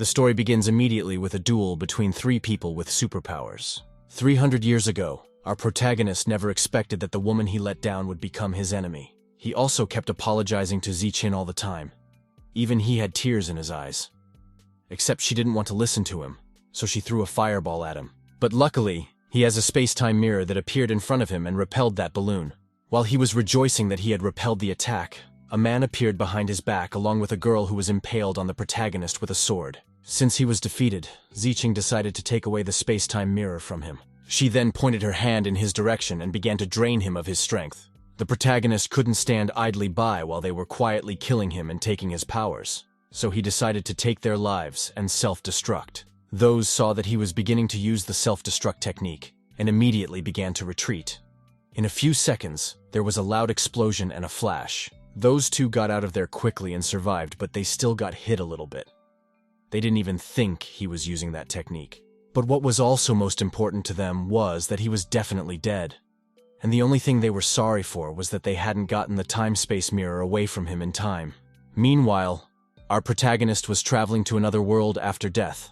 The story begins immediately with a duel between three people with superpowers. 300 years ago, our protagonist never expected that the woman he let down would become his enemy. He also kept apologizing to Zi Qin all the time. Even he had tears in his eyes. Except she didn't want to listen to him, so she threw a fireball at him. But luckily, he has a space-time mirror that appeared in front of him and repelled that balloon. While he was rejoicing that he had repelled the attack, a man appeared behind his back along with a girl who was impaled on the protagonist with a sword. Since he was defeated, Zi Qin decided to take away the space-time mirror from him. She then pointed her hand in his direction and began to drain him of his strength. The protagonist couldn't stand idly by while they were quietly killing him and taking his powers, so he decided to take their lives and self-destruct. Those saw that he was beginning to use the self-destruct technique and immediately began to retreat. In a few seconds, there was a loud explosion and a flash. Those two got out of there quickly and survived, but they still got hit a little bit. They didn't even think he was using that technique. But what was also most important to them was that he was definitely dead. And the only thing they were sorry for was that they hadn't gotten the time-space mirror away from him in time. Meanwhile, our protagonist was traveling to another world after death.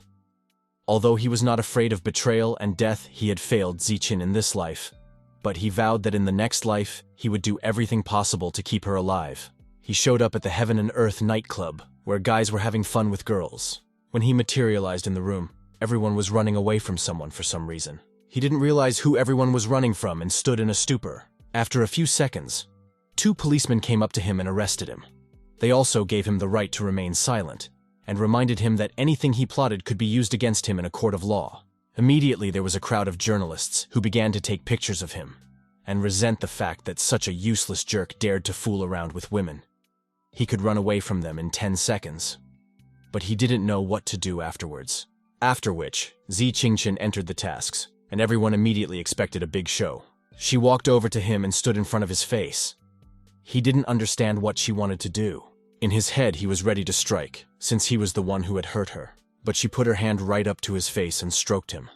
Although he was not afraid of betrayal and death, he had failed Zi Qin in this life. But he vowed that in the next life, he would do everything possible to keep her alive. He showed up at the Heaven and Earth nightclub, where guys were having fun with girls. When he materialized in the room, everyone was running away from someone for some reason. He didn't realize who everyone was running from and stood in a stupor. After a few seconds, 2 policemen came up to him and arrested him. They also gave him the right to remain silent, and reminded him that anything he plotted could be used against him in a court of law. Immediately there was a crowd of journalists who began to take pictures of him, and resent the fact that such a useless jerk dared to fool around with women. He could run away from them in 10 seconds. But he didn't know what to do afterwards. After which, Zi Qin entered the tasks, and everyone immediately expected a big show. She walked over to him and stood in front of his face. He didn't understand what she wanted to do. In his head, he was ready to strike, since he was the one who had hurt her. But she put her hand right up to his face and stroked him.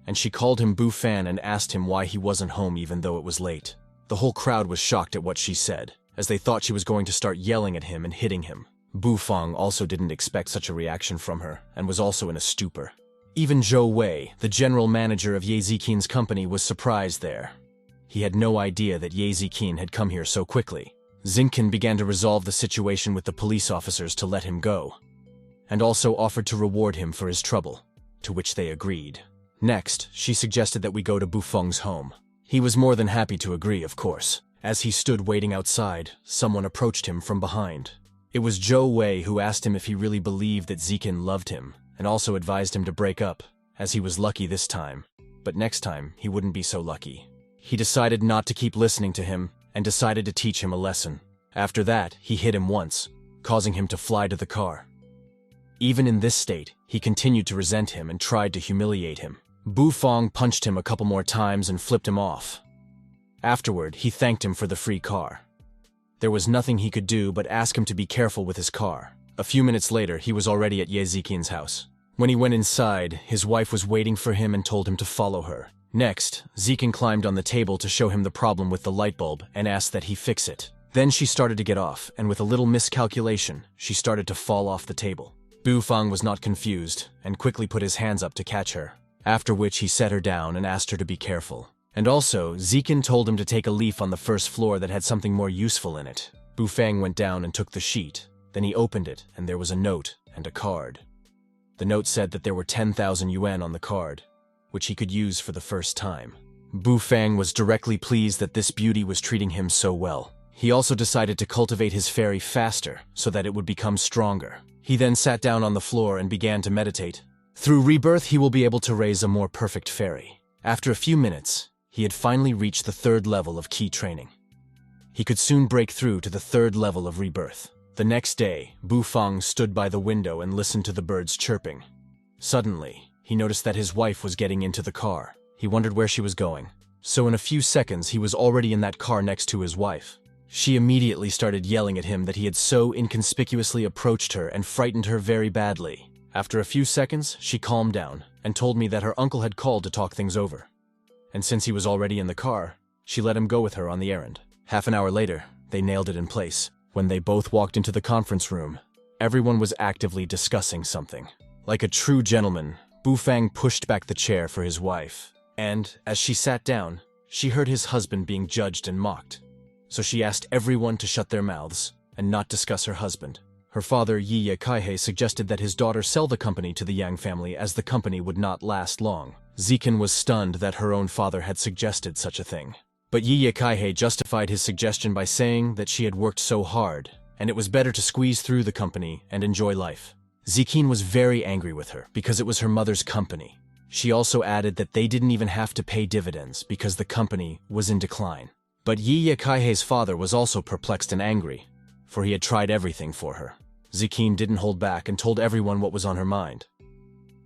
And she called him Bu Fan and asked him why he wasn't home even though it was late. The whole crowd was shocked at what she said, as they thought she was going to start yelling at him and hitting him. Bu Fang also didn't expect such a reaction from her, and was also in a stupor. Even Zhou Wei, the general manager of Zi Qin's company, was surprised there. He had no idea that Zi Qin had come here so quickly. Zi Qin began to resolve the situation with the police officers to let him go, and also offered to reward him for his trouble, to which they agreed. Next, she suggested that we go to Bu Feng's home. He was more than happy to agree, of course. As he stood waiting outside, someone approached him from behind. It was Zhou Wei who asked him if he really believed that Zi Qin loved him, and also advised him to break up, as he was lucky this time, but next time he wouldn't be so lucky. He decided not to keep listening to him, and decided to teach him a lesson. After that, he hit him once, causing him to fly to the car. Even in this state, he continued to resent him and tried to humiliate him. Bu Feng punched him a couple more times and flipped him off. Afterward, he thanked him for the free car. There was nothing he could do but ask him to be careful with his car. A few minutes later, he was already at Zi Qin's house. When he went inside, his wife was waiting for him and told him to follow her. Next, Zi Qin climbed on the table to show him the problem with the light bulb and asked that he fix it. Then she started to get off, and with a little miscalculation, she started to fall off the table. Bu Feng was not confused, and quickly put his hands up to catch her, after which he set her down and asked her to be careful. And also, Zi Qin told him to take a leaf on the first floor that had something more useful in it. Bu Feng went down and took the sheet. Then he opened it, and there was a note and a card. The note said that there were 10,000 yuan on the card, which he could use for the first time. Bu Feng was directly pleased that this beauty was treating him so well. He also decided to cultivate his fairy faster, so that it would become stronger. He then sat down on the floor and began to meditate. Through Rebirth, he will be able to raise a more perfect fairy. After a few minutes, he had finally reached the 3rd level of key training. He could soon break through to the 3rd level of Rebirth. The next day, Bu Feng stood by the window and listened to the birds chirping. Suddenly, he noticed that his wife was getting into the car. He wondered where she was going. So in a few seconds, he was already in that car next to his wife. She immediately started yelling at him that he had so inconspicuously approached her and frightened her very badly. After a few seconds, she calmed down and told me that her uncle had called to talk things over. And since he was already in the car, she let him go with her on the errand. Half an hour later, they nailed it in place. When they both walked into the conference room, everyone was actively discussing something. Like a true gentleman, Bufang pushed back the chair for his wife, and, as she sat down, she heard his husband being judged and mocked. So she asked everyone to shut their mouths and not discuss her husband. Her father, Yi Kaihei, suggested that his daughter sell the company to the Yang family as the company would not last long. Zi Qin was stunned that her own father had suggested such a thing. But Yi Kaihei justified his suggestion by saying that she had worked so hard, and it was better to squeeze through the company and enjoy life. Zi Qin was very angry with her because it was her mother's company. She also added that they didn't even have to pay dividends because the company was in decline. But Yi Kaihei's father was also perplexed and angry, for he had tried everything for her. Zi Qin didn't hold back and told everyone what was on her mind.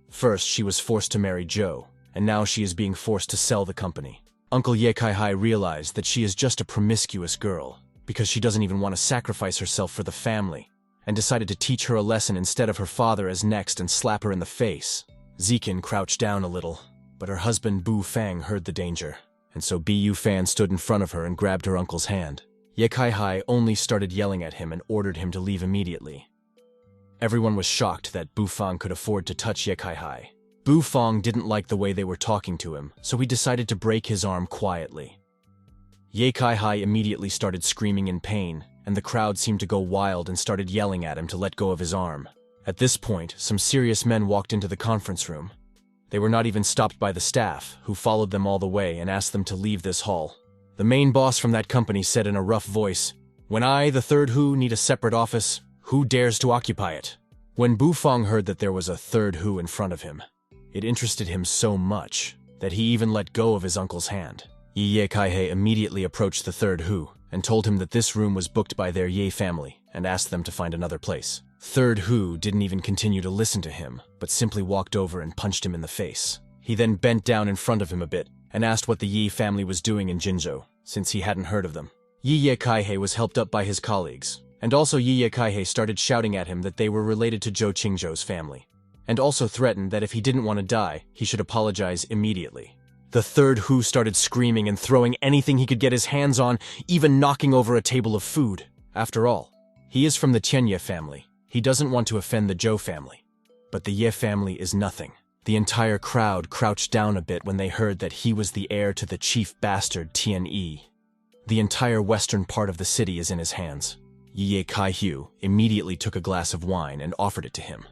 First, she was forced to marry Joe, and now she is being forced to sell the company. Uncle Ye Kaihai realized that she is just a promiscuous girl, because she doesn't even want to sacrifice herself for the family, and decided to teach her a lesson instead of her father as next and slap her in the face. Zi Qin crouched down a little, but her husband Bu Fang heard the danger, and so Bu Fan stood in front of her and grabbed her uncle's hand. Ye Kaihai only started yelling at him and ordered him to leave immediately. Everyone was shocked that Bu Fang could afford to touch Ye Kaihai. Bu Fang didn't like the way they were talking to him, so he decided to break his arm quietly. Ye Kaihai immediately started screaming in pain, and the crowd seemed to go wild and started yelling at him to let go of his arm. At this point, some serious men walked into the conference room. They were not even stopped by the staff, who followed them all the way and asked them to leave this hall. The main boss from that company said in a rough voice, "When I, the third Who, need a separate office, who dares to occupy it?" When Bu Fang heard that there was a third Who in front of him, it interested him so much that he even let go of his uncle's hand. Ye Kaihei immediately approached the third Who and told him that this room was booked by their Ye family and asked them to find another place. Third Who didn't even continue to listen to him, but simply walked over and punched him in the face. He then bent down in front of him a bit and asked what the Ye family was doing in Jinzhou, since he hadn't heard of them. Ye Kaihei was helped up by his colleagues, and also Ye Kaihei started shouting at him that they were related to Zhou Qingzhou's family, and also threatened that if he didn't want to die, he should apologize immediately. The third Who started screaming and throwing anything he could get his hands on, even knocking over a table of food. After all, he is from the Tianye family. He doesn't want to offend the Zhou family. But the Ye family is nothing. The entire crowd crouched down a bit when they heard that he was the heir to the chief bastard Tian Yi. The entire western part of the city is in his hands. Ye Kaihu immediately took a glass of wine and offered it to him.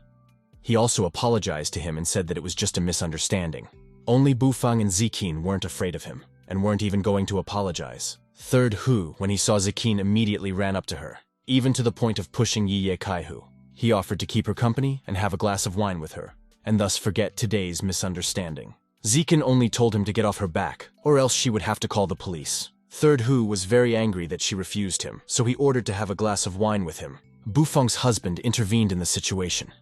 He also apologized to him and said that it was just a misunderstanding. Only Bu Fang and Zi Qin weren't afraid of him, and weren't even going to apologize. Third Who, when he saw Zi Qin, immediately ran up to her, even to the point of pushing Ye Kaihu. He offered to keep her company and have a glass of wine with her, and thus forget today's misunderstanding. Zi Qin only told him to get off her back, or else she would have to call the police. Third Who was very angry that she refused him, so he ordered to have a glass of wine with him. Bu Fang's husband intervened in the situation.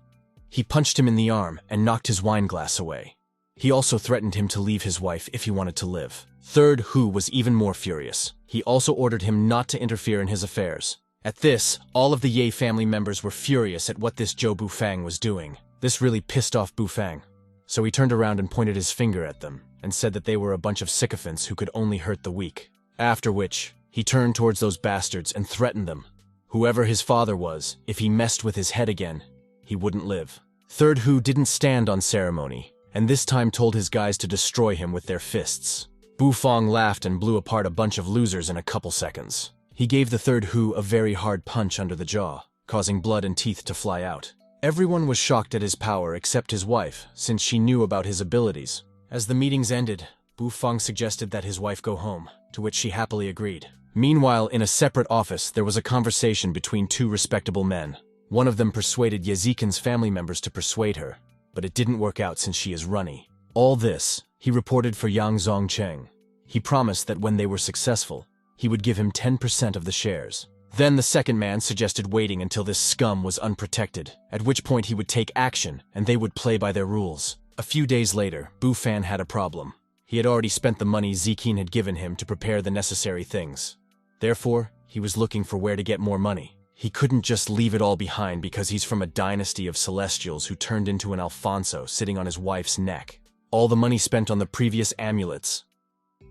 He punched him in the arm and knocked his wine glass away. He also threatened him to leave his wife if he wanted to live. Third Who was even more furious. He also ordered him not to interfere in his affairs. At this, all of the Ye family members were furious at what this Zhou Bufang was doing. This really pissed off Bufang. So he turned around and pointed his finger at them, and said that they were a bunch of sycophants who could only hurt the weak. After which, he turned towards those bastards and threatened them. Whoever his father was, if he messed with his head again, he wouldn't live. Third Who didn't stand on ceremony, and this time told his guys to destroy him with their fists. Bu Fang laughed and blew apart a bunch of losers in a couple seconds. He gave the third Who a very hard punch under the jaw, causing blood and teeth to fly out. Everyone was shocked at his power except his wife, since she knew about his abilities. As the meetings ended, Bu Fang suggested that his wife go home, to which she happily agreed. Meanwhile, in a separate office, there was a conversation between two respectable men. One of them persuaded Ye Zikin's family members to persuade her, but it didn't work out since she is runny. All this, he reported for Yang Zongcheng. He promised that when they were successful, he would give him 10% of the shares. Then the second man suggested waiting until this scum was unprotected, at which point he would take action and they would play by their rules. A few days later, Bu Fan had a problem. He had already spent the money Zi Qin had given him to prepare the necessary things. Therefore, he was looking for where to get more money. He couldn't just leave it all behind because he's from a dynasty of Celestials who turned into an Alfonso sitting on his wife's neck. All the money spent on the previous amulets.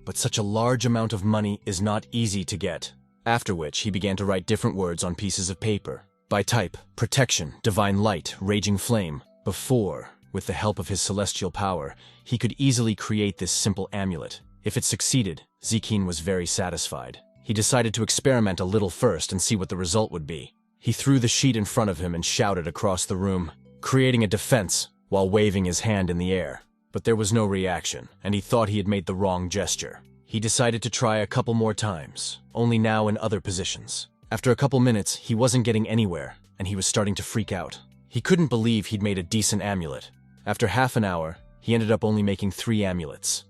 But such a large amount of money is not easy to get. After which, he began to write different words on pieces of paper. By type, protection, divine light, raging flame. Before, with the help of his celestial power, he could easily create this simple amulet. If it succeeded, Zi Qin was very satisfied. He decided to experiment a little first and see what the result would be. He threw the sheet in front of him and shouted across the room, creating a defense while waving his hand in the air. But there was no reaction, and he thought he had made the wrong gesture. He decided to try a couple more times, only now in other positions. After a couple minutes, he wasn't getting anywhere, and he was starting to freak out. He couldn't believe he'd made a decent amulet. After half an hour, he ended up only making 3 amulets.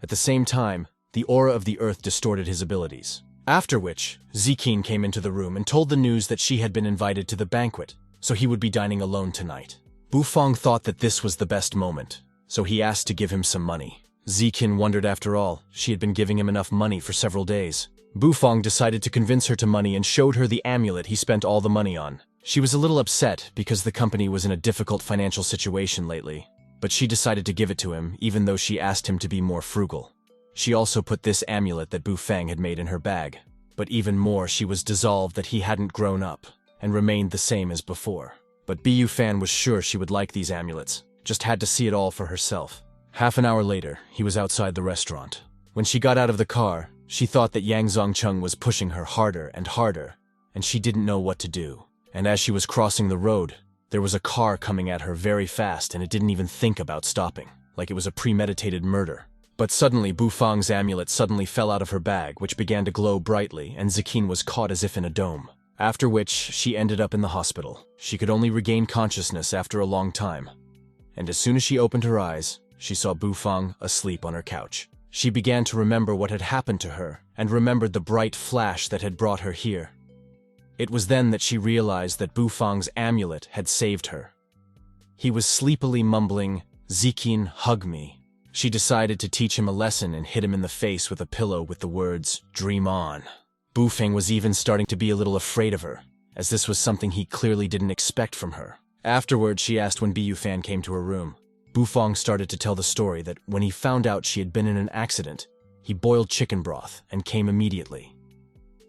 At the same time, the aura of the earth distorted his abilities. After which, Zi Qin came into the room and told the news that she had been invited to the banquet, so he would be dining alone tonight. Bufang thought that this was the best moment, so he asked to give him some money. Zi Qin wondered after all, she had been giving him enough money for several days. Bufang decided to convince her to money and showed her the amulet he spent all the money on. She was a little upset because the company was in a difficult financial situation lately, but she decided to give it to him even though she asked him to be more frugal. She also put this amulet that Bufang had made in her bag, but even more she was dissolved that he hadn't grown up and remained the same as before. But Bufang was sure she would like these amulets, just had to see it all for herself. Half an hour later, he was outside the restaurant. When she got out of the car, she thought that Yang Zongcheng was pushing her harder and harder, and she didn't know what to do. And as she was crossing the road, there was a car coming at her very fast and it didn't even think about stopping, like it was a premeditated murder. But suddenly Bufang's amulet suddenly fell out of her bag, which began to glow brightly, and Zi Qin was caught as if in a dome. After which, she ended up in the hospital. She could only regain consciousness after a long time. And as soon as she opened her eyes, she saw Bufang asleep on her couch. She began to remember what had happened to her, and remembered the bright flash that had brought her here. It was then that she realized that Bufang's amulet had saved her. He was sleepily mumbling, "Zi Qin, hug me." She decided to teach him a lesson and hit him in the face with a pillow with the words, "Dream on." Bufang was even starting to be a little afraid of her, as this was something he clearly didn't expect from her. Afterwards, she asked when Bufang came to her room. Bufang started to tell the story that when he found out she had been in an accident, he boiled chicken broth and came immediately.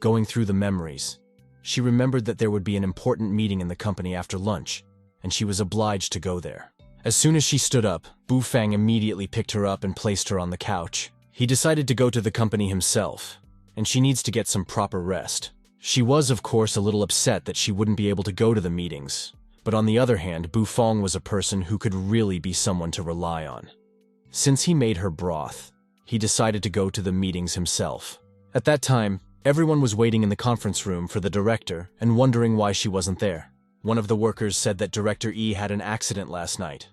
Going through the memories, she remembered that there would be an important meeting in the company after lunch, and she was obliged to go there. As soon as she stood up, Bufang immediately picked her up and placed her on the couch. He decided to go to the company himself, and she needs to get some proper rest. She was, of course, a little upset that she wouldn't be able to go to the meetings, but on the other hand, Bufang was a person who could really be someone to rely on. Since he made her broth, he decided to go to the meetings himself. At that time, everyone was waiting in the conference room for the director and wondering why she wasn't there. One of the workers said that Director E had an accident last night.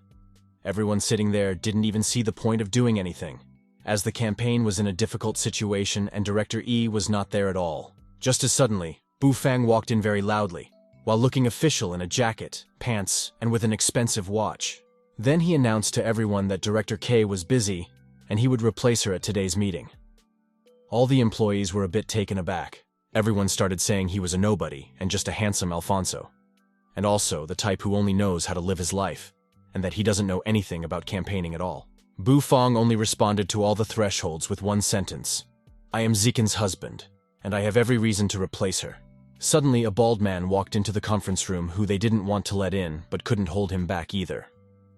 Everyone sitting there didn't even see the point of doing anything, as the campaign was in a difficult situation and Director E was not there at all. Just as suddenly, Bufang walked in very loudly, while looking official in a jacket, pants, and with an expensive watch. Then he announced to everyone that Director K was busy and he would replace her at today's meeting. All the employees were a bit taken aback. Everyone started saying he was a nobody and just a handsome Alfonso, and also the type who only knows how to live his life, and that he doesn't know anything about campaigning at all. Bufang only responded to all the thresholds with one sentence: "I am Zi Qin's husband, and I have every reason to replace her." Suddenly, a bald man walked into the conference room who they didn't want to let in, but couldn't hold him back either.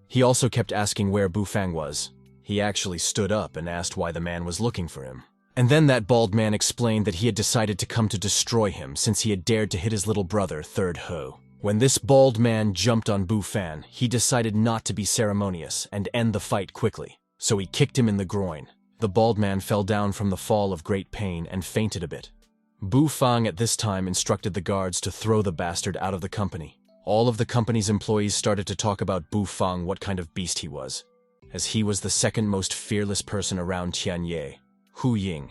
He also kept asking where Bufang was. He actually stood up and asked why the man was looking for him. And then that bald man explained that he had decided to come to destroy him since he had dared to hit his little brother, Third Ho. When this bald man jumped on Bufang, he decided not to be ceremonious and end the fight quickly, so he kicked him in the groin. The bald man fell down from the fall of great pain and fainted a bit. Bufang at this time instructed the guards to throw the bastard out of the company. All of the company's employees started to talk about Bufang, what kind of beast he was, as he was the second most fearless person around Tianye, Hu Ying,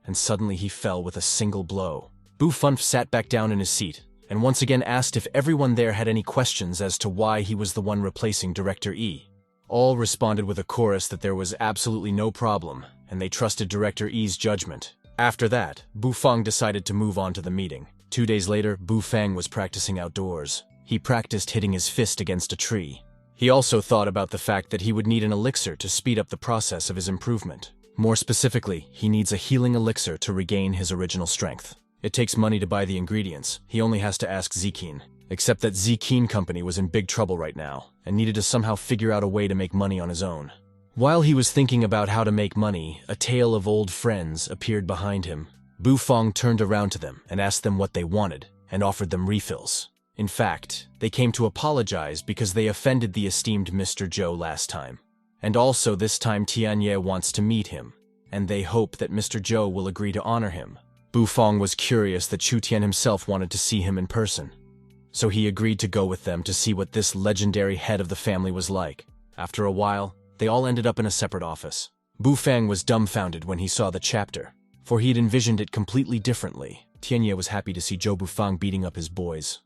and suddenly he fell with a single blow. Bufang sat back down in his seat, and once again asked if everyone there had any questions as to why he was the one replacing Director E. All responded with a chorus that there was absolutely no problem, and they trusted Director E's judgment. After that, Bufang decided to move on to the meeting. 2 days later, Bufang was practicing outdoors. He practiced hitting his fist against a tree. He also thought about the fact that he would need an elixir to speed up the process of his improvement. More specifically, he needs a healing elixir to regain his original strength. It takes money to buy the ingredients. He only has to ask Zi Qin. Except that Zi Qin Company was in big trouble right now, and needed to somehow figure out a way to make money on his own. While he was thinking about how to make money, a tale of old friends appeared behind him. Bu Feng turned around to them and asked them what they wanted, and offered them refills. In fact, they came to apologize because they offended the esteemed Mr. Zhou last time. And also this time Tianye wants to meet him, and they hope that Mr. Zhou will agree to honor him. Bu Feng was curious that Chu Tian himself wanted to see him in person, so he agreed to go with them to see what this legendary head of the family was like. After a while, they all ended up in a separate office. Bu Feng was dumbfounded when he saw the chapter, for he had envisioned it completely differently. Tianye was happy to see Zhou Bufang beating up his boys.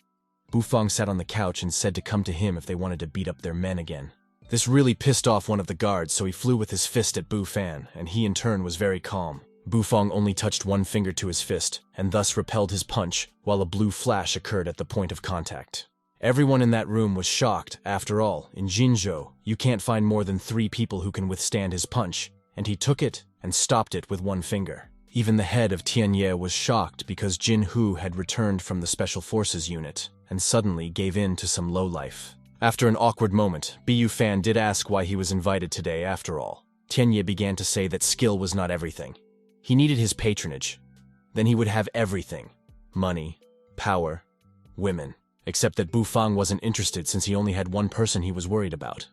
Bufang sat on the couch and said to come to him if they wanted to beat up their men again. This really pissed off one of the guards, so he flew with his fist at Bu Fan, and he in turn was very calm. Bufang only touched one finger to his fist, and thus repelled his punch, while a blue flash occurred at the point of contact. Everyone in that room was shocked. After all, in Jinzhou, you can't find more than 3 people who can withstand his punch, and he took it and stopped it with one finger. Even the head of Tianye was shocked because Jin Hu had returned from the Special Forces unit, and suddenly gave in to some lowlife. After an awkward moment, Bu Fan did ask why he was invited today after all. Tianye began to say that skill was not everything. He needed his patronage. Then he would have everything. Money, power, women. Except that Bufang wasn't interested since he only had one person he was worried about.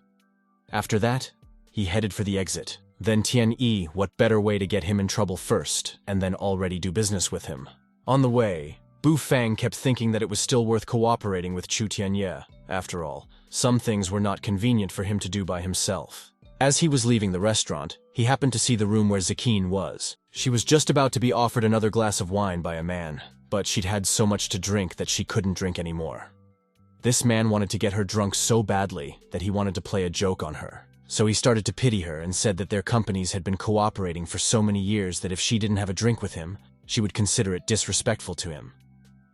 After that, he headed for the exit. Then Tian Yi, what better way to get him in trouble first, and then already do business with him. On the way, Bu Fang kept thinking that it was still worth cooperating with Chu Tianye. After all, some things were not convenient for him to do by himself. As he was leaving the restaurant, he happened to see the room where Zi Qin was. She was just about to be offered another glass of wine by a man, but she'd had so much to drink that she couldn't drink anymore. This man wanted to get her drunk so badly that he wanted to play a joke on her. So he started to pity her and said that their companies had been cooperating for so many years that if she didn't have a drink with him, she would consider it disrespectful to him.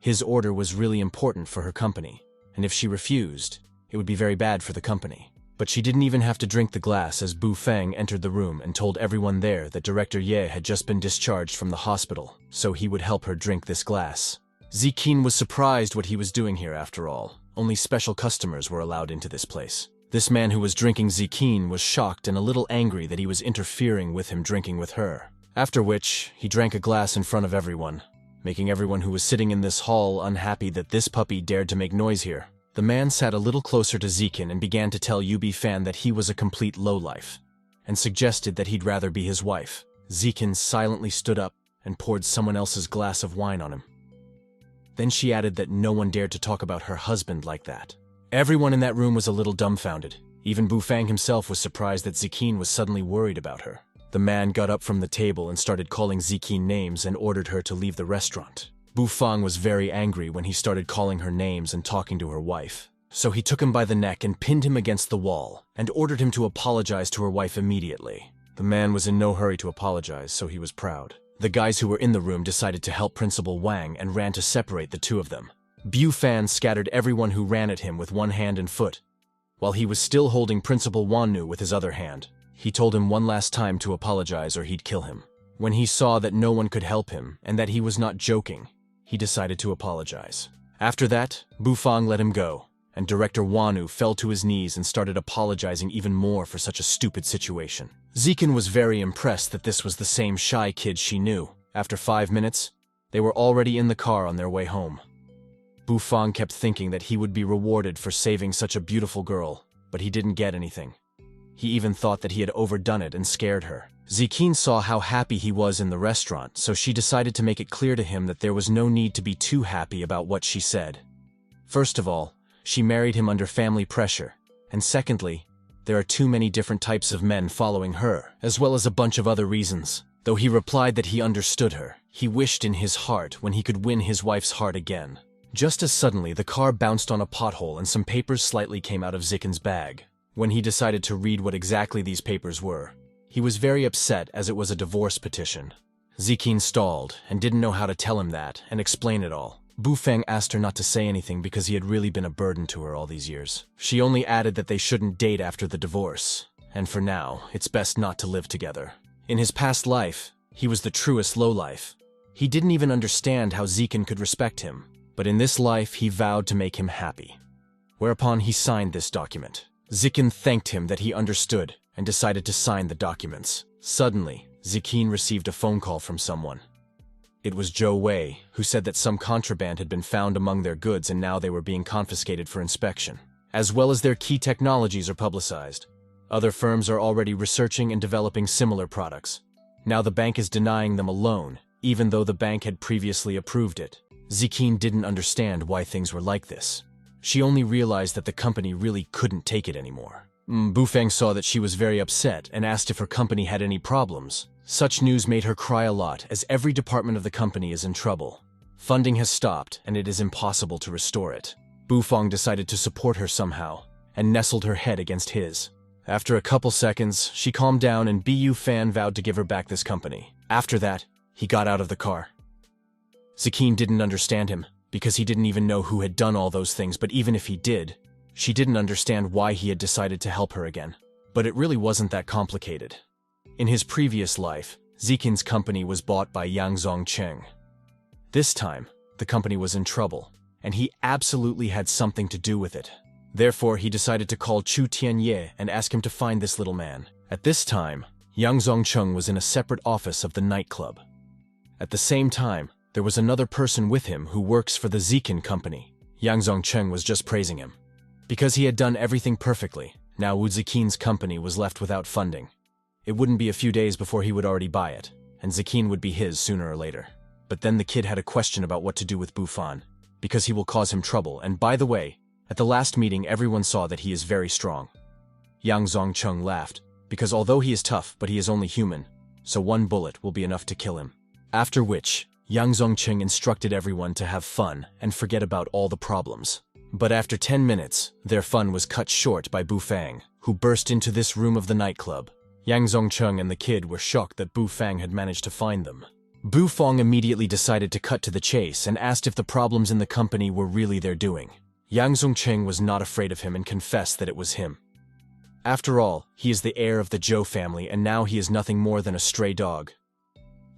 His order was really important for her company, and if she refused, it would be very bad for the company. But she didn't even have to drink the glass as Bu Feng entered the room and told everyone there that Director Ye had just been discharged from the hospital, so he would help her drink this glass. Zi Qin was surprised what he was doing here after all. Only special customers were allowed into this place. This man who was drinking Zi Qin was shocked and a little angry that he was interfering with him drinking with her. After which, he drank a glass in front of everyone, making everyone who was sitting in this hall unhappy that this puppy dared to make noise here. The man sat a little closer to Zi Qin and began to tell Bu Fan that he was a complete lowlife, and suggested that he'd rather be his wife. Zi Qin silently stood up and poured someone else's glass of wine on him. Then she added that no one dared to talk about her husband like that. Everyone in that room was a little dumbfounded. Even Bu Fang himself was surprised that Zi Qin was suddenly worried about her. The man got up from the table and started calling Zi Qin names and ordered her to leave the restaurant. Bu Fang was very angry when he started calling her names and talking to her wife. So he took him by the neck and pinned him against the wall, and ordered him to apologize to her wife immediately. The man was in no hurry to apologize, so he was proud. The guys who were in the room decided to help Principal Wang and ran to separate the two of them. Bu Fan scattered everyone who ran at him with one hand and foot, while he was still holding Principal Wannu with his other hand. He told him one last time to apologize or he'd kill him. When he saw that no one could help him and that he was not joking, he decided to apologize. After that, Bu Fang let him go, and Director Wannu fell to his knees and started apologizing even more for such a stupid situation. Zi Qin was very impressed that this was the same shy kid she knew. After 5 minutes, they were already in the car on their way home. Bu Fang kept thinking that he would be rewarded for saving such a beautiful girl, but he didn't get anything. He even thought that he had overdone it and scared her. Zi Qin saw how happy he was in the restaurant, so she decided to make it clear to him that there was no need to be too happy about what she said. First of all, she married him under family pressure, and secondly, there are too many different types of men following her, as well as a bunch of other reasons. Though he replied that he understood her, he wished in his heart when he could win his wife's heart again. Just as suddenly, the car bounced on a pothole and some papers slightly came out of Zi Qin's bag. When he decided to read what exactly these papers were, he was very upset as it was a divorce petition. Zi Qin stalled and didn't know how to tell him that and explain it all. Bu Feng asked her not to say anything because he had really been a burden to her all these years. She only added that they shouldn't date after the divorce, and for now, it's best not to live together. In his past life, he was the truest lowlife. He didn't even understand how Zi Qin could respect him, but in this life he vowed to make him happy. Whereupon he signed this document. Zi Qin thanked him that he understood and decided to sign the documents. Suddenly, Zi Qin received a phone call from someone. It was Zhou Wei, who said that some contraband had been found among their goods and now they were being confiscated for inspection. As well as their key technologies are publicized. Other firms are already researching and developing similar products. Now the bank is denying them a loan, even though the bank had previously approved it. Zi Qin didn't understand why things were like this. She only realized that the company really couldn't take it anymore. Bufang saw that she was very upset and asked if her company had any problems. Such news made her cry a lot, as every department of the company is in trouble. Funding has stopped, and it is impossible to restore it. Bufang decided to support her somehow, and nestled her head against his. After a couple seconds, she calmed down and Bu Fan vowed to give her back this company. After that, he got out of the car. Zi Qin didn't understand him, because he didn't even know who had done all those things, but even if he did, she didn't understand why he had decided to help her again. But it really wasn't that complicated. In his previous life, Zi Qin's company was bought by Yang Zongcheng. This time, the company was in trouble, and he absolutely had something to do with it. Therefore, he decided to call Chu Tianye and ask him to find this little man. At this time, Yang Zongcheng was in a separate office of the nightclub. At the same time, there was another person with him who works for the Zi Qin company. Yang Zongcheng was just praising him. Because he had done everything perfectly, now Zi Qin's company was left without funding. It wouldn't be a few days before he would already buy it, and Zi Qin would be his sooner or later. But then the kid had a question about what to do with Bufan, because he will cause him trouble, and by the way, at the last meeting everyone saw that he is very strong. Yang Zongcheng laughed, because although he is tough, but he is only human, so one bullet will be enough to kill him. After which, Yang Zongcheng instructed everyone to have fun and forget about all the problems. But after 10 minutes, their fun was cut short by Bufang, who burst into this room of the nightclub. Yang Zongcheng and the kid were shocked that Bufang had managed to find them. Bufang immediately decided to cut to the chase and asked if the problems in the company were really their doing. Yang Zongcheng was not afraid of him and confessed that it was him. After all, he is the heir of the Zhou family and now he is nothing more than a stray dog.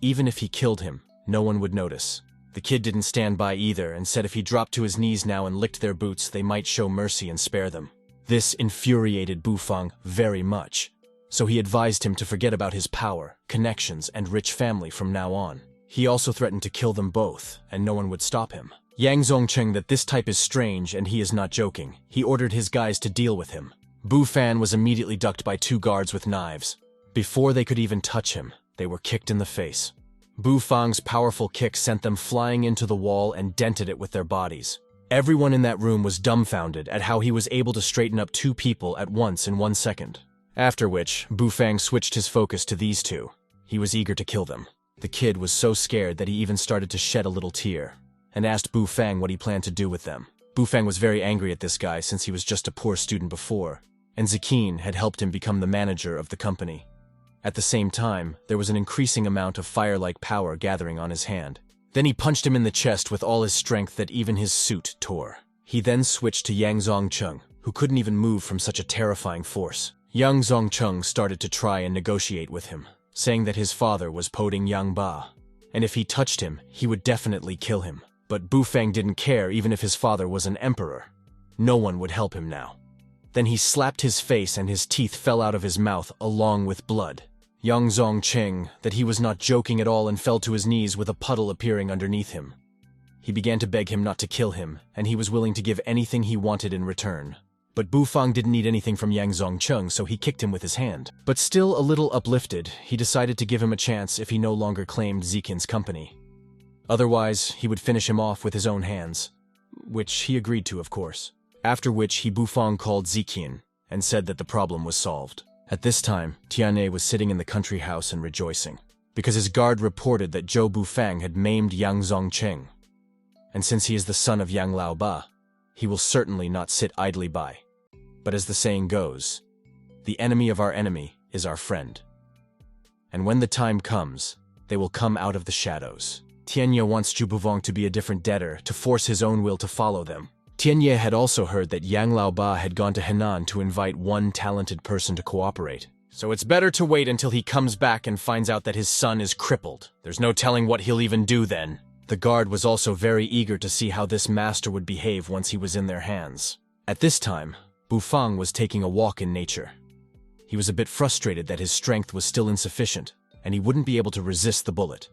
Even if he killed him, no one would notice. The kid didn't stand by either and said if he dropped to his knees now and licked their boots, they might show mercy and spare them. This infuriated Bufang very much. So he advised him to forget about his power, connections, and rich family from now on. He also threatened to kill them both, and no one would stop him. Yang Zongcheng that this type is strange and he is not joking. He ordered his guys to deal with him. Bufan was immediately ducked by 2 guards with knives. Before they could even touch him, they were kicked in the face. Bufang's powerful kick sent them flying into the wall and dented it with their bodies. Everyone in that room was dumbfounded at how he was able to straighten up 2 people at once in 1 second. After which, Bufang switched his focus to these 2. He was eager to kill them. The kid was so scared that he even started to shed a little tear, and asked Bufang what he planned to do with them. Bufang was very angry at this guy since he was just a poor student before, and Zi Qin had helped him become the manager of the company. At the same time, there was an increasing amount of fire-like power gathering on his hand. Then he punched him in the chest with all his strength that even his suit tore. He then switched to Yang Zongcheng, who couldn't even move from such a terrifying force. Yang Zongcheng started to try and negotiate with him, saying that his father was Poding Yang Ba, and if he touched him, he would definitely kill him. But Bufang didn't care even if his father was an emperor. No one would help him now. Then he slapped his face and his teeth fell out of his mouth along with blood. Yang Zongcheng that he was not joking at all and fell to his knees with a puddle appearing underneath him. He began to beg him not to kill him, and he was willing to give anything he wanted in return. But Bufang didn't need anything from Yang Zongcheng, so he kicked him with his hand. But still a little uplifted, he decided to give him a chance if he no longer claimed Zi Qin's company. Otherwise, he would finish him off with his own hands, which he agreed to, of course. After which, Bufang called Zi Qin and said that the problem was solved. At this time, Tianhe was sitting in the country house and rejoicing, because his guard reported that Zhou Bufang had maimed Yang Zongcheng. And since he is the son of Yang Laoba, he will certainly not sit idly by. But as the saying goes, the enemy of our enemy is our friend. And when the time comes, they will come out of the shadows. Tianhe wants Zhou Bufang to be a different debtor, to force his own will to follow them. Tianhe had also heard that Yang Laoba had gone to Henan to invite one talented person to cooperate. So it's better to wait until he comes back and finds out that his son is crippled. There's no telling what he'll even do then. The guard was also very eager to see how this master would behave once he was in their hands. At this time, Bufang was taking a walk in nature. He was a bit frustrated that his strength was still insufficient, and he wouldn't be able to resist the bullet.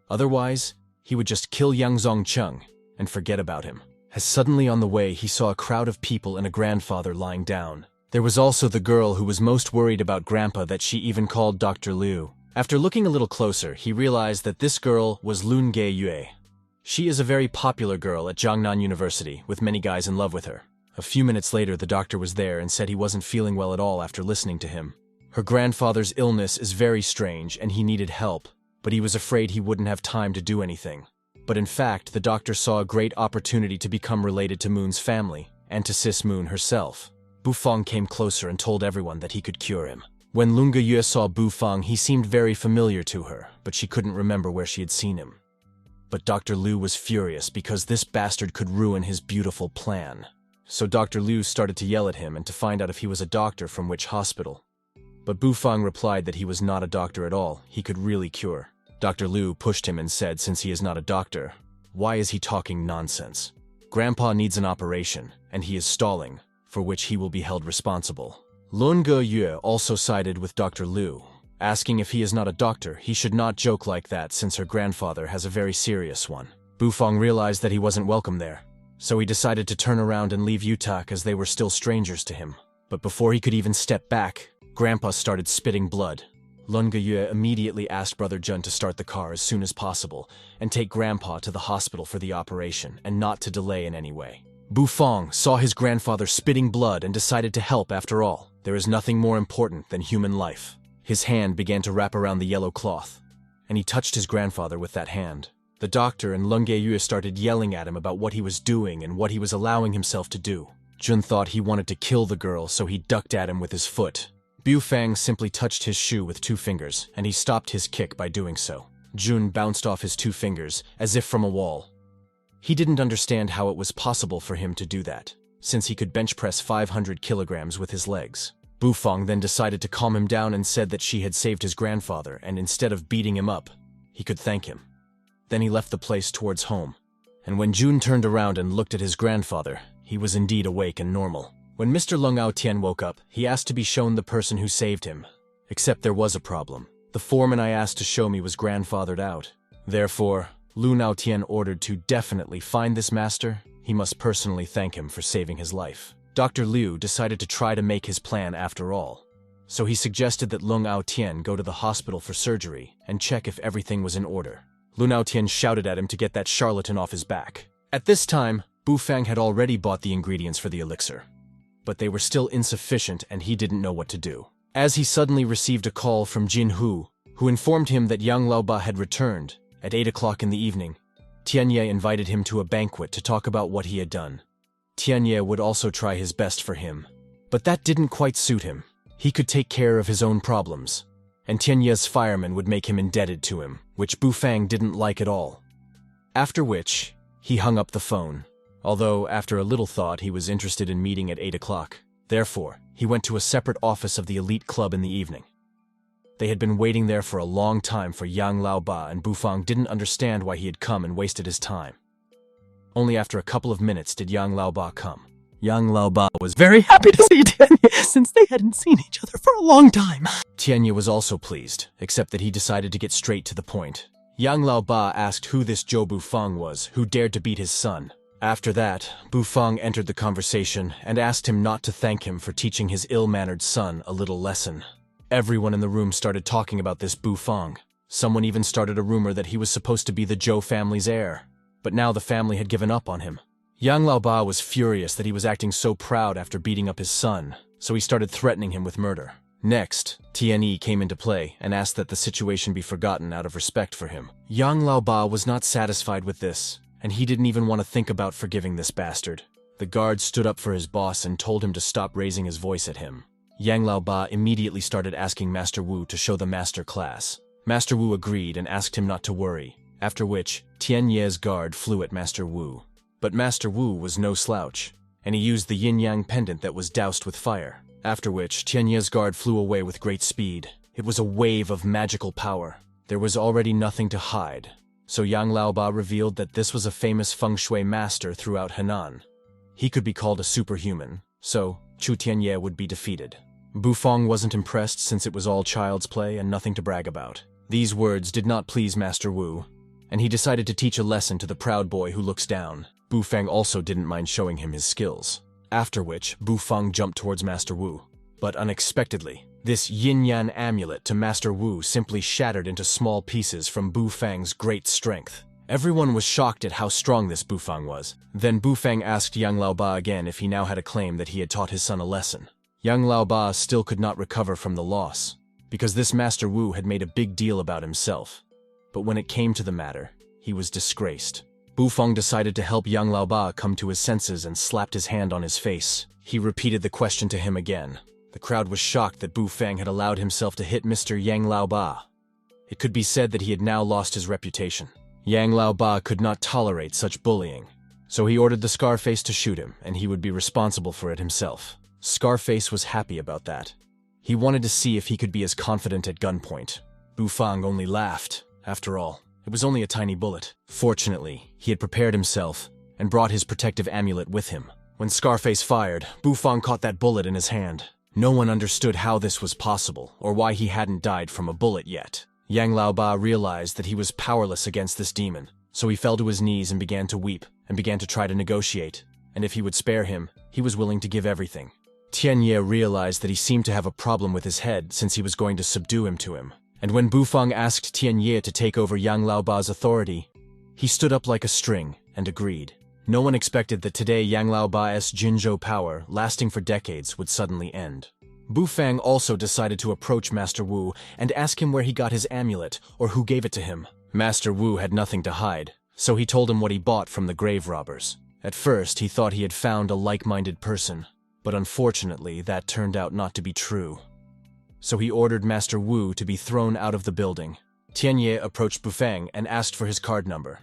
Otherwise, he would just kill Yang Zongcheng and forget about him. As suddenly on the way, he saw a crowd of people and a grandfather lying down. There was also the girl who was most worried about Grandpa that she even called Dr. Liu. After looking a little closer, he realized that this girl was Lun Ge Yue. She is a very popular girl at Jiangnan University, with many guys in love with her. A few minutes later, the doctor was there and said he wasn't feeling well at all after listening to him. Her grandfather's illness is very strange and he needed help, but he was afraid he wouldn't have time to do anything. But in fact, the doctor saw a great opportunity to become related to Moon's family, and to Sis Moon herself. Bufang came closer and told everyone that he could cure him. When Lun Ge Yue saw Bufang, he seemed very familiar to her, but she couldn't remember where she had seen him. But Dr. Liu was furious because this bastard could ruin his beautiful plan. So Dr. Liu started to yell at him and to find out if he was a doctor from which hospital. But Bufang replied that he was not a doctor at all, he could really cure. Dr. Liu pushed him and said since he is not a doctor, why is he talking nonsense? Grandpa needs an operation, and he is stalling, for which he will be held responsible. Lun Ge Yue also sided with Dr. Liu, asking if he is not a doctor, he should not joke like that since her grandfather has a very serious one. Bufang realized that he wasn't welcome there, so he decided to turn around and leave Yutak as they were still strangers to him. But before he could even step back, Grandpa started spitting blood. Lun Ge Yue immediately asked Brother Jun to start the car as soon as possible and take Grandpa to the hospital for the operation and not to delay in any way. Bufang saw his grandfather spitting blood and decided to help after all. There is nothing more important than human life. His hand began to wrap around the yellow cloth, and he touched his grandfather with that hand. The doctor and Lun Ge Yue started yelling at him about what he was doing and what he was allowing himself to do. Jun thought he wanted to kill the girl, so he ducked at him with his foot. Bufang simply touched his shoe with 2 fingers, and he stopped his kick by doing so. Jun bounced off his 2 fingers, as if from a wall. He didn't understand how it was possible for him to do that, since he could bench press 500 kilograms with his legs. Bufang then decided to calm him down and said that she had saved his grandfather, and instead of beating him up, he could thank him. Then he left the place towards home, and when Jun turned around and looked at his grandfather, he was indeed awake and normal. When Mr. Lung Aotian woke up, he asked to be shown the person who saved him. Except there was a problem. The foreman I asked to show me was grandfathered out. Therefore, Lu Naotian ordered to definitely find this master. He must personally thank him for saving his life. Dr. Liu decided to try to make his plan after all. So he suggested that Lung Aotian go to the hospital for surgery and check if everything was in order. Lu Naotian shouted at him to get that charlatan off his back. At this time, Bufang had already bought the ingredients for the elixir, but they were still insufficient and he didn't know what to do. As he suddenly received a call from Jin Hu, who informed him that Yang Laoba had returned. At 8 o'clock in the evening, Tianye invited him to a banquet to talk about what he had done. Tianye would also try his best for him, but that didn't quite suit him. He could take care of his own problems, and Tianye's fireman would make him indebted to him, which Bufang didn't like at all. After which, he hung up the phone, although after a little thought he was interested in meeting at 8 o'clock. Therefore, he went to a separate office of the elite club in the evening. They had been waiting there for a long time for Yang Laoba, and Bufang didn't understand why he had come and wasted his time. Only after a couple of minutes did Yang Laoba come. Yang Laoba was very happy to see Tianye since they hadn't seen each other for a long time. Tianye was also pleased, except that he decided to get straight to the point. Yang Laoba asked who this Zhou Bufang was, who dared to beat his son. After that, Bufang entered the conversation and asked him not to thank him for teaching his ill-mannered son a little lesson. Everyone in the room started talking about this Bufang. Someone even started a rumor that he was supposed to be the Zhou family's heir, but now the family had given up on him. Yang Laoba was furious that he was acting so proud after beating up his son, so he started threatening him with murder. Next, Tianye came into play and asked that the situation be forgotten out of respect for him. Yang Laoba was not satisfied with this, and he didn't even want to think about forgiving this bastard. The guard stood up for his boss and told him to stop raising his voice at him. Yang Laoba immediately started asking Master Wu to show the master class. Master Wu agreed and asked him not to worry, after which Tianye's guard flew at Master Wu. But Master Wu was no slouch, and he used the yin-yang pendant that was doused with fire, after which Tianye's guard flew away with great speed. It was a wave of magical power. There was already nothing to hide, so Yang Laoba revealed that this was a famous feng shui master throughout Henan. He could be called a superhuman, so Chu Tianye would be defeated. Bufang wasn't impressed since it was all child's play and nothing to brag about. These words did not please Master Wu, and he decided to teach a lesson to the proud boy who looks down. Bufang also didn't mind showing him his skills. After which, Bufang jumped towards Master Wu. But unexpectedly, this yin-yang amulet to Master Wu simply shattered into small pieces from Bufang's great strength. Everyone was shocked at how strong this Bufang was. Then Bufang asked Yang Laoba again if he now had a claim that he had taught his son a lesson. Yang Laoba still could not recover from the loss, because this Master Wu had made a big deal about himself. But when it came to the matter, he was disgraced. Bufang decided to help Yang Laoba come to his senses and slapped his hand on his face. He repeated the question to him again. The crowd was shocked that Bufang had allowed himself to hit Mr. Yang Laoba. It could be said that he had now lost his reputation. Yang Laoba could not tolerate such bullying, so he ordered the Scarface to shoot him, and he would be responsible for it himself. Scarface was happy about that. He wanted to see if he could be as confident at gunpoint. Bufang only laughed. After all, it was only a tiny bullet. Fortunately, he had prepared himself and brought his protective amulet with him. When Scarface fired, Bufang caught that bullet in his hand. No one understood how this was possible or why he hadn't died from a bullet yet. Yang Laoba realized that he was powerless against this demon, so he fell to his knees and began to weep and began to try to negotiate, and if he would spare him, he was willing to give everything. Tianye realized that he seemed to have a problem with his head since he was going to subdue him to him, and when Bufang asked Tianye to take over Yang Laoba's authority, he stood up like a string and agreed. No one expected that today Yang Laoba's Jinzhou power, lasting for decades, would suddenly end. Bufang also decided to approach Master Wu and ask him where he got his amulet or who gave it to him. Master Wu had nothing to hide, so he told him what he bought from the grave robbers. At first, he thought he had found a like-minded person, but unfortunately, that turned out not to be true. So he ordered Master Wu to be thrown out of the building. Tianye approached Bufang and asked for his card number.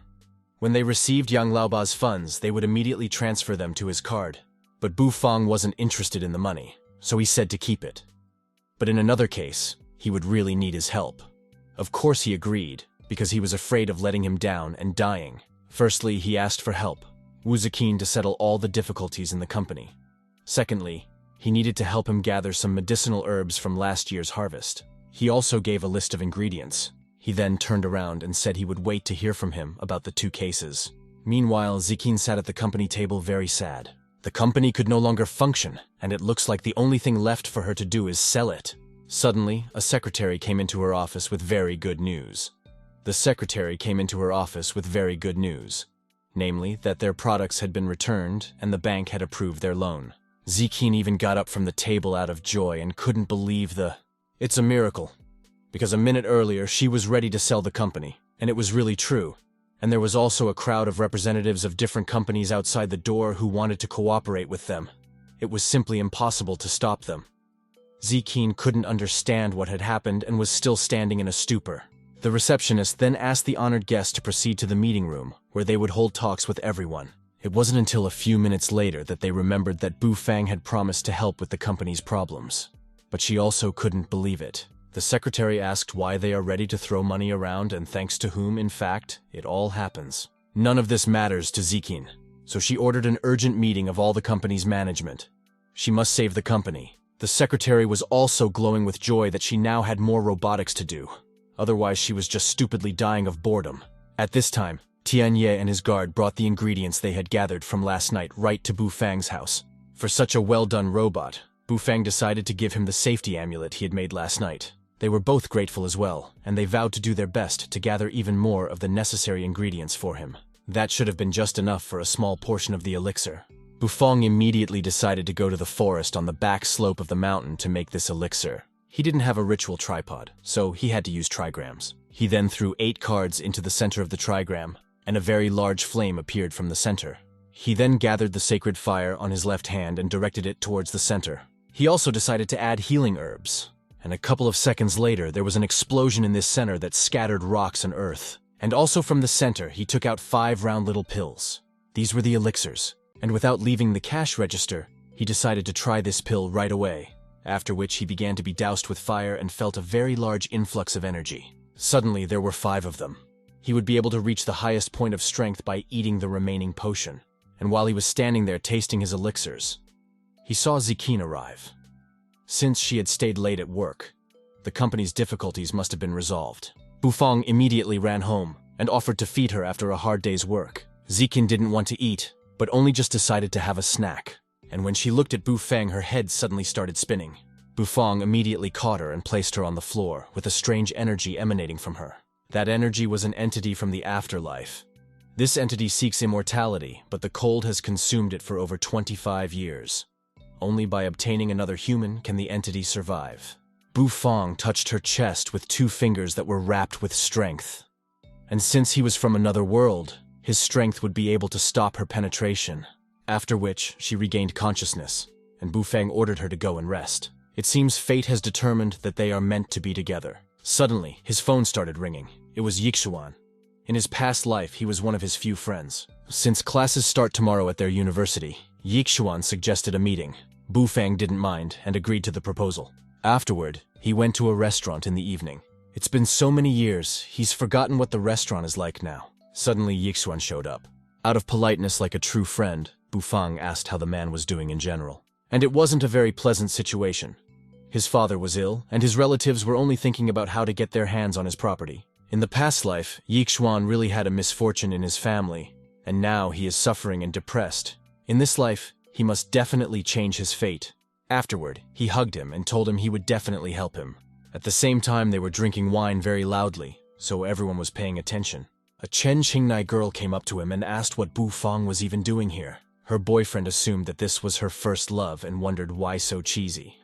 When they received Yang Laoba's funds, they would immediately transfer them to his card. But Bufang wasn't interested in the money, so he said to keep it. But in another case, he would really need his help. Of course he agreed, because he was afraid of letting him down and dying. Firstly, he asked for help, Zi Qin to settle all the difficulties in the company. Secondly, he needed to help him gather some medicinal herbs from last year's harvest. He also gave a list of ingredients. He then turned around and said he would wait to hear from him about the two cases. Meanwhile, Zi Qin sat at the company table very sad. The company could no longer function, and it looks like the only thing left for her to do is sell it. Suddenly, a secretary came into her office with very good news. Namely, that their products had been returned and the bank had approved their loan. Zi Qin even got up from the table out of joy and couldn't believe It's a miracle. Because a minute earlier, she was ready to sell the company, and it was really true. And there was also a crowd of representatives of different companies outside the door who wanted to cooperate with them. It was simply impossible to stop them. Zi Qin couldn't understand what had happened and was still standing in a stupor. The receptionist then asked the honored guest to proceed to the meeting room, where they would hold talks with everyone. It wasn't until a few minutes later that they remembered that Bufang had promised to help with the company's problems. But she also couldn't believe it. The secretary asked why they are ready to throw money around and thanks to whom, in fact, it all happens. None of this matters to Zi Qin, so she ordered an urgent meeting of all the company's management. She must save the company. The secretary was also glowing with joy that she now had more robotics to do. Otherwise, she was just stupidly dying of boredom. At this time, Tianye and his guard brought the ingredients they had gathered from last night right to Bufang's house. For such a well-done robot, Bufang decided to give him the safety amulet he had made last night. They were both grateful as well, and they vowed to do their best to gather even more of the necessary ingredients for him. That should have been just enough for a small portion of the elixir. Bufang immediately decided to go to the forest on the back slope of the mountain to make this elixir. He didn't have a ritual tripod, so he had to use trigrams. He then threw 8 cards into the center of the trigram, and a very large flame appeared from the center. He then gathered the sacred fire on his left hand and directed it towards the center. He also decided to add healing herbs. And a couple of seconds later, there was an explosion in this center that scattered rocks and earth. And also from the center, he took out 5 round little pills. These were the elixirs. And without leaving the cash register, he decided to try this pill right away. After which he began to be doused with fire and felt a very large influx of energy. Suddenly, there were 5 of them. He would be able to reach the highest point of strength by eating the remaining potion. And while he was standing there tasting his elixirs, he saw Zi Qin arrive. Since she had stayed late at work, the company's difficulties must have been resolved. Bufang immediately ran home and offered to feed her after a hard day's work. Zi Qin didn't want to eat, but only just decided to have a snack. And when she looked at Bufang, her head suddenly started spinning. Bufang immediately caught her and placed her on the floor with a strange energy emanating from her. That energy was an entity from the afterlife. This entity seeks immortality, but the cold has consumed it for over 25 years. Only by obtaining another human can the entity survive. Bufang touched her chest with 2 fingers that were wrapped with strength. And since he was from another world, his strength would be able to stop her penetration. After which, she regained consciousness, and Bufang ordered her to go and rest. It seems fate has determined that they are meant to be together. Suddenly, his phone started ringing. It was Yixuan. In his past life, he was one of his few friends. Since classes start tomorrow at their university, Yixuan suggested a meeting. Bufang didn't mind and agreed to the proposal. Afterward, he went to a restaurant in the evening. It's been so many years, he's forgotten what the restaurant is like now. Suddenly, Yixuan showed up. Out of politeness like a true friend, Bufang asked how the man was doing in general. And it wasn't a very pleasant situation. His father was ill, and his relatives were only thinking about how to get their hands on his property. In the past life, Yixuan really had a misfortune in his family, and now he is suffering and depressed. In this life, he must definitely change his fate. Afterward, he hugged him and told him he would definitely help him. At the same time, they were drinking wine very loudly, so everyone was paying attention. A Chen Qingnai girl came up to him and asked what Bufang was even doing here. Her boyfriend assumed that this was her first love and wondered why so cheesy.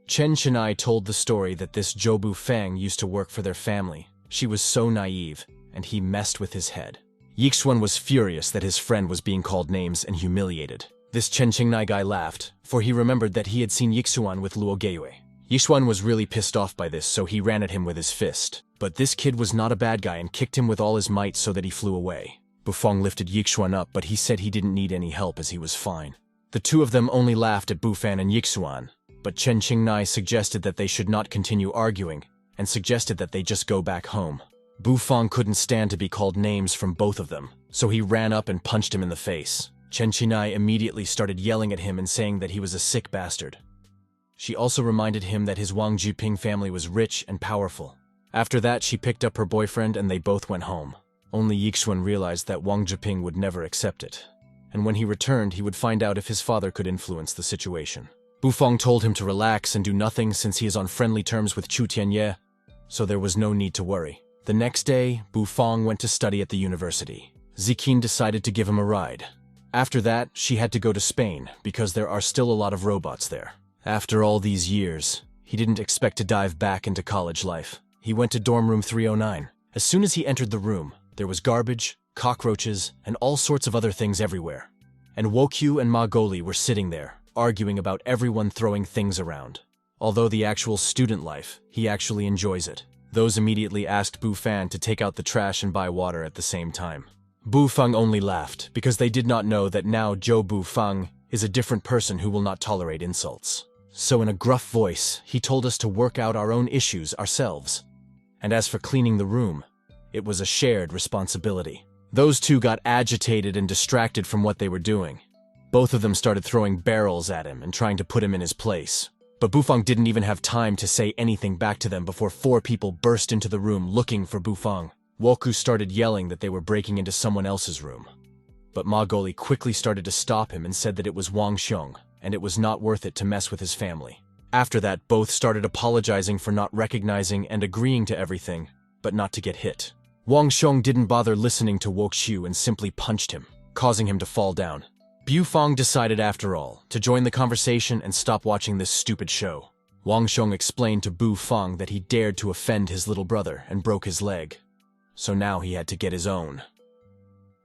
Chen Qingnai told the story that this Zhou Bufang used to work for their family. She was so naive, and he messed with his head. Yixuan was furious that his friend was being called names and humiliated. This Chen Qingnai guy laughed, for he remembered that he had seen Yixuan with Luo Geiyue. Yixuan was really pissed off by this, so he ran at him with his fist. But this kid was not a bad guy and kicked him with all his might so that he flew away. Bufang lifted Yixuan up, but he said he didn't need any help as he was fine. The two of them only laughed at Bufang and Yixuan, but Chen Qingnai suggested that they should not continue arguing, and suggested that they just go back home. Bufang couldn't stand to be called names from both of them, so he ran up and punched him in the face. Chen Qingnai immediately started yelling at him and saying that he was a sick bastard. She also reminded him that his Wang Juping family was rich and powerful. After that, she picked up her boyfriend and they both went home. Only Yixuan realized that Wang Juping would never accept it, and when he returned, he would find out if his father could influence the situation. Bufang told him to relax and do nothing since he is on friendly terms with Chu Tianye, so there was no need to worry. The next day, Bufang went to study at the university. Zi Qin decided to give him a ride. After that, she had to go to Spain because there are still a lot of robots there. After all these years, he didn't expect to dive back into college life. He went to dorm room 309. As soon as he entered the room, there was garbage, cockroaches, and all sorts of other things everywhere. And Wokyu and Ma Goli were sitting there, arguing about everyone throwing things around. Although the actual student life, he actually enjoys it. Those immediately asked Bufang to take out the trash and buy water at the same time. Bufang only laughed because they did not know that now Zhou Bufang is a different person who will not tolerate insults. So in a gruff voice, he told us to work out our own issues ourselves. And as for cleaning the room, it was a shared responsibility. Those two got agitated and distracted from what they were doing. Both of them started throwing barrels at him and trying to put him in his place. But Bufang didn't even have time to say anything back to them before 4 people burst into the room looking for Bufang. Woku started yelling that they were breaking into someone else's room. But Ma Goli quickly started to stop him and said that it was Wang Xiong, and it was not worth it to mess with his family. After that, both started apologizing for not recognizing and agreeing to everything, but not to get hit. Wang Xiong didn't bother listening to Woku and simply punched him, causing him to fall down. Bufang decided after all to join the conversation and stop watching this stupid show. Wang Xiong explained to Bufang that he dared to offend his little brother and broke his leg, so now he had to get his own.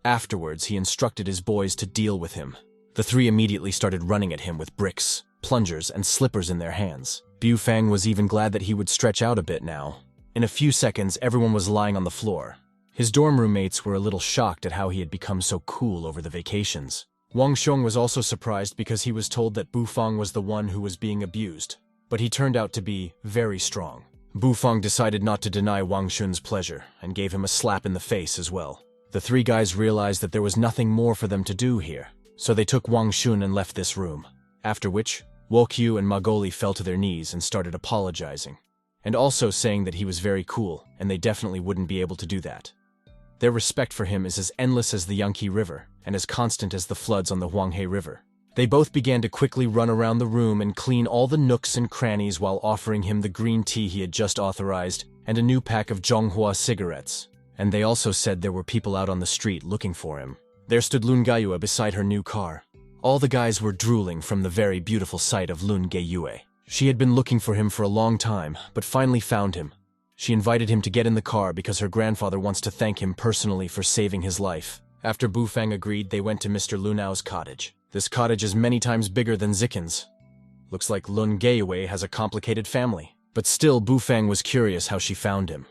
Afterwards, he instructed his boys to deal with him. The 3 immediately started running at him with bricks, plungers, and slippers in their hands. Bufang was even glad that he would stretch out a bit now. In a few seconds, everyone was lying on the floor. His dorm roommates were a little shocked at how he had become so cool over the vacations. Wang Xiong was also surprised because he was told that Bufang was the one who was being abused, but he turned out to be very strong. Bufang decided not to deny Wang Xun's pleasure and gave him a slap in the face as well. The 3 guys realized that there was nothing more for them to do here, so they took Wang Xun and left this room. After which, Wokyu and Magoli fell to their knees and started apologizing, and also saying that he was very cool and they definitely wouldn't be able to do that. Their respect for him is as endless as the Yangtze River and as constant as the floods on the Huanghe River. They both began to quickly run around the room and clean all the nooks and crannies while offering him the green tea he had just authorized and a new pack of Zhonghua cigarettes. And they also said there were people out on the street looking for him. There stood Lun Gaiyue beside her new car. All the guys were drooling from the very beautiful sight of Lun Gaiyue. She had been looking for him for a long time, but finally found him. She invited him to get in the car because her grandfather wants to thank him personally for saving his life. After Bufang agreed, they went to Mr. Lunao's cottage. This cottage is many times bigger than Zi Qin's. Looks like Lun Gaiyue has a complicated family. But still, Bufang was curious how she found him.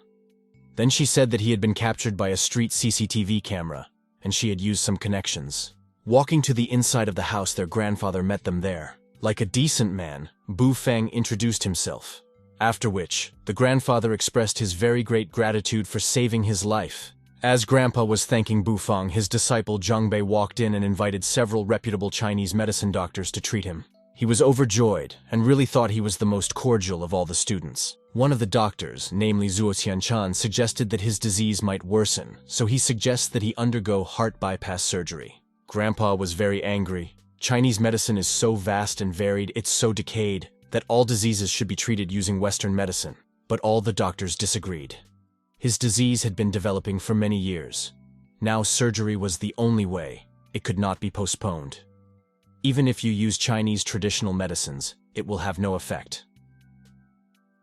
Then she said that he had been captured by a street CCTV camera, and she had used some connections. Walking to the inside of the house, their grandfather met them there. Like a decent man, Bufang introduced himself. After which, the grandfather expressed his very great gratitude for saving his life. As Grandpa was thanking Bufang, his disciple Zhangbei walked in and invited several reputable Chinese medicine doctors to treat him. He was overjoyed and really thought he was the most cordial of all the students. One of the doctors, namely Zuo Tianchan, suggested that his disease might worsen, so he suggests that he undergo heart bypass surgery. Grandpa was very angry. Chinese medicine is so vast and varied, it's so decayed, that all diseases should be treated using Western medicine. But all the doctors disagreed. His disease had been developing for many years. Now surgery was the only way. It could not be postponed. Even if you use Chinese traditional medicines, it will have no effect.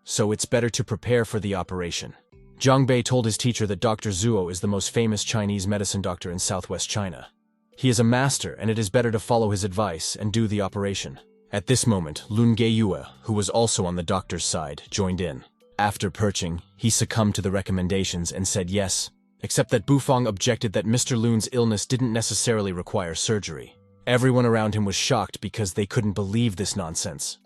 So it's better to prepare for the operation. Zhang Bei told his teacher that Dr. Zuo is the most famous Chinese medicine doctor in southwest China. He is a master, and it is better to follow his advice and do the operation. At this moment, Lun Gaiyue, who was also on the doctor's side, joined in. After perching, he succumbed to the recommendations and said yes, except that Bufang objected that Mr. Lun's illness didn't necessarily require surgery. Everyone around him was shocked because they couldn't believe this nonsense.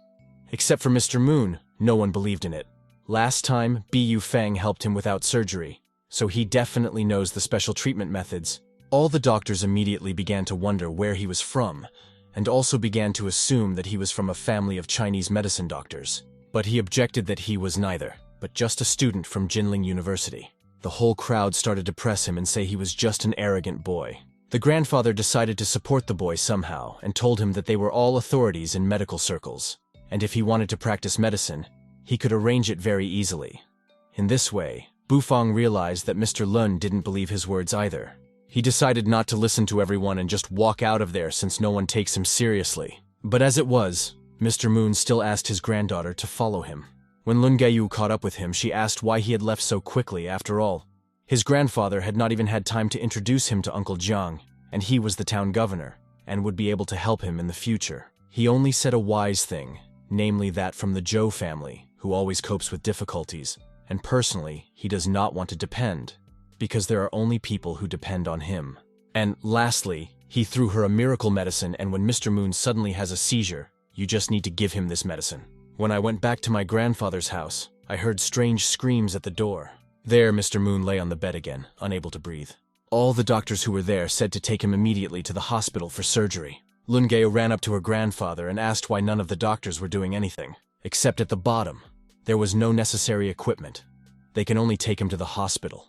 Except for Mr. Moon, no one believed in it. Last time, Bu Feng helped him without surgery, so he definitely knows the special treatment methods. All the doctors immediately began to wonder where he was from, and also began to assume that he was from a family of Chinese medicine doctors. But he objected that he was neither, but just a student from Jinling University. The whole crowd started to press him and say he was just an arrogant boy. The grandfather decided to support the boy somehow and told him that they were all authorities in medical circles, and if he wanted to practice medicine, he could arrange it very easily. In this way, Bufang realized that Mr. Lun didn't believe his words either. He decided not to listen to everyone and just walk out of there since no one takes him seriously. But as it was, Mr. Moon still asked his granddaughter to follow him. When Lun Gaiyue caught up with him, she asked why he had left so quickly after all. His grandfather had not even had time to introduce him to Uncle Jiang, and he was the town governor, and would be able to help him in the future. He only said a wise thing, namely that from the Zhou family, who always copes with difficulties, and personally, he does not want to depend, because there are only people who depend on him. And lastly, he threw her a miracle medicine, and when Mr. Moon suddenly has a seizure, you just need to give him this medicine. When I went back to my grandfather's house, I heard strange screams at the door. There, Mr. Moon lay on the bed again, unable to breathe. All the doctors who were there said to take him immediately to the hospital for surgery. Lun Gaiyue ran up to her grandfather and asked why none of the doctors were doing anything. Except at the bottom, there was no necessary equipment. They can only take him to the hospital.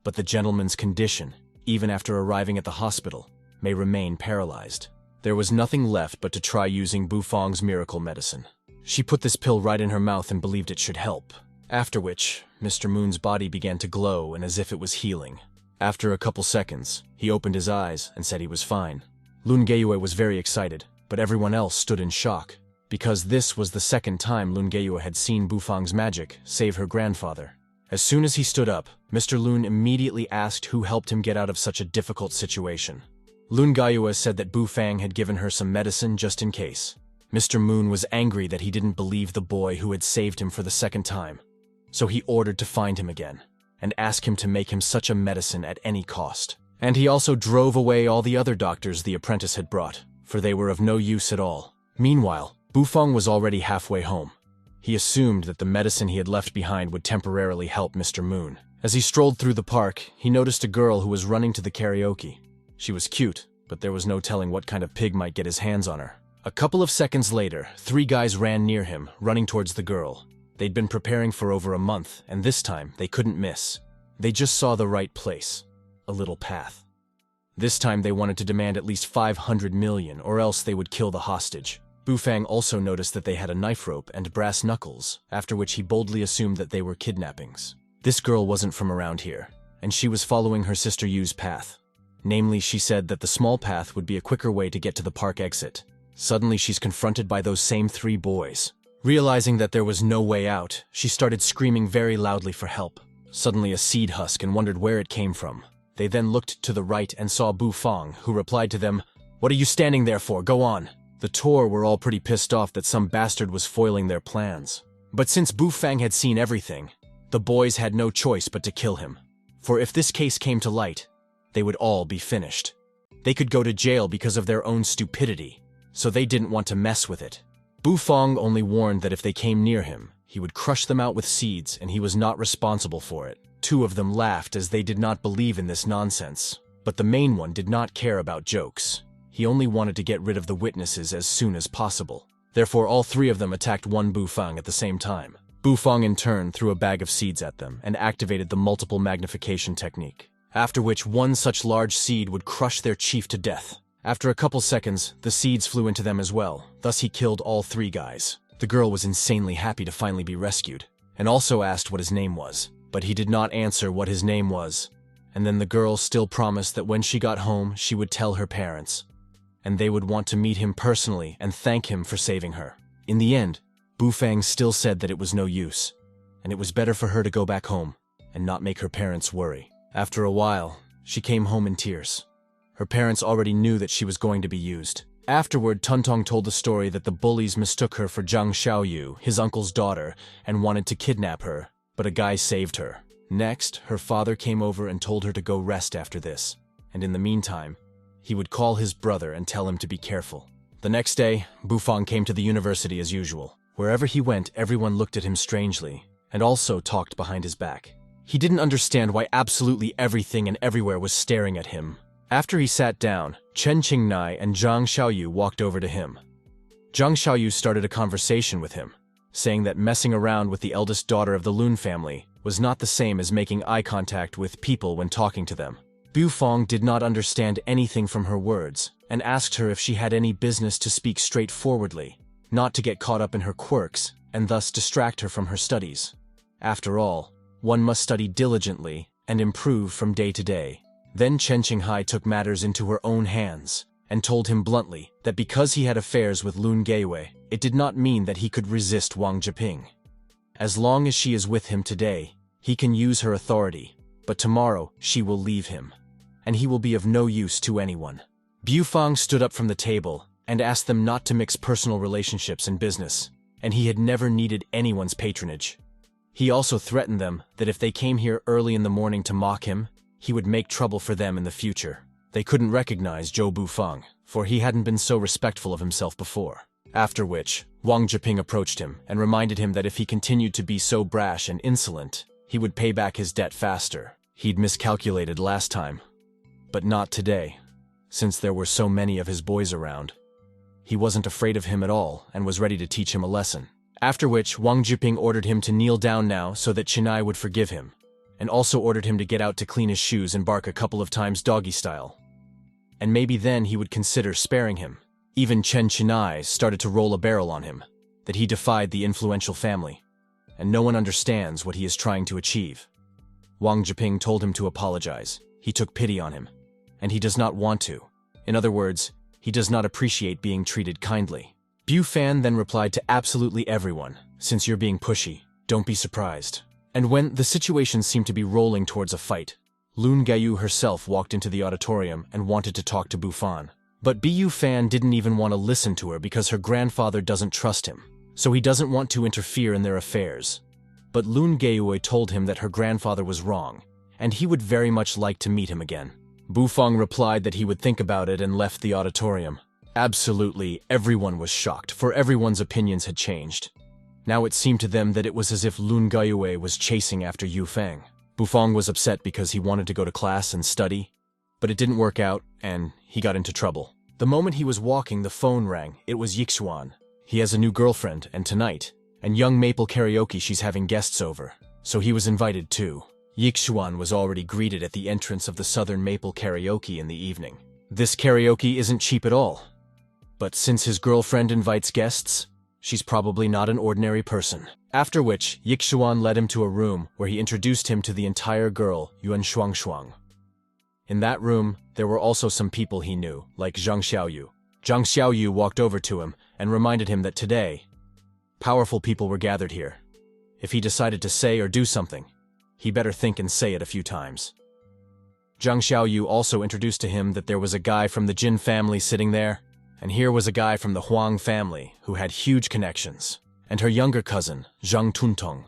But the gentleman's condition, even after arriving at the hospital, may remain paralyzed. There was nothing left but to try using Bufang's miracle medicine. She put this pill right in her mouth and believed it should help. After which, Mr. Moon's body began to glow and as if it was healing. After a couple seconds, he opened his eyes and said he was fine. Lun Gaiyue was very excited, but everyone else stood in shock, because this was the second time Lun Gaiyue had seen Bufang's magic save her grandfather. As soon as he stood up, Mr. Lun immediately asked who helped him get out of such a difficult situation. Lun Gaiyue said that Bufang had given her some medicine just in case. Mr. Moon was angry that he didn't believe the boy who had saved him for the second time, so he ordered to find him again and ask him to make him such a medicine at any cost. And he also drove away all the other doctors the apprentice had brought, for they were of no use at all. Meanwhile, Bufang was already halfway home. He assumed that the medicine he had left behind would temporarily help Mr. Moon. As he strolled through the park, he noticed a girl who was running to the karaoke. She was cute, but there was no telling what kind of pig might get his hands on her. A couple of seconds later, 3 guys ran near him, running towards the girl. They'd been preparing for over a month, and this time they couldn't miss. They just saw the right place. A little path. This time they wanted to demand at least 500 million, or else they would kill the hostage. Bufang also noticed that they had a knife rope and brass knuckles, after which he boldly assumed that they were kidnappings. This girl wasn't from around here, and she was following her sister Yu's path. Namely, she said that the small path would be a quicker way to get to the park exit. Suddenly she's confronted by those same 3 boys. Realizing that there was no way out, she started screaming very loudly for help. Suddenly a seed husk, and wondered where it came from. They then looked to the right and saw Bufang, who replied to them, "What are you standing there for? Go on." The Tor were all pretty pissed off that some bastard was foiling their plans. But since Bufang had seen everything, the boys had no choice but to kill him. For if this case came to light, they would all be finished. They could go to jail because of their own stupidity, so they didn't want to mess with it. Bufang only warned that if they came near him, he would crush them out with seeds, and he was not responsible for it. 2 of them laughed as they did not believe in this nonsense. But the main one did not care about jokes. He only wanted to get rid of the witnesses as soon as possible. Therefore, all 3 of them attacked one Bufang at the same time. Bufang in turn threw a bag of seeds at them and activated the multiple magnification technique, after which one such large seed would crush their chief to death. After a couple seconds, the seeds flew into them as well, thus he killed all 3 guys. The girl was insanely happy to finally be rescued, and also asked what his name was, but he did not answer what his name was. And then the girl still promised that when she got home, she would tell her parents, and they would want to meet him personally and thank him for saving her. In the end, Bufang still said that it was no use, and it was better for her to go back home and not make her parents worry. After a while, she came home in tears. Her parents already knew that she was going to be used. Afterward, Tuntong told the story that the bullies mistook her for Zhang Xiaoyu, his uncle's daughter, and wanted to kidnap her, but a guy saved her. Next, her father came over and told her to go rest after this, and in the meantime, he would call his brother and tell him to be careful. The next day, Bufang came to the university as usual. Wherever he went, everyone looked at him strangely, and also talked behind his back. He didn't understand why absolutely everything and everywhere was staring at him. After he sat down, Chen Qingnai and Zhang Xiaoyu walked over to him. Zhang Xiaoyu started a conversation with him, saying that messing around with the eldest daughter of the Lun family was not the same as making eye contact with people when talking to them. Bufang did not understand anything from her words, and asked her if she had any business to speak straightforwardly, not to get caught up in her quirks, and thus distract her from her studies. After all, one must study diligently and improve from day to day. Then Chen Qinghai took matters into her own hands, and told him bluntly that because he had affairs with Lun Geiwei, it did not mean that he could resist Wang Jiping. As long as she is with him today, he can use her authority, but tomorrow she will leave him, and he will be of no use to anyone. Bufang stood up from the table and asked them not to mix personal relationships and business, and he had never needed anyone's patronage. He also threatened them that if they came here early in the morning to mock him, he would make trouble for them in the future. They couldn't recognize Zhou Bufang, for he hadn't been so respectful of himself before. After which, Wang Jiping approached him and reminded him that if he continued to be so brash and insolent, he would pay back his debt faster. He'd miscalculated last time, but not today, since there were so many of his boys around. He wasn't afraid of him at all and was ready to teach him a lesson. After which, Wang Jiping ordered him to kneel down now so that Chinai would forgive him, and also ordered him to get out to clean his shoes and bark a couple of times doggy style. And maybe then he would consider sparing him. Even Chen Chinai started to roll a barrel on him, that he defied the influential family, and no one understands what he is trying to achieve. Wang Jiping told him to apologize. He took pity on him, and he does not want to. In other words, he does not appreciate being treated kindly. Bufan then replied to absolutely everyone, "Since you're being pushy, don't be surprised." And when the situation seemed to be rolling towards a fight, Lun Gayu herself walked into the auditorium and wanted to talk to Bufan. But Bu Fan didn't even want to listen to her because her grandfather doesn't trust him, so he doesn't want to interfere in their affairs. But Lun Gayu told him that her grandfather was wrong, and he would very much like to meet him again. Bufang replied that he would think about it and left the auditorium. Absolutely, everyone was shocked, for everyone's opinions had changed. Now it seemed to them that it was as if Lun Gaiyue was chasing after Yu Feng. Bufang was upset because he wanted to go to class and study, but it didn't work out, and he got into trouble. The moment he was walking, the phone rang. It was Yixuan. He has a new girlfriend, and tonight, and young Maple Karaoke, she's having guests over. So he was invited too. Yixuan was already greeted at the entrance of the Southern Maple Karaoke in the evening. This karaoke isn't cheap at all. But since his girlfriend invites guests, she's probably not an ordinary person. After which, Yixuan led him to a room where he introduced him to the entire girl, Yuan Shuangshuang. In that room, there were also some people he knew, like Zhang Xiaoyu. Zhang Xiaoyu walked over to him and reminded him that today, powerful people were gathered here. If he decided to say or do something, he better think and say it a few times. Zhang Xiaoyu also introduced to him that there was a guy from the Jin family sitting there, and here was a guy from the Huang family who had huge connections, and her younger cousin, Zhang Tuntong.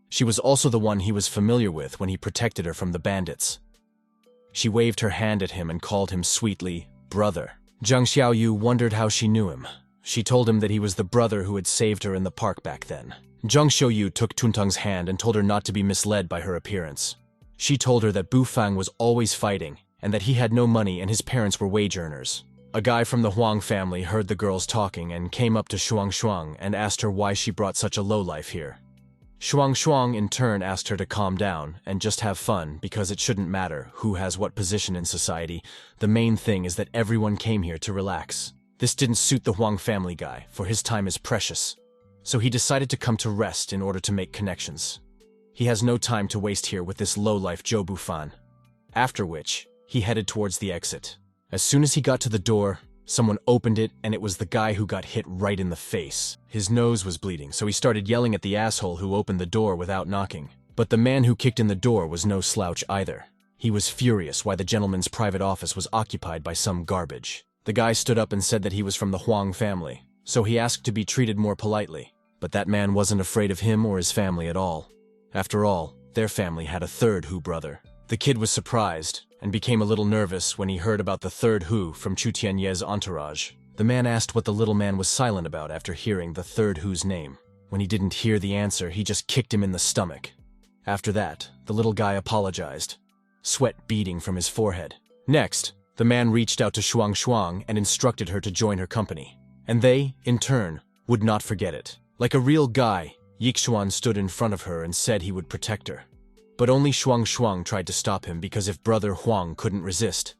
She was also the one he was familiar with when he protected her from the bandits. She waved her hand at him and called him sweetly, brother. Zhang Xiaoyu wondered how she knew him. She told him that he was the brother who had saved her in the park back then. Zhang Xiaoyu took Tuntong's hand and told her not to be misled by her appearance. She told her that Bufang was always fighting, and that he had no money and his parents were wage earners. A guy from the Huang family heard the girls talking and came up to Shuang and asked her why she brought such a lowlife here. Shuang in turn asked her to calm down and just have fun because it shouldn't matter who has what position in society. The main thing is that everyone came here to relax. This didn't suit the Huang family guy, for his time is precious. So he decided to come to rest in order to make connections. He has no time to waste here with this lowlife Zhou Bufan. After which, he headed towards the exit. As soon as he got to the door, someone opened it and it was the guy who got hit right in the face. His nose was bleeding, so he started yelling at the asshole who opened the door without knocking. But the man who kicked in the door was no slouch either. He was furious why the gentleman's private office was occupied by some garbage. The guy stood up and said that he was from the Huang family, so he asked to be treated more politely. But that man wasn't afraid of him or his family at all. After all, their family had a third Hu brother. The kid was surprised and became a little nervous when he heard about the third Hu from Chu Tianye's entourage. The man asked what the little man was silent about after hearing the third Hu's name. When he didn't hear the answer, he just kicked him in the stomach. After that, the little guy apologized, sweat beading from his forehead. Next, the man reached out to Shuang and instructed her to join her company. And they, in turn, would not forget it. Like a real guy, Yixuan stood in front of her and said he would protect her. But only Shuang tried to stop him because if brother Huang couldn't resist,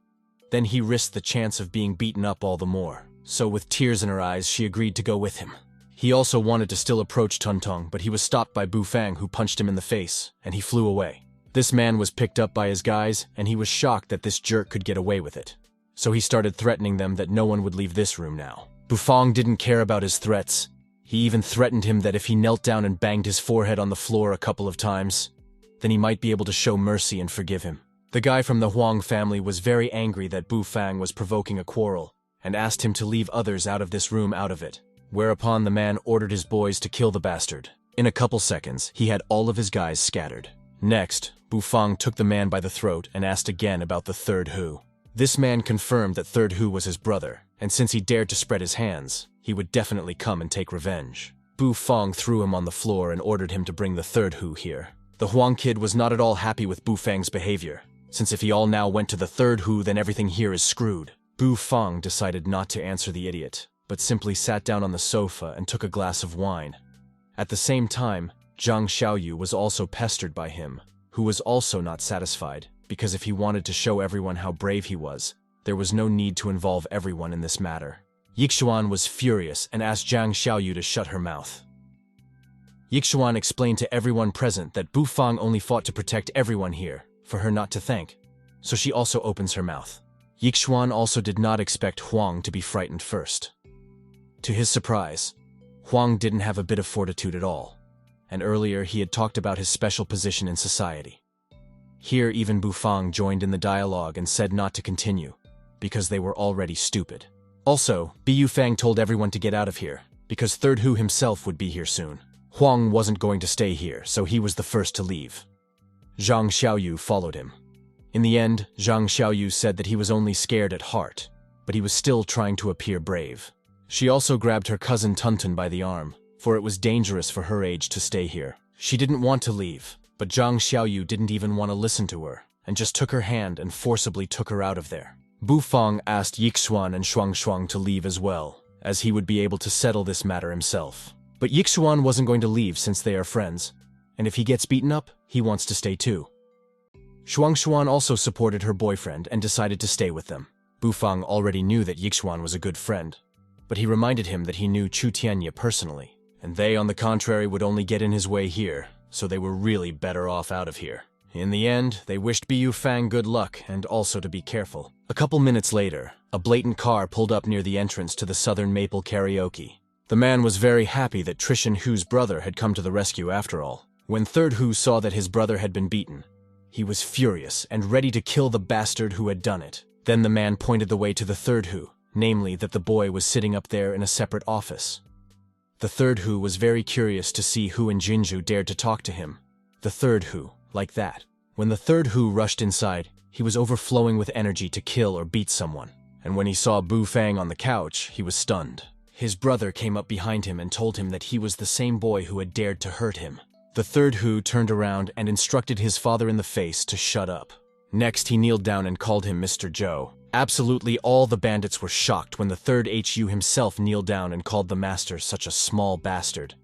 then he risked the chance of being beaten up all the more. So with tears in her eyes, she agreed to go with him. He also wanted to still approach Tuntong, but he was stopped by Bufang, who punched him in the face, and he flew away. This man was picked up by his guys, and he was shocked that this jerk could get away with it. So he started threatening them that no one would leave this room now. Bufang didn't care about his threats. He even threatened him that if he knelt down and banged his forehead on the floor a couple of times, then he might be able to show mercy and forgive him. The guy from the Huang family was very angry that Bufang was provoking a quarrel, and asked him to leave others out of this room out of it, whereupon the man ordered his boys to kill the bastard. In a couple seconds, he had all of his guys scattered. Next, Bufang took the man by the throat and asked again about the third Hu. This man confirmed that third Hu was his brother, and since he dared to spread his hands, he would definitely come and take revenge. Bufang threw him on the floor and ordered him to bring the third Hu here. The Huang kid was not at all happy with Bufang's behavior, since if he all now went to the third Hu, then everything here is screwed. Bufang decided not to answer the idiot, but simply sat down on the sofa and took a glass of wine. At the same time, Zhang Xiaoyu was also pestered by him, who was also not satisfied, because if he wanted to show everyone how brave he was, there was no need to involve everyone in this matter. Yixuan was furious and asked Zhang Xiaoyu to shut her mouth. Yixuan explained to everyone present that Bufang only fought to protect everyone here, for her not to thank, so she also opens her mouth. Yixuan also did not expect Huang to be frightened first. To his surprise, Huang didn't have a bit of fortitude at all, and earlier he had talked about his special position in society. Here even Bufang joined in the dialogue and said not to continue, because they were already stupid. Also, Bu Fang told everyone to get out of here, because third Hu himself would be here soon. Huang wasn't going to stay here, so he was the first to leave. Zhang Xiaoyu followed him. In the end, Zhang Xiaoyu said that he was only scared at heart, but he was still trying to appear brave. She also grabbed her cousin Tuntun by the arm, for it was dangerous for her age to stay here. She didn't want to leave, but Zhang Xiaoyu didn't even want to listen to her, and just took her hand and forcibly took her out of there. Bu Fang asked Yixuan and Shuang to leave as well, as he would be able to settle this matter himself. But Yixuan wasn't going to leave since they are friends, and if he gets beaten up, he wants to stay too. Shuang also supported her boyfriend and decided to stay with them. Bu Fang already knew that Yixuan was a good friend, but he reminded him that he knew Chu Tianye personally, and they, on the contrary, would only get in his way here, so they were really better off out of here. In the end, they wished Bu Fang good luck and also to be careful. A couple minutes later, a blatant car pulled up near the entrance to the Southern Maple Karaoke. The man was very happy that Trishan Hu's brother had come to the rescue after all. When Third Hu saw that his brother had been beaten, he was furious and ready to kill the bastard who had done it. Then the man pointed the way to the Third Hu, namely that the boy was sitting up there in a separate office. The Third Hu was very curious to see Hu and Jinju dared to talk to him. The Third Hu, like that. When the Third Hu rushed inside, he was overflowing with energy to kill or beat someone. And when he saw Bu Fang on the couch, he was stunned. His brother came up behind him and told him that he was the same boy who had dared to hurt him. The Third Hu turned around and instructed his father in the face to shut up. Next, he kneeled down and called him Mr. Zhou. Absolutely all the bandits were shocked when the Third Hu himself kneeled down and called the master such a small bastard.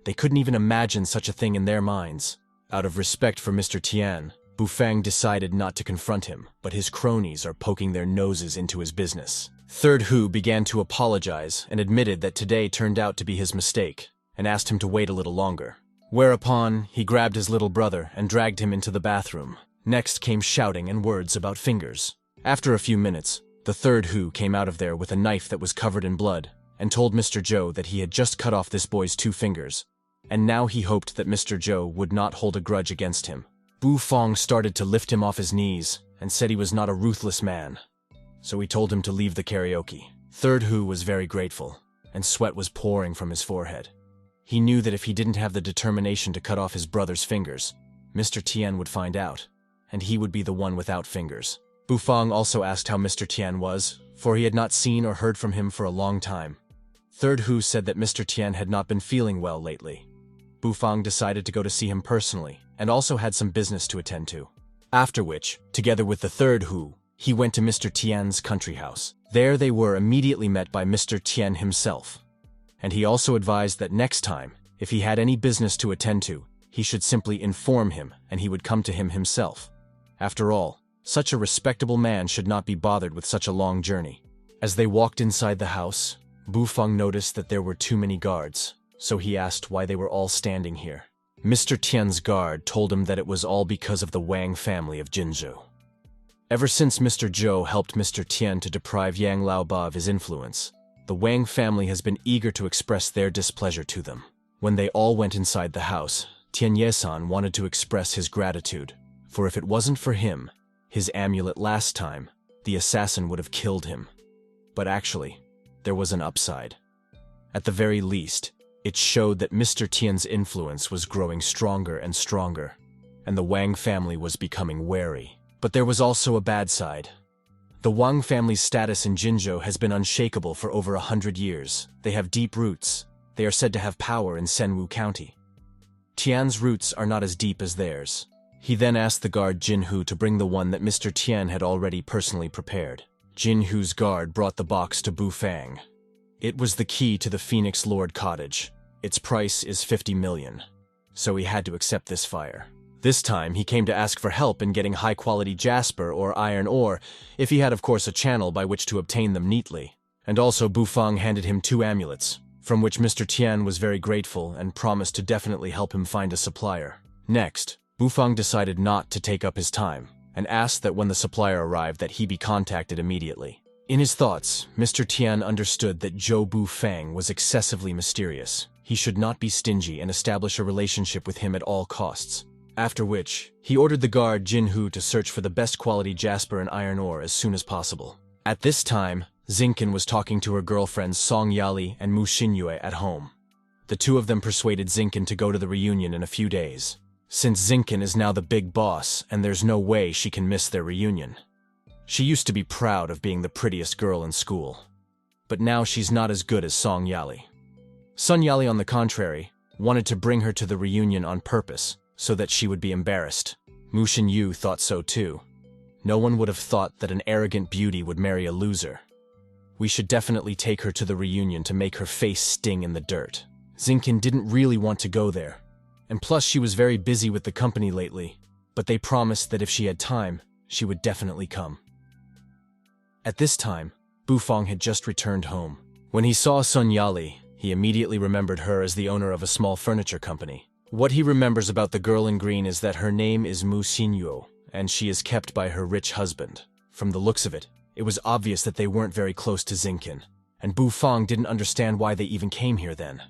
They couldn't even imagine such a thing in their minds. Out of respect for Mr. Tian, Bu Fang decided not to confront him, but his cronies are poking their noses into his business. Third Hu began to apologize and admitted that today turned out to be his mistake, and asked him to wait a little longer. Whereupon, he grabbed his little brother and dragged him into the bathroom. Next came shouting and words about fingers. After a few minutes, the Third Hu came out of there with a knife that was covered in blood, and told Mr. Zhou that he had just cut off this boy's 2 fingers, and now he hoped that Mr. Zhou would not hold a grudge against him. Bu Fang started to lift him off his knees, and said he was not a ruthless man, so he told him to leave the karaoke. Third Hu was very grateful, and sweat was pouring from his forehead. He knew that if he didn't have the determination to cut off his brother's fingers, Mr. Tian would find out, and he would be the one without fingers. Bu Fang also asked how Mr. Tian was, for he had not seen or heard from him for a long time. Third Hu said that Mr. Tian had not been feeling well lately. Bu Fang decided to go to see him personally, and also had some business to attend to. After which, together with the Third Hu, he went to Mr. Tian's country house. There they were immediately met by Mr. Tian himself. And he also advised that next time, if he had any business to attend to, he should simply inform him and he would come to him himself. After all, such a respectable man should not be bothered with such a long journey. As they walked inside the house, Bu Fang noticed that there were too many guards, so he asked why they were all standing here. Mr. Tian's guard told him that it was all because of the Wang family of Jinzhou. Ever since Mr. Zhou helped Mr. Tian to deprive Yang Laoba of his influence, the Wang family has been eager to express their displeasure to them. When they all went inside the house, Tian Ye-san wanted to express his gratitude, for if it wasn't for him, his amulet last time, the assassin would have killed him. But actually, there was an upside. At the very least, it showed that Mr. Tian's influence was growing stronger and stronger, and the Wang family was becoming wary. But there was also a bad side. The Wang family's status in Jinzhou has been unshakable for over 100 years. They have deep roots. They are said to have power in Senwu County. Tian's roots are not as deep as theirs. He then asked the guard Jinhu to bring the one that Mr. Tian had already personally prepared. Jinhu's guard brought the box to Bu Fang. It was the key to the Phoenix Lord cottage. Its price is 50 million, so he had to accept this fire. This time, he came to ask for help in getting high-quality jasper or iron ore, if he had of course a channel by which to obtain them neatly. And also Bu Fang handed him 2 amulets, from which Mr. Tian was very grateful and promised to definitely help him find a supplier. Next, Bu Fang decided not to take up his time, and asked that when the supplier arrived that he be contacted immediately. In his thoughts, Mr. Tian understood that Zhou Bu Fang was excessively mysterious. He should not be stingy and establish a relationship with him at all costs. After which, he ordered the guard Jinhu to search for the best quality jasper and iron ore as soon as possible. At this time, Zi Qin was talking to her girlfriends Song Yali and Mu Xinyue at home. The two of them persuaded Zi Qin to go to the reunion in a few days, since Zi Qin is now the big boss and there's no way she can miss their reunion. She used to be proud of being the prettiest girl in school, but now she's not as good as Song Yali. Sun Yali, on the contrary, wanted to bring her to the reunion on purpose, so that she would be embarrassed. Mu Xinyu thought so too. No one would have thought that an arrogant beauty would marry a loser. We should definitely take her to the reunion to make her face sting in the dirt. Zi Qin didn't really want to go there, and plus she was very busy with the company lately, but they promised that if she had time, she would definitely come. At this time, Bufang had just returned home. When he saw Sun Yali, he immediately remembered her as the owner of a small furniture company. What he remembers about the girl in green is that her name is Mu Xinyo, and she is kept by her rich husband. From the looks of it, it was obvious that they weren't very close to Zi Qin, and Bufang didn't understand why they even came here then.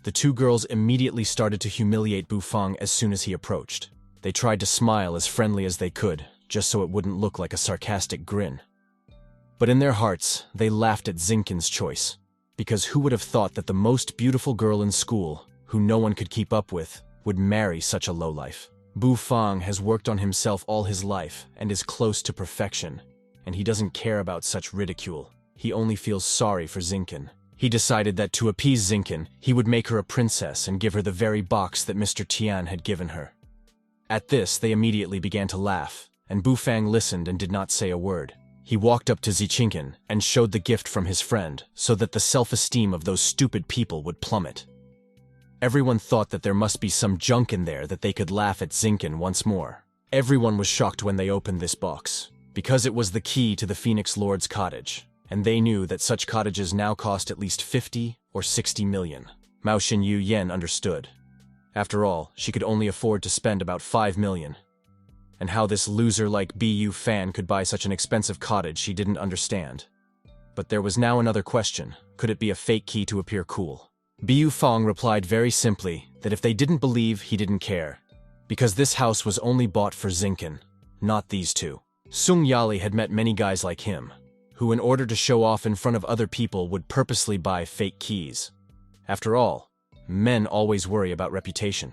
The two girls immediately started to humiliate Bufang as soon as he approached. They tried to smile as friendly as they could, just so it wouldn't look like a sarcastic grin. But in their hearts, they laughed at Zi Qin's choice, because who would have thought that the most beautiful girl in school, who no one could keep up with, would marry such a lowlife? Bufang has worked on himself all his life and is close to perfection, and he doesn't care about such ridicule. He only feels sorry for Zi Qin. He decided that to appease Zi Qin, he would make her a princess and give her the very box that Mr. Tian had given her. At this, they immediately began to laugh, and Bufang listened and did not say a word. He walked up to Zi Qin and showed the gift from his friend so that the self-esteem of those stupid people would plummet. Everyone thought that there must be some junk in there that they could laugh at Zi Qin once more. Everyone was shocked when they opened this box, because it was the key to the Phoenix Lord's cottage, and they knew that such cottages now cost at least 50 or 60 million. Mao Xinyu Yen understood. After all, she could only afford to spend about 5 million. And how this loser like Bu Fan could buy such an expensive cottage she didn't understand. But there was now another question. Could it be a fake key to appear cool? Bu Fang replied very simply that if they didn't believe, he didn't care, because this house was only bought for Zi Qin, not these two. Sung Yali had met many guys like him, who in order to show off in front of other people would purposely buy fake keys. After all, men always worry about reputation.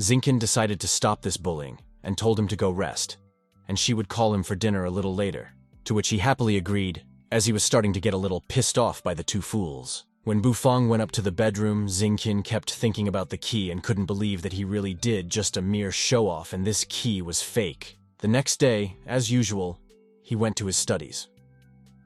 Zi Qin decided to stop this bullying and told him to go rest, and she would call him for dinner a little later, to which he happily agreed, as he was starting to get a little pissed off by the two fools. When Bufang went up to the bedroom, Zi Qin kept thinking about the key and couldn't believe that he really did just a mere show-off and this key was fake. The next day, as usual, he went to his studies.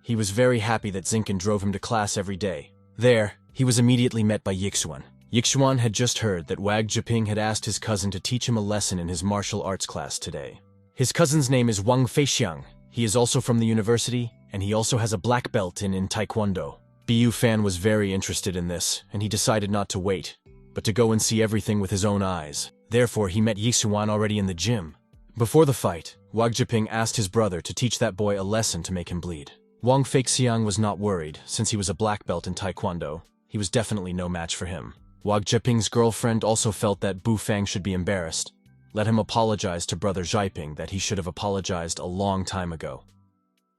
He was very happy that Zi Qin drove him to class every day. There, he was immediately met by Yixuan. Yixuan had just heard that Wang Jiping had asked his cousin to teach him a lesson in his martial arts class today. His cousin's name is Wang Feixiang. He is also from the university, and he also has a black belt in Taekwondo. Bu Fan was very interested in this, and he decided not to wait, but to go and see everything with his own eyes. Therefore, he met Yixuan already in the gym. Before the fight, Wang Jiping asked his brother to teach that boy a lesson to make him bleed. Wang Feixiang was not worried, since he was a black belt in Taekwondo. He was definitely no match for him. Wang Jiping's girlfriend also felt that Bufang should be embarrassed. Let him apologize to brother Zhaiping that he should have apologized a long time ago.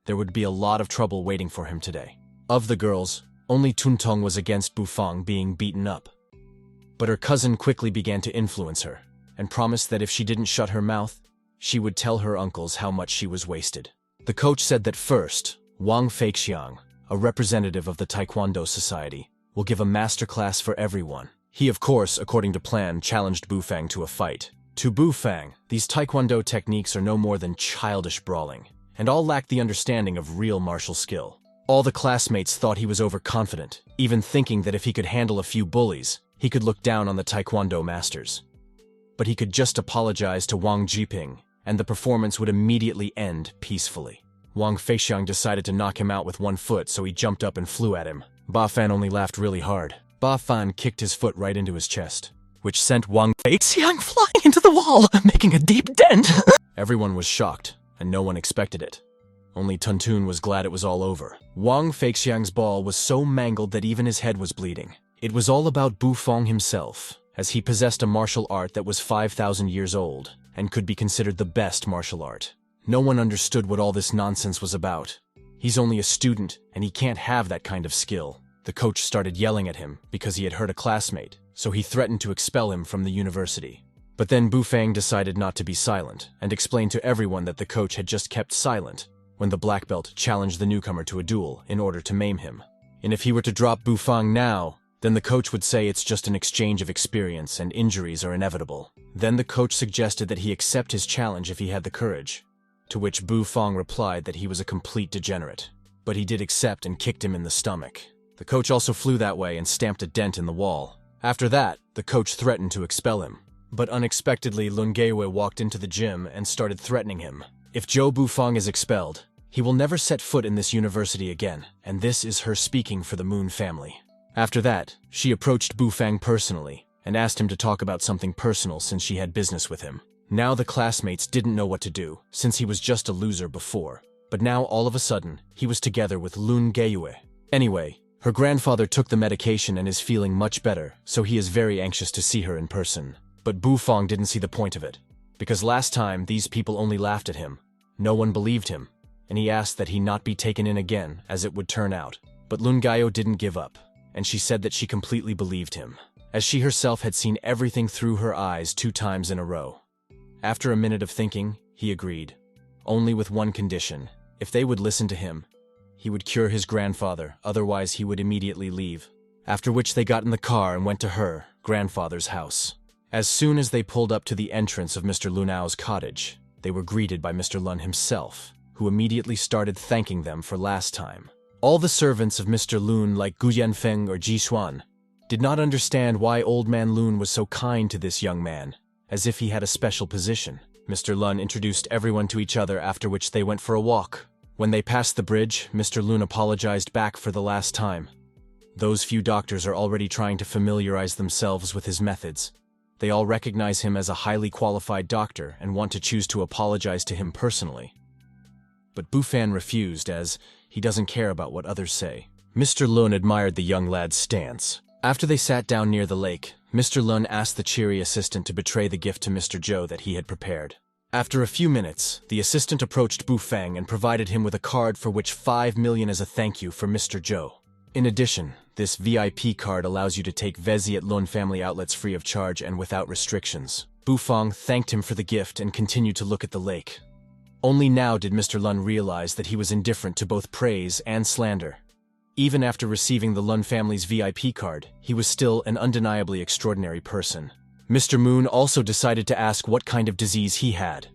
There would be a lot of trouble waiting for him today. Of the girls, only Tuntong was against Bufang being beaten up. But her cousin quickly began to influence her, and promised that if she didn't shut her mouth, she would tell her uncles how much she was wasted. The coach said that first, Wang Feixiang, a representative of the Taekwondo Society, will give a masterclass for everyone. He, of course, according to plan, challenged Bufang to a fight. To Bufang, these Taekwondo techniques are no more than childish brawling, and all lack the understanding of real martial skill. All the classmates thought he was overconfident, even thinking that if he could handle a few bullies, he could look down on the Taekwondo masters. But he could just apologize to Wang Jiping, and the performance would immediately end peacefully. Wang Feixiang decided to knock him out with one foot, so he jumped up and flew at him. Ba Fan only laughed really hard. Ba Fan kicked his foot right into his chest, which sent Wang Feixiang flying into the wall, making a deep dent. Everyone was shocked, and no one expected it. Only Tuntun was glad it was all over. Wang Feixiang's ball was so mangled that even his head was bleeding. It was all about Bufang himself, as he possessed a martial art that was 5,000 years old, and could be considered the best martial art. No one understood what all this nonsense was about. He's only a student, and he can't have that kind of skill. The coach started yelling at him because he had hurt a classmate, so he threatened to expel him from the university. But then Bufang decided not to be silent, and explained to everyone that the coach had just kept silent when the black belt challenged the newcomer to a duel in order to maim him. And if he were to drop Bufang now, then the coach would say it's just an exchange of experience and injuries are inevitable. Then the coach suggested that he accept his challenge if he had the courage. to which Bu Fong replied that he was a complete degenerate. But he did accept and kicked him in the stomach. The coach also flew that way and stamped a dent in the wall. After that, the coach threatened to expel him. But unexpectedly, Lun Gaiyue walked into the gym and started threatening him. If Zhou Bufang is expelled, he will never set foot in this university again, and this is her speaking for the Moon family. After that, she approached Bufang personally and asked him to talk about something personal since she had business with him. Now the classmates didn't know what to do, since he was just a loser before. But now, all of a sudden, he was together with Lun Gaiyue. Anyway, her grandfather took the medication and is feeling much better, so he is very anxious to see her in person. But Bufang didn't see the point of it, because last time these people only laughed at him. No one believed him, and he asked that he not be taken in again, as it would turn out. But Lun Gaiyue didn't give up, and she said that she completely believed him, as she herself had seen everything through her eyes 2 times in a row. After a minute of thinking, he agreed, only with one condition. If they would listen to him, he would cure his grandfather, otherwise he would immediately leave. After which they got in the car and went to her grandfather's house. As soon as they pulled up to the entrance of Mr. Lunao's cottage, they were greeted by Mr. Lun himself, who immediately started thanking them for last time. All the servants of Mr. Lun, like Gu Yanfeng or Ji Xuan, did not understand why Old Man Lun was so kind to this young man, as if he had a special position. Mr. Lun introduced everyone to each other, after which they went for a walk. When they passed the bridge, Mr. Lun apologized back for the last time. Those few doctors are already trying to familiarize themselves with his methods. They all recognize him as a highly qualified doctor and want to choose to apologize to him personally. But Bufan refused, as he doesn't care about what others say. Mr. Lun admired the young lad's stance. After they sat down near the lake, Mr. Lun asked the cheery assistant to betray the gift to Mr. Zhou that he had prepared. After a few minutes, the assistant approached Bufang and provided him with a card for which 5 million as a thank you for Mr. Zhou. In addition, this VIP card allows you to take Vezi at Lun family outlets free of charge and without restrictions. Bufang thanked him for the gift and continued to look at the lake. Only now did Mr. Lun realize that he was indifferent to both praise and slander. Even after receiving the Lun family's VIP card, he was still an undeniably extraordinary person. Mr. Moon also decided to ask what kind of disease he had.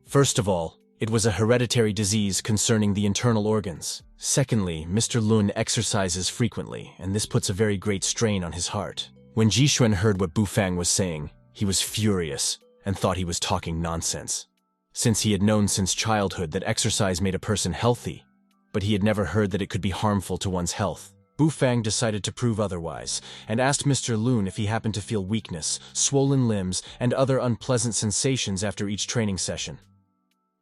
First of all, it was a hereditary disease concerning the internal organs. Secondly, Mr. Lun exercises frequently, and this puts a very great strain on his heart. When Jixuan heard what Bufang was saying, he was furious and thought he was talking nonsense. Since he had known since childhood that exercise made a person healthy, but he had never heard that it could be harmful to one's health. Bufang decided to prove otherwise, and asked Mr. Lun if he happened to feel weakness, swollen limbs, and other unpleasant sensations after each training session.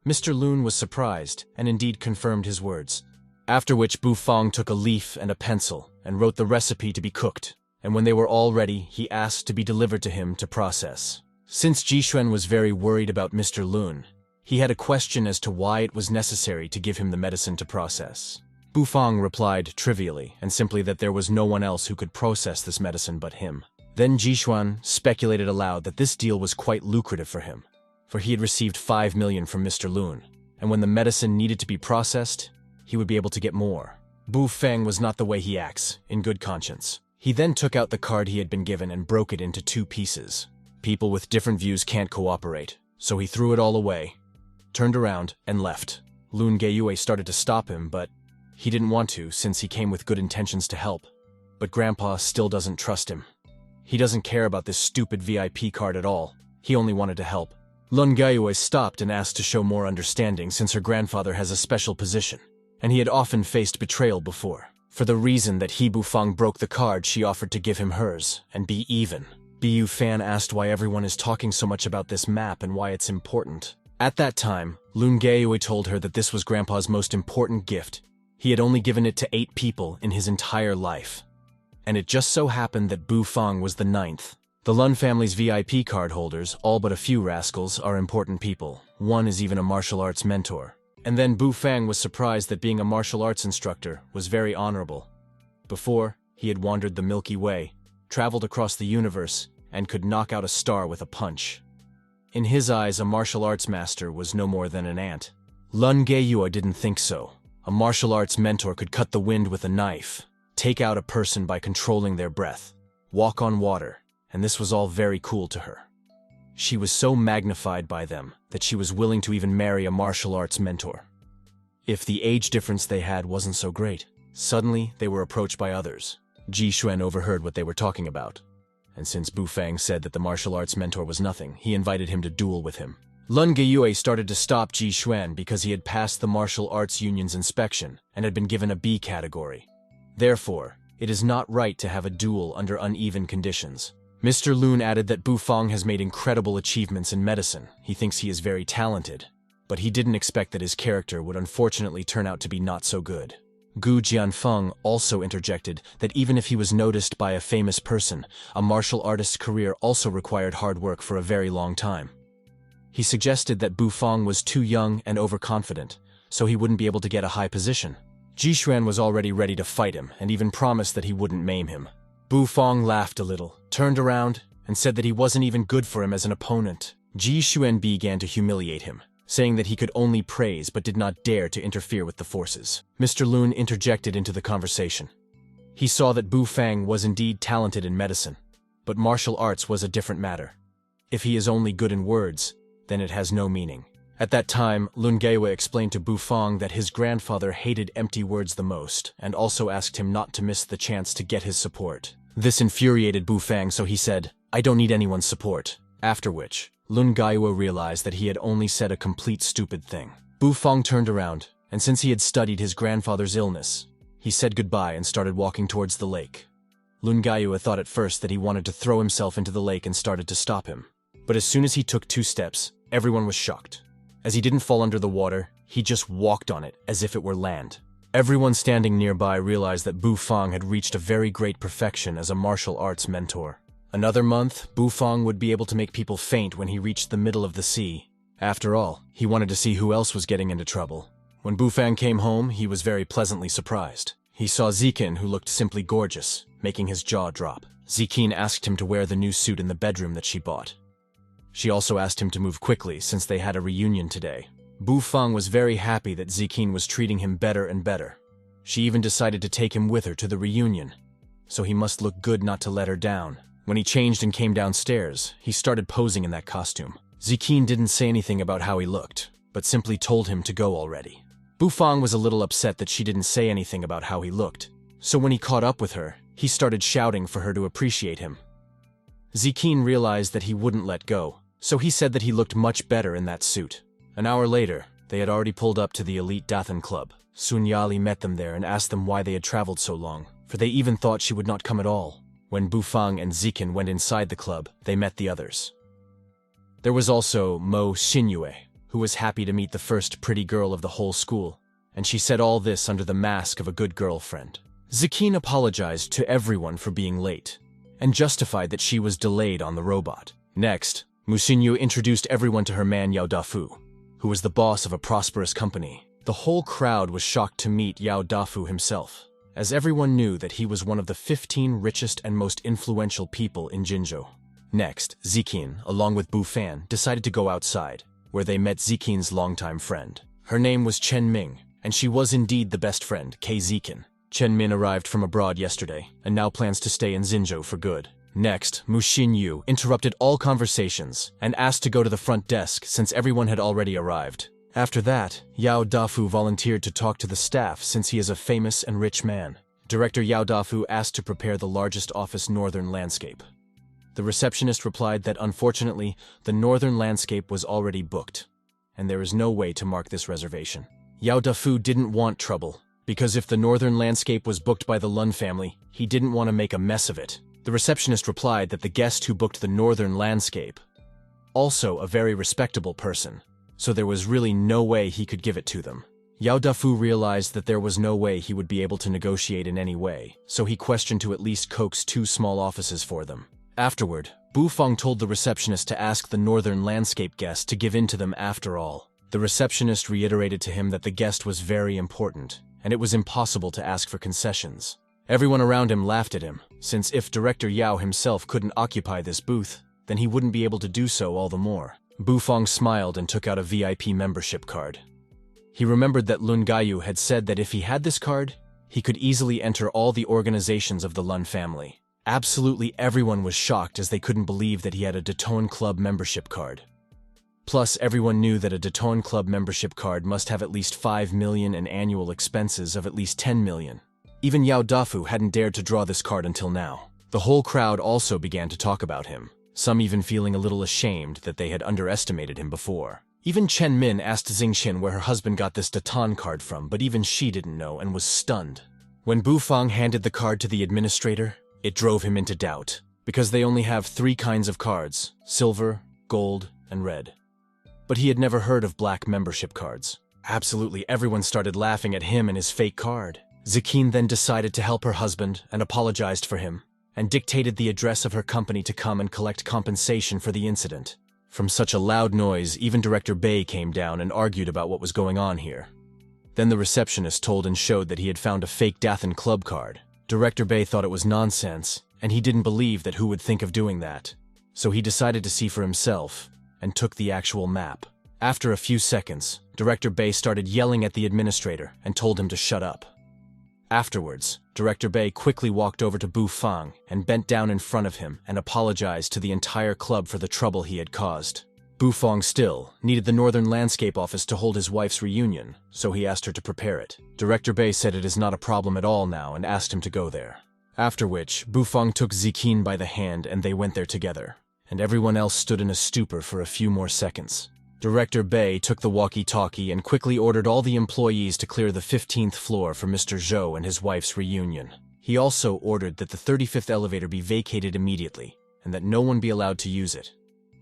Mr. Lun was surprised, and indeed confirmed his words. After which Bufang took a leaf and a pencil, and wrote the recipe to be cooked, and when they were all ready, he asked to be delivered to him to process. Since Jixuan was very worried about Mr. Lun, he had a question as to why it was necessary to give him the medicine to process. Bufang replied trivially and simply that there was no one else who could process this medicine but him. Then Jixuan speculated aloud that this deal was quite lucrative for him, for he had received 5 million from Mr. Lun, and when the medicine needed to be processed, he would be able to get more. Bufang was not the way he acts, in good conscience. He then took out the card he had been given and broke it into 2 pieces. People with different views can't cooperate, so he threw it all away, turned around, and left. Lun Gaiyue started to stop him, but he didn't want to since he came with good intentions to help. But Grandpa still doesn't trust him. He doesn't care about this stupid VIP card at all. He only wanted to help. Lun Gaiyue stopped and asked to show more understanding since her grandfather has a special position, and he had often faced betrayal before. For the reason that he Bufang broke the card, she offered to give him hers and be even. Bu Fan asked why everyone is talking so much about this map and why it's important. At that time, Lun Gaiyue told her that this was Grandpa's most important gift. He had only given it to 8 people in his entire life. And it just so happened that Bufang was the 9th. The Lun family's VIP card holders, all but a few rascals, are important people. One is even a martial arts mentor. And then Bufang was surprised that being a martial arts instructor was very honorable. Before, he had wandered the Milky Way, traveled across the universe, and could knock out a star with a punch. In his eyes, a martial arts master was no more than an ant. Lun Gaiyue didn't think so. A martial arts mentor could cut the wind with a knife, take out a person by controlling their breath, walk on water, and this was all very cool to her. She was so magnified by them that she was willing to even marry a martial arts mentor. If the age difference they had wasn't so great. Suddenly, they were approached by others. Ji Xuan overheard what they were talking about, and since Bu Fang said that the martial arts mentor was nothing, he invited him to duel with him. Lun Geiyue started to stop Ji Xuan because he had passed the martial arts union's inspection and had been given a B category. Therefore, it is not right to have a duel under uneven conditions. Mr. Lun added that Bu Fang has made incredible achievements in medicine. He thinks he is very talented, but he didn't expect that his character would unfortunately turn out to be not so good. Gu Jianfeng also interjected that even if he was noticed by a famous person, a martial artist's career also required hard work for a very long time. He suggested that Bu Fang was too young and overconfident, so he wouldn't be able to get a high position. Ji Xuan was already ready to fight him and even promised that he wouldn't maim him. Bu Fang laughed a little, turned around, and said that he wasn't even good for him as an opponent. Ji Xuan began to humiliate him, saying that he could only praise but did not dare to interfere with the forces. Mr. Lun interjected into the conversation. He saw that Bu Fang was indeed talented in medicine, but martial arts was a different matter. If he is only good in words, then it has no meaning. At that time, Lun Geiyue explained to Bu Fang that his grandfather hated empty words the most, and also asked him not to miss the chance to get his support. This infuriated Bu Fang, so he said, "I don't need anyone's support." After which, Lun Geiyue realized that he had only said a complete stupid thing. Bu Fang turned around, and since he had studied his grandfather's illness, he said goodbye and started walking towards the lake. Lun Geiyue thought at first that he wanted to throw himself into the lake and started to stop him. But as soon as he took 2 steps, everyone was shocked. As he didn't fall under the water, he just walked on it as if it were land. Everyone standing nearby realized that Bu Fang had reached a very great perfection as a martial arts mentor. Another month, Bu Fang would be able to make people faint when he reached the middle of the sea. After all, he wanted to see who else was getting into trouble. When Bu Fang came home, he was very pleasantly surprised. He saw Zi Qin, who looked simply gorgeous, making his jaw drop. Zi Qin asked him to wear the new suit in the bedroom that she bought. She also asked him to move quickly since they had a reunion today. Bu Fang was very happy that Zi Qin was treating him better and better. She even decided to take him with her to the reunion, so he must look good not to let her down. When he changed and came downstairs, he started posing in that costume. Zi Qin didn't say anything about how he looked, but simply told him to go already. Bu Fang was a little upset that she didn't say anything about how he looked, so when he caught up with her, he started shouting for her to appreciate him. Zi Qin realized that he wouldn't let go, so he said that he looked much better in that suit. An hour later, they had already pulled up to the elite Dathan club. Sun Yali met them there and asked them why they had traveled so long, for they even thought she would not come at all. When Bu Fang and Zi Qin went inside the club, they met the others. There was also Mo Xinyue, who was happy to meet the first pretty girl of the whole school, and she said all this under the mask of a good girlfriend. Zi Qin apologized to everyone for being late, and justified that she was delayed on the robot. Next, Mu Xinyu introduced everyone to her man Yao Dafu, who was the boss of a prosperous company. The whole crowd was shocked to meet Yao Dafu himself, as everyone knew that he was one of the 15 richest and most influential people in Jinzhou. Next, Zi Qin, along with Bu Fan, decided to go outside, where they met Zi Qin's longtime friend. Her name was Chen Ming, and she was indeed the best friend, Kei Zi Qin. Chen Min arrived from abroad yesterday, and now plans to stay in Jinzhou for good. Next, Mu Xinyu interrupted all conversations and asked to go to the front desk since everyone had already arrived. After that, Yao Dafu volunteered to talk to the staff since he is a famous and rich man. Director Yao Dafu asked to prepare the largest office northern landscape. The receptionist replied that unfortunately, the northern landscape was already booked, and there is no way to mark this reservation. Yao Dafu didn't want trouble, because if the northern landscape was booked by the Lun family, he didn't want to make a mess of it. The receptionist replied that the guest who booked the northern landscape, also a very respectable person, so there was really no way he could give it to them. Yao Dafu realized that there was no way he would be able to negotiate in any way, so he questioned to at least coax 2 small offices for them. Afterward, Bu Fang told the receptionist to ask the northern landscape guest to give in to them after all. The receptionist reiterated to him that the guest was very important, and it was impossible to ask for concessions. Everyone around him laughed at him, since if Director Yao himself couldn't occupy this booth, then he wouldn't be able to do so all the more. Bu Fang smiled and took out a VIP membership card. He remembered that Lun Gaiyu had said that if he had this card, he could easily enter all the organizations of the Lun family. Absolutely everyone was shocked as they couldn't believe that he had a Daton Club membership card. Plus, everyone knew that a Daton Club membership card must have at least 5 million and annual expenses of at least 10 million. Even Yao Dafu hadn't dared to draw this card until now. The whole crowd also began to talk about him, some even feeling a little ashamed that they had underestimated him before. Even Chen Min asked Zi Qin where her husband got this Daton card from, but even she didn't know and was stunned. When Bu Fang handed the card to the administrator, it drove him into doubt, because they only have 3 kinds of cards: silver, gold, and red. But he had never heard of black membership cards. Absolutely everyone started laughing at him and his fake card. Zi Qin then decided to help her husband and apologized for him, and dictated the address of her company to come and collect compensation for the incident. From such a loud noise, even Director Bei came down and argued about what was going on here. Then the receptionist told and showed that he had found a fake Dathan Club card. Director Bei thought it was nonsense, and he didn't believe that who would think of doing that. So he decided to see for himself, and took the actual map. After a few seconds, Director Bei started yelling at the administrator and told him to shut up. Afterwards, Director Bei quickly walked over to Bu Fang and bent down in front of him and apologized to the entire club for the trouble he had caused. Bu Fang still needed the Northern Landscape Office to hold his wife's reunion, so he asked her to prepare it. Director Bei said it is not a problem at all now and asked him to go there. After which, Bu Fang took Zi Qin by the hand and they went there together, and everyone else stood in a stupor for a few more seconds. Director Bei took the walkie-talkie and quickly ordered all the employees to clear the 15th floor for Mr. Zhou and his wife's reunion. He also ordered that the 35th elevator be vacated immediately, and that no one be allowed to use it.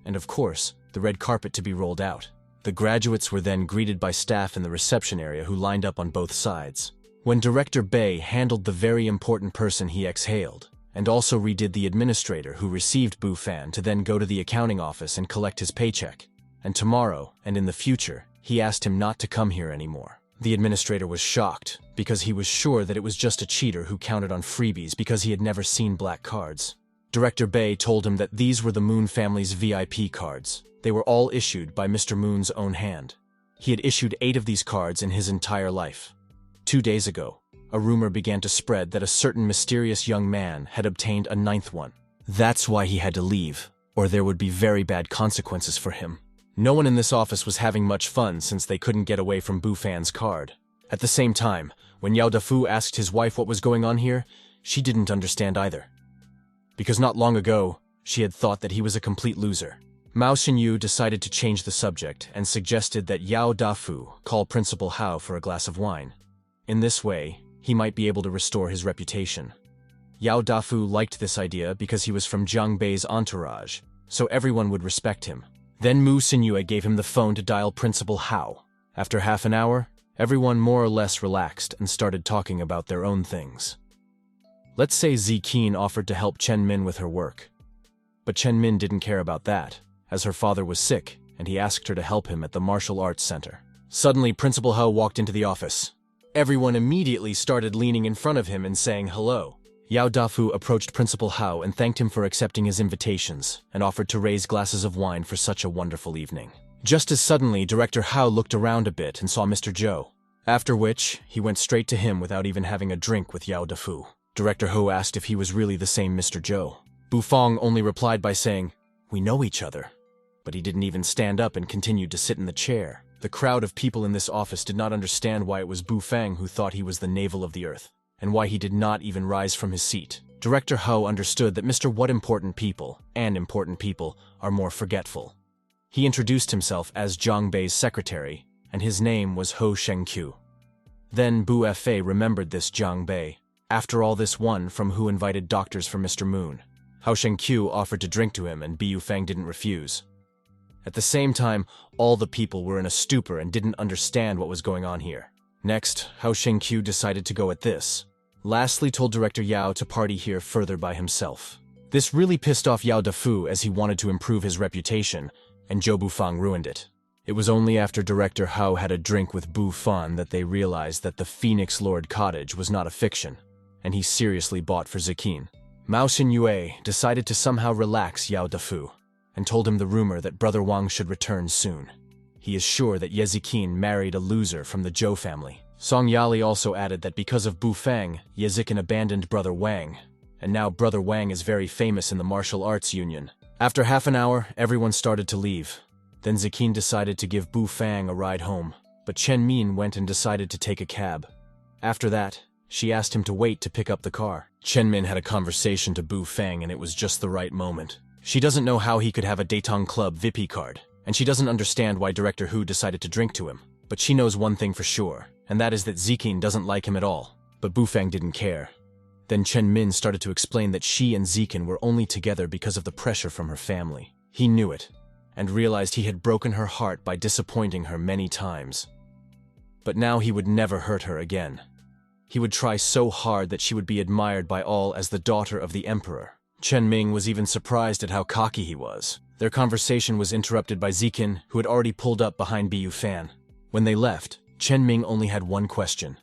And of course, the red carpet to be rolled out. The graduates were then greeted by staff in the reception area who lined up on both sides. When Director Bei handled the very important person, he exhaled, and also redid the administrator who received Bu Fan to then go to the accounting office and collect his paycheck. And tomorrow, and in the future, he asked him not to come here anymore. The administrator was shocked, because he was sure that it was just a cheater who counted on freebies because he had never seen black cards. Director Bei told him that these were the Moon family's VIP cards. They were all issued by Mr. Moon's own hand. He had issued 8 of these cards in his entire life. 2 days ago, a rumor began to spread that a certain mysterious young man had obtained a 9th one. That's why he had to leave, or there would be very bad consequences for him. No one in this office was having much fun since they couldn't get away from Bu Fan's card. At the same time, when Yao Dafu asked his wife what was going on here, she didn't understand either. Because not long ago, she had thought that he was a complete loser. Mao Xinyu decided to change the subject and suggested that Yao Dafu call Principal Hao for a glass of wine. In this way, he might be able to restore his reputation. Yao Dafu liked this idea because he was from Jiang Bei's entourage, so everyone would respect him. Then Mu Xinyu gave him the phone to dial Principal Hao. After half an hour, everyone more or less relaxed and started talking about their own things. Let's say Zi Qin offered to help Chen Min with her work. But Chen Min didn't care about that, as her father was sick, and he asked her to help him at the martial arts center. Suddenly, Principal Hao walked into the office. Everyone immediately started leaning in front of him and saying hello. Yao Dafu approached Principal Hao and thanked him for accepting his invitations, and offered to raise glasses of wine for such a wonderful evening. Just as suddenly, Director Hao looked around a bit and saw Mr. Zhou. After which, he went straight to him without even having a drink with Yao Dafu. Director Hao asked if he was really the same Mr. Zhou. Bu Fang only replied by saying, "We know each other." But he didn't even stand up and continued to sit in the chair. The crowd of people in this office did not understand why it was Bu Fang who thought he was the navel of the earth, and why he did not even rise from his seat. Director Hao understood that Mr. What important people, and important people, are more forgetful. He introduced himself as Jiang Bei's secretary, and his name was Ho Shengqiu. Then Bu Fa remembered this Jiang Bei. After all, this one from who invited doctors for Mr. Moon. Hao Shengqiu offered to drink to him and Bu Fang didn't refuse. At the same time, all the people were in a stupor and didn't understand what was going on here. Next, Hao Shengqiu decided to go at this. Lastly, told Director Yao to party here further by himself. This really pissed off Yao Dafu as he wanted to improve his reputation, and Zhou Bufang ruined it. It was only after Director Hao had a drink with Bu Fan that they realized that the Phoenix Lord Cottage was not a fiction, and he seriously bought for Zi Qin. Mao Xinyu decided to somehow relax Yao Dafu, and told him the rumor that Brother Wang should return soon. He is sure that Ye Ziqin married a loser from the Zhou family. Song Yali also added that because of Bu Fang, Ye Ziqin abandoned Brother Wang, and now Brother Wang is very famous in the martial arts union. After half an hour, everyone started to leave. Then Zi Qin decided to give Bu Fang a ride home, but Chen Min went and decided to take a cab. After that, she asked him to wait to pick up the car. Chen Min had a conversation to Bu Fang and it was just the right moment. She doesn't know how he could have a Datong Club VIP card, and she doesn't understand why Director Hu decided to drink to him. But she knows one thing for sure, and that is that Zi Qin doesn't like him at all. But Bu Fang didn't care. Then Chen Min started to explain that she and Zi Qin were only together because of the pressure from her family. He knew it, and realized he had broken her heart by disappointing her many times. But now he would never hurt her again. He would try so hard that she would be admired by all as the daughter of the emperor. Chen Ming was even surprised at how cocky he was. Their conversation was interrupted by Zi Qin, who had already pulled up behind Bu Fan. When they left, Chen Ming only had one question.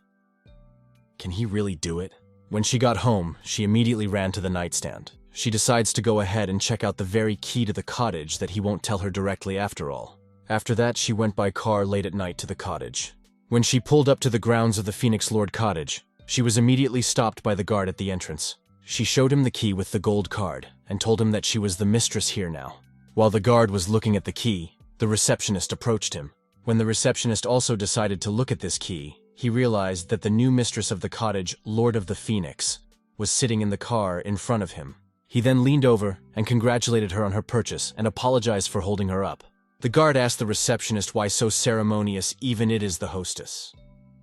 Can he really do it? When she got home, she immediately ran to the nightstand. She decides to go ahead and check out the very key to the cottage that he won't tell her directly after all. After that, she went by car late at night to the cottage. When she pulled up to the grounds of the Phoenix Lord cottage, she was immediately stopped by the guard at the entrance. She showed him the key with the gold card and told him that she was the mistress here now. While the guard was looking at the key, the receptionist approached him. When the receptionist also decided to look at this key, he realized that the new mistress of the cottage, Lord of the Phoenix, was sitting in the car in front of him. He then leaned over and congratulated her on her purchase and apologized for holding her up. The guard asked the receptionist why so ceremonious even it is the hostess.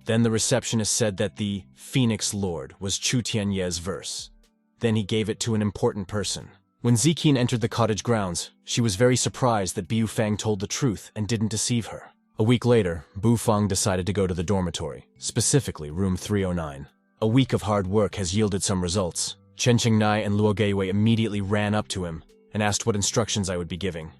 Then the receptionist said that the Phoenix Lord was Chu Tianye's verse. Then he gave it to an important person. When Zi Qin entered the cottage grounds, she was very surprised that Bu Fang told the truth and didn't deceive her. A week later, Bu Fang decided to go to the dormitory, specifically room 309. A week of hard work has yielded some results. Chen Qingnai and Luo Geiyue immediately ran up to him and asked what instructions I would be giving.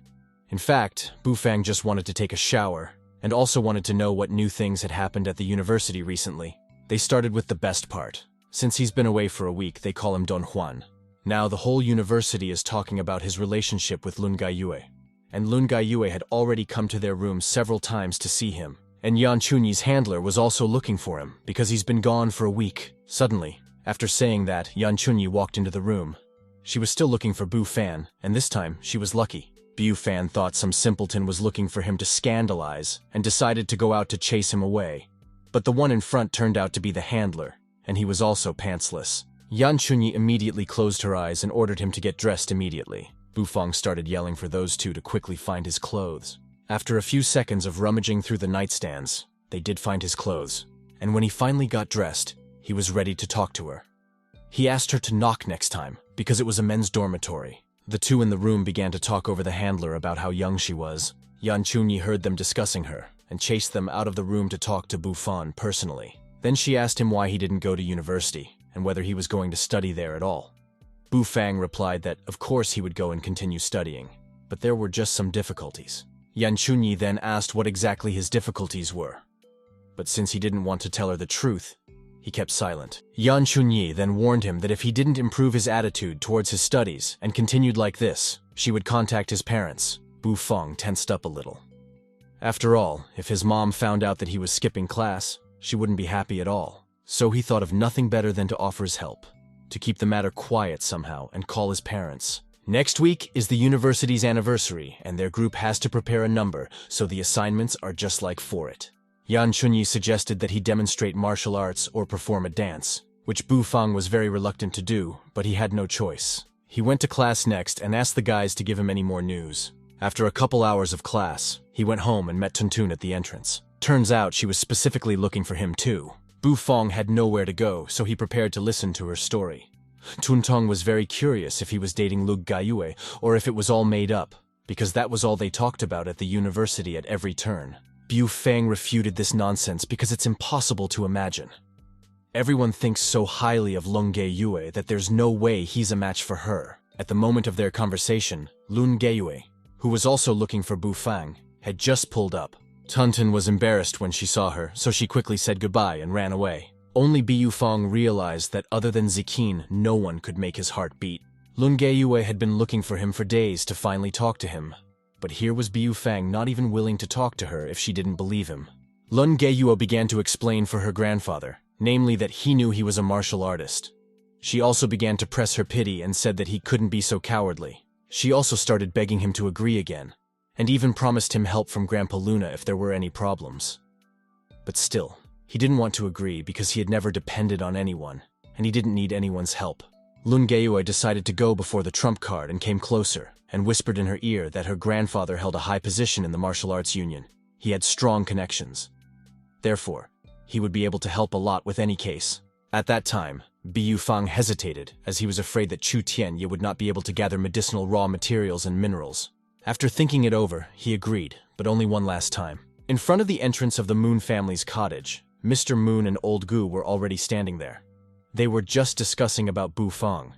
In fact, Bu Fang just wanted to take a shower and also wanted to know what new things had happened at the university recently. They started with the best part. Since he's been away for a week, they call him Don Juan. Now the whole university is talking about his relationship with Lun Gaiyue. And Lun Gaiyue had already come to their room several times to see him. And Yan Chunyi's handler was also looking for him, because he's been gone for a week. Suddenly, after saying that, Yan Chunyi walked into the room. She was still looking for Bu Fan, and this time, she was lucky. Bu Fan thought some simpleton was looking for him to scandalize, and decided to go out to chase him away. But the one in front turned out to be the handler, and he was also pantsless. Yan Chunyi immediately closed her eyes and ordered him to get dressed immediately. Bu Fang started yelling for those two to quickly find his clothes. After a few seconds of rummaging through the nightstands, they did find his clothes, and when he finally got dressed, he was ready to talk to her. He asked her to knock next time, because it was a men's dormitory. The two in the room began to talk over the handler about how young she was. Yan Chunyi heard them discussing her, and chased them out of the room to talk to Bu Fan personally. Then she asked him why he didn't go to university, and whether he was going to study there at all. Bu Fang replied that of course he would go and continue studying, but there were just some difficulties. Yan Chunyi then asked what exactly his difficulties were. But since he didn't want to tell her the truth, he kept silent. Yan Chunyi then warned him that if he didn't improve his attitude towards his studies and continued like this, she would contact his parents. Bu Fang tensed up a little. After all, if his mom found out that he was skipping class, she wouldn't be happy at all. So he thought of nothing better than to offer his help, to keep the matter quiet somehow and call his parents. Next week is the university's anniversary, and their group has to prepare a number, so the assignments are just like for it. Yan Chunyi suggested that he demonstrate martial arts or perform a dance, which Bu Fang was very reluctant to do, but he had no choice. He went to class next and asked the guys to give him any more news. After a couple hours of class, he went home and met Tuntun at the entrance. Turns out she was specifically looking for him too. Bu Fang had nowhere to go, so he prepared to listen to her story. Tuntun was very curious if he was dating Lu Gaiyue or if it was all made up, because that was all they talked about at the university at every turn. Bu Fang refuted this nonsense because it's impossible to imagine. Everyone thinks so highly of Lun Gaiyue that there's no way he's a match for her. At the moment of their conversation, Lun Gaiyue, who was also looking for Bu Fang, had just pulled up. Tuntun was embarrassed when she saw her, so she quickly said goodbye and ran away. Only Bu Fang realized that other than Zi Qin, no one could make his heart beat. Lun Gaiyue had been looking for him for days to finally talk to him. But here was Bu Fang not even willing to talk to her if she didn't believe him. Lun Gaiyue began to explain for her grandfather, namely that he knew he was a martial artist. She also began to press her pity and said that he couldn't be so cowardly. She also started begging him to agree again, and even promised him help from Grandpa Luna if there were any problems. But still, he didn't want to agree because he had never depended on anyone, and he didn't need anyone's help. Lun Geiyue decided to go before the trump card and came closer and whispered in her ear that her grandfather held a high position in the martial arts union. He had strong connections. Therefore, he would be able to help a lot with any case. At that time, Bu Fang hesitated as he was afraid that Chu Tianye would not be able to gather medicinal raw materials and minerals. After thinking it over, he agreed, but only one last time. In front of the entrance of the Moon family's cottage, Mr. Moon and Old Gu were already standing there. They were just discussing about Bu Fang.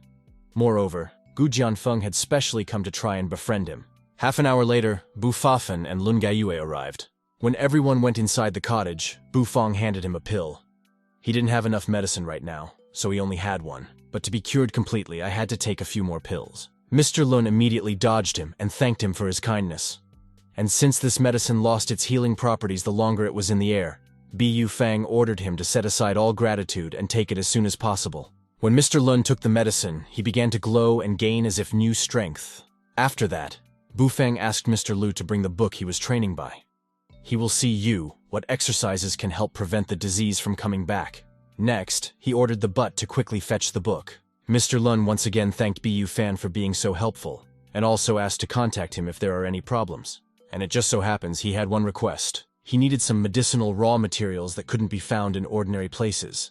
Moreover, Gu Jianfeng had specially come to try and befriend him. Half an hour later, Bu Fafen and Lun Geiyue arrived. When everyone went inside the cottage, Bu Fang handed him a pill. He didn't have enough medicine right now, so he only had one. But to be cured completely, I had to take a few more pills. Mr. Lun immediately dodged him and thanked him for his kindness. And since this medicine lost its healing properties the longer it was in the air, Bu Fang ordered him to set aside all gratitude and take it as soon as possible. When Mr. Lun took the medicine, he began to glow and gain as if new strength. After that, Bu Fang asked Mr. Lu to bring the book he was training by. He will see what exercises can help prevent the disease from coming back. Next, he ordered the butt to quickly fetch the book. Mr. Lun once again thanked Bu Fan for being so helpful, and also asked to contact him if there are any problems. And it just so happens he had one request. He needed some medicinal raw materials that couldn't be found in ordinary places.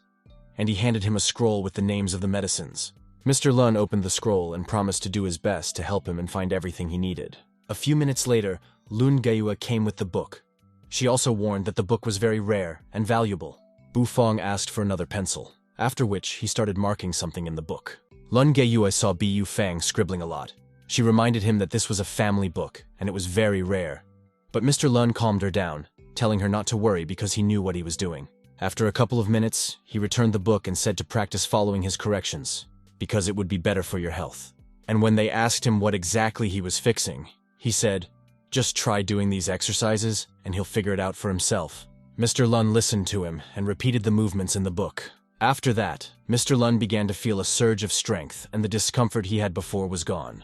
And he handed him a scroll with the names of the medicines. Mr. Lun opened the scroll and promised to do his best to help him and find everything he needed. A few minutes later, Lun Geiyue came with the book. She also warned that the book was very rare and valuable. Bu Fang asked for another pencil, after which he started marking something in the book. Lun Geiyue saw Bu Fang scribbling a lot. She reminded him that this was a family book, and it was very rare. But Mr. Lun calmed her down, telling her not to worry because he knew what he was doing. After a couple of minutes, he returned the book and said to practice following his corrections, because it would be better for your health. And when they asked him what exactly he was fixing, he said, "Just try doing these exercises, and he'll figure it out for himself." Mr. Lun listened to him and repeated the movements in the book. After that, Mr. Lun began to feel a surge of strength, and the discomfort he had before was gone.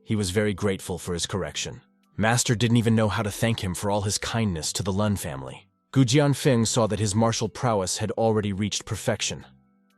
He was very grateful for his correction. Master didn't even know how to thank him for all his kindness to the Lun family. Gu Jianfeng saw that his martial prowess had already reached perfection.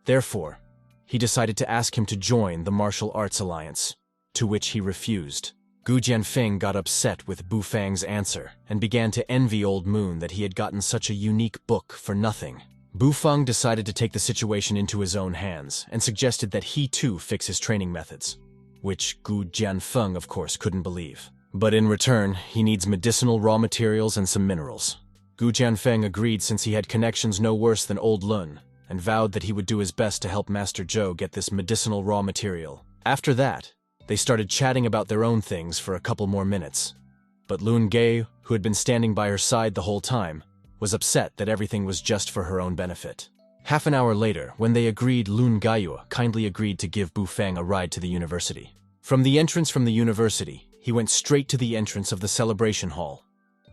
Therefore, he decided to ask him to join the Martial Arts Alliance, to which he refused. Gu Jianfeng got upset with Bu Fang's answer and began to envy Old Moon that he had gotten such a unique book for nothing. Bu Fang decided to take the situation into his own hands and suggested that he too fix his training methods, which Gu Jianfeng of course couldn't believe. But in return, he needs medicinal raw materials and some minerals. Gu Jianfeng agreed since he had connections no worse than Old Lun, and vowed that he would do his best to help Master Zhou get this medicinal raw material. After that, they started chatting about their own things for a couple more minutes. But Lun Ge, who had been standing by her side the whole time, was upset that everything was just for her own benefit. Half an hour later, when they agreed, Lun Geiyue kindly agreed to give Bu Fang a ride to the university. From the entrance from the university, he went straight to the entrance of the celebration hall.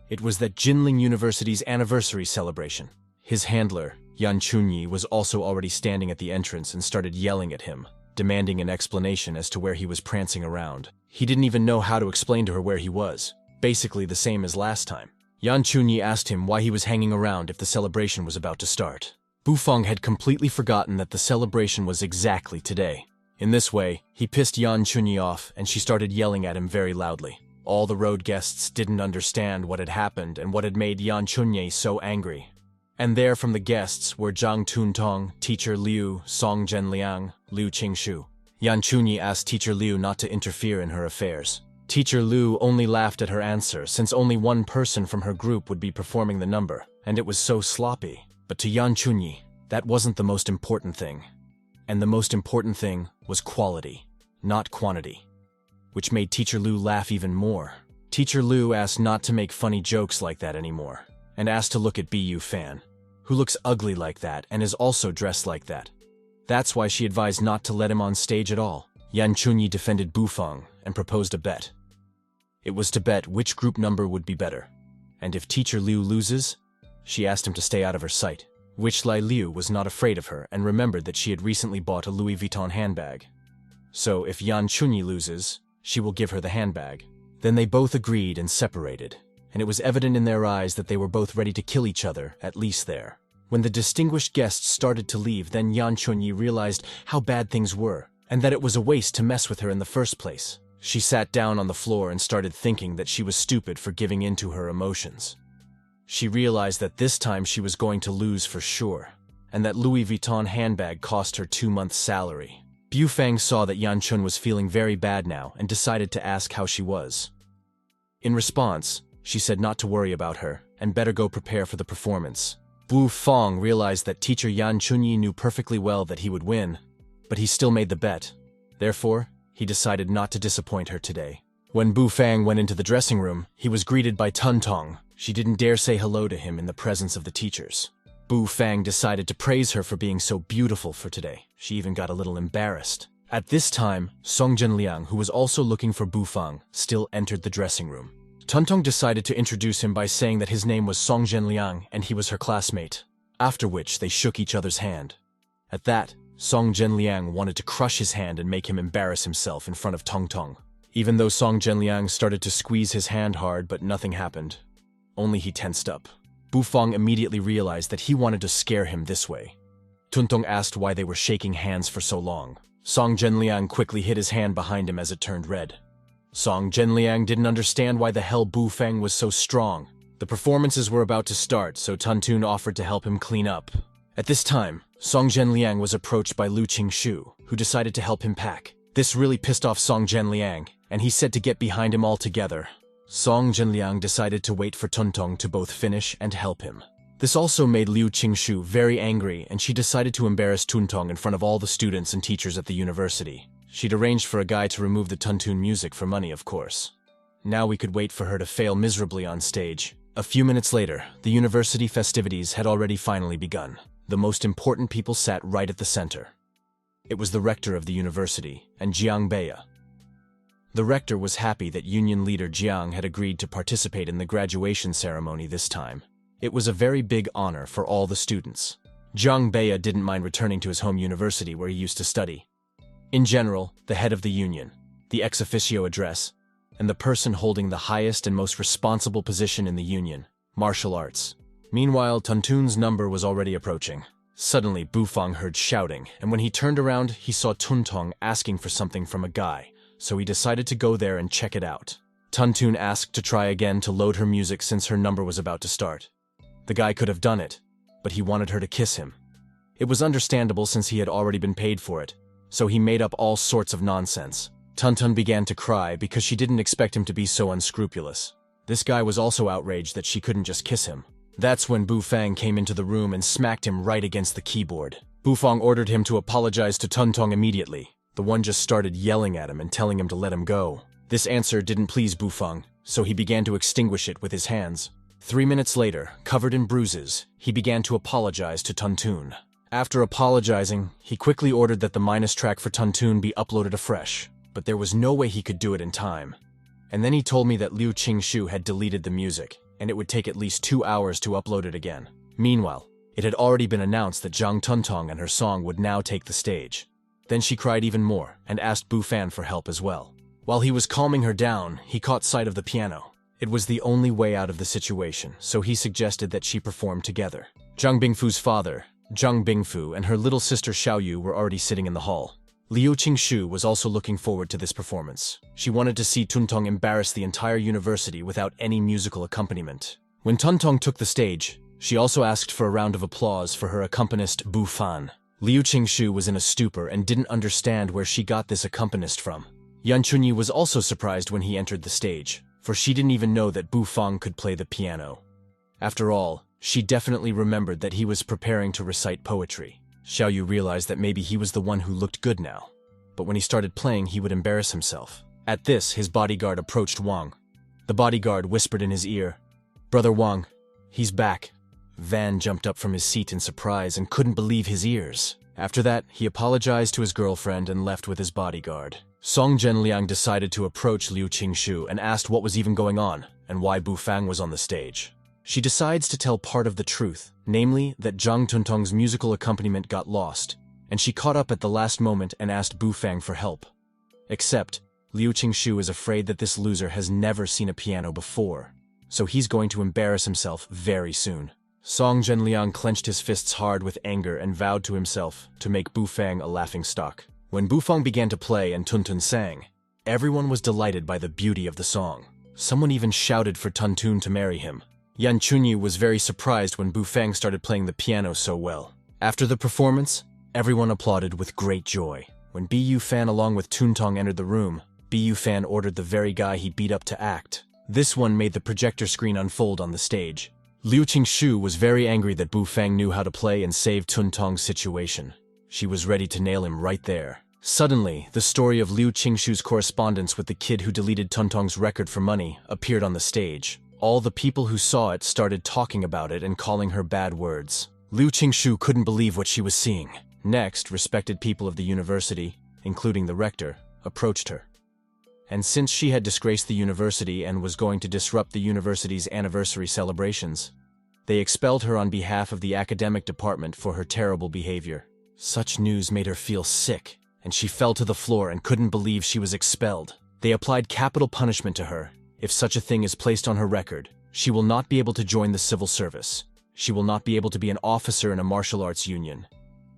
It was that Jinling University's anniversary celebration. His handler, Yan Chunyi, was also already standing at the entrance and started yelling at him, demanding an explanation as to where he was prancing around. He didn't even know how to explain to her where he was, basically the same as last time. Yan Chunyi asked him why he was hanging around if the celebration was about to start. Bu Fang had completely forgotten that the celebration was exactly today. In this way, he pissed Yan Chunyi off and she started yelling at him very loudly. All the road guests didn't understand what had happened and what had made Yan Chunyi so angry. And there from the guests were Zhang Tuntong, Teacher Liu, Song Zhenliang, Liu Qingshu. Yan Chunyi asked Teacher Liu not to interfere in her affairs. Teacher Liu only laughed at her answer since only one person from her group would be performing the number, and it was so sloppy. But to Yan Chunyi, that wasn't the most important thing. And the most important thing was quality, not quantity, which made Teacher Liu laugh even more. Teacher Liu asked not to make funny jokes like that anymore, and asked to look at Bu Fan, who looks ugly like that and is also dressed like that. That's why she advised not to let him on stage at all. Yan Chunyi defended Bu Fang and proposed a bet. It was to bet which group number would be better, and if Teacher Liu loses, she asked him to stay out of her sight. Which Lai Liu was not afraid of her and remembered that she had recently bought a Louis Vuitton handbag. So if Yan Chunyi loses, she will give her the handbag. Then they both agreed and separated, and it was evident in their eyes that they were both ready to kill each other, at least there. When the distinguished guests started to leave, then Yan Chunyi realized how bad things were, and that it was a waste to mess with her in the first place. She sat down on the floor and started thinking that she was stupid for giving in to her emotions. She realized that this time she was going to lose for sure, and that Louis Vuitton handbag cost her 2 months' salary. Bu Fang saw that Yan Chun was feeling very bad now and decided to ask how she was. In response, she said not to worry about her and better go prepare for the performance. Bu Fang realized that teacher Yan Chunyi knew perfectly well that he would win, but he still made the bet. Therefore, he decided not to disappoint her today. When Bu Fang went into the dressing room, he was greeted by Tun Tong. She didn't dare say hello to him in the presence of the teachers. Bu Fang decided to praise her for being so beautiful for today. She even got a little embarrassed. At this time, Song Zhenliang, who was also looking for Bu Fang, still entered the dressing room. Tun Tong decided to introduce him by saying that his name was Song Zhenliang and he was her classmate, after which they shook each other's hand. At that, Song Zhenliang wanted to crush his hand and make him embarrass himself in front of Tong Tong. Even though Song Zhenliang started to squeeze his hand hard, but nothing happened. Only he tensed up. Bu Fang immediately realized that he wanted to scare him this way. Tun Tong asked why they were shaking hands for so long. Song Zhenliang quickly hid his hand behind him as it turned red. Song Zhenliang didn't understand why the hell Bu Fang was so strong. The performances were about to start, so Tun Tun offered to help him clean up. At this time, Song Zhenliang was approached by Liu Qingshu, who decided to help him pack. This really pissed off Song Zhenliang, and he said to get behind him altogether. Song Zhenliang decided to wait for Tun Tong to both finish and help him. This also made Liu Qingshu very angry, and she decided to embarrass Tun Tong in front of all the students and teachers at the university. She'd arranged for a guy to remove the Tun Tun music for money, of course. Now we could wait for her to fail miserably on stage. A few minutes later, the university festivities had already finally begun. The most important people sat right at the center. It was the rector of the university, and Jiang Beiya. The rector was happy that union leader Jiang had agreed to participate in the graduation ceremony this time. It was a very big honor for all the students. Jiang Beiya didn't mind returning to his home university where he used to study. In general, the head of the union, the ex officio address, and the person holding the highest and most responsible position in the union, martial arts. Meanwhile, Tun Tun's number was already approaching. Suddenly, Bu Fang heard shouting, and when he turned around, he saw Tun Tong asking for something from a guy, so he decided to go there and check it out. Tun Tun asked to try again to load her music since her number was about to start. The guy could have done it, but he wanted her to kiss him. It was understandable since he had already been paid for it, so he made up all sorts of nonsense. Tun Tun began to cry because she didn't expect him to be so unscrupulous. This guy was also outraged that she couldn't just kiss him. That's when Bu Fang came into the room and smacked him right against the keyboard. Bu Fang ordered him to apologize to Tun Tong immediately. The one just started yelling at him and telling him to let him go. This answer didn't please Bu Fang, so he began to extinguish it with his hands. 3 minutes later, covered in bruises, he began to apologize to Tun Tun. After apologizing, he quickly ordered that the minus track for Tun Tun be uploaded afresh, but there was no way he could do it in time. And then he told me that Liu Qingshu had deleted the music, and it would take at least 2 hours to upload it again. Meanwhile, it had already been announced that Zhang Tuntong and her song would now take the stage. Then she cried even more and asked Bu Fan for help as well. While he was calming her down, he caught sight of the piano. It was the only way out of the situation, so he suggested that she perform together. Zhang Bingfu's father, Zhang Bingfu, and her little sister Xiaoyu were already sitting in the hall. Liu Qingshu was also looking forward to this performance. She wanted to see Tuntong embarrass the entire university without any musical accompaniment. When Tuntong took the stage, she also asked for a round of applause for her accompanist Bu Fan. Liu Qingshu was in a stupor and didn't understand where she got this accompanist from. Yan Chunyi was also surprised when he entered the stage, for she didn't even know that Bu Fang could play the piano. After all, she definitely remembered that he was preparing to recite poetry. Xiaoyu realized that maybe he was the one who looked good now, but when he started playing, he would embarrass himself. At this, his bodyguard approached Wang. The bodyguard whispered in his ear, "Brother Wang, he's back." Van jumped up from his seat in surprise and couldn't believe his ears. After that, he apologized to his girlfriend and left with his bodyguard. Song Zhenliang decided to approach Liu Qingshu and asked what was even going on and why Bu Fang was on the stage. She decides to tell part of the truth, namely that Zhang Tuntong's musical accompaniment got lost, and she caught up at the last moment and asked Bufang for help. Except, Liu Qingshu is afraid that this loser has never seen a piano before, so he's going to embarrass himself very soon. Song Zhenliang clenched his fists hard with anger and vowed to himself to make Bufang a laughingstock. When Bufang began to play and Tuntun sang, everyone was delighted by the beauty of the song. Someone even shouted for Tuntun to marry him. Yan Chunyi was very surprised when Bufang started playing the piano so well. After the performance, everyone applauded with great joy. When Bu Fan along with Tuntong entered the room, Bu Fan ordered the very guy he beat up to act. This one made the projector screen unfold on the stage. Liu Qingshu was very angry that Bufang knew how to play and save Tuntong's situation. She was ready to nail him right there. Suddenly, the story of Liu Qingshu's correspondence with the kid who deleted Tuntong's record for money appeared on the stage. All the people who saw it started talking about it and calling her bad words. Liu Qingshu couldn't believe what she was seeing. Next, respected people of the university, including the rector, approached her. And since she had disgraced the university and was going to disrupt the university's anniversary celebrations, they expelled her on behalf of the academic department for her terrible behavior. Such news made her feel sick, and she fell to the floor and couldn't believe she was expelled. They applied capital punishment to her. If such a thing is placed on her record, she will not be able to join the civil service. She will not be able to be an officer in a martial arts union,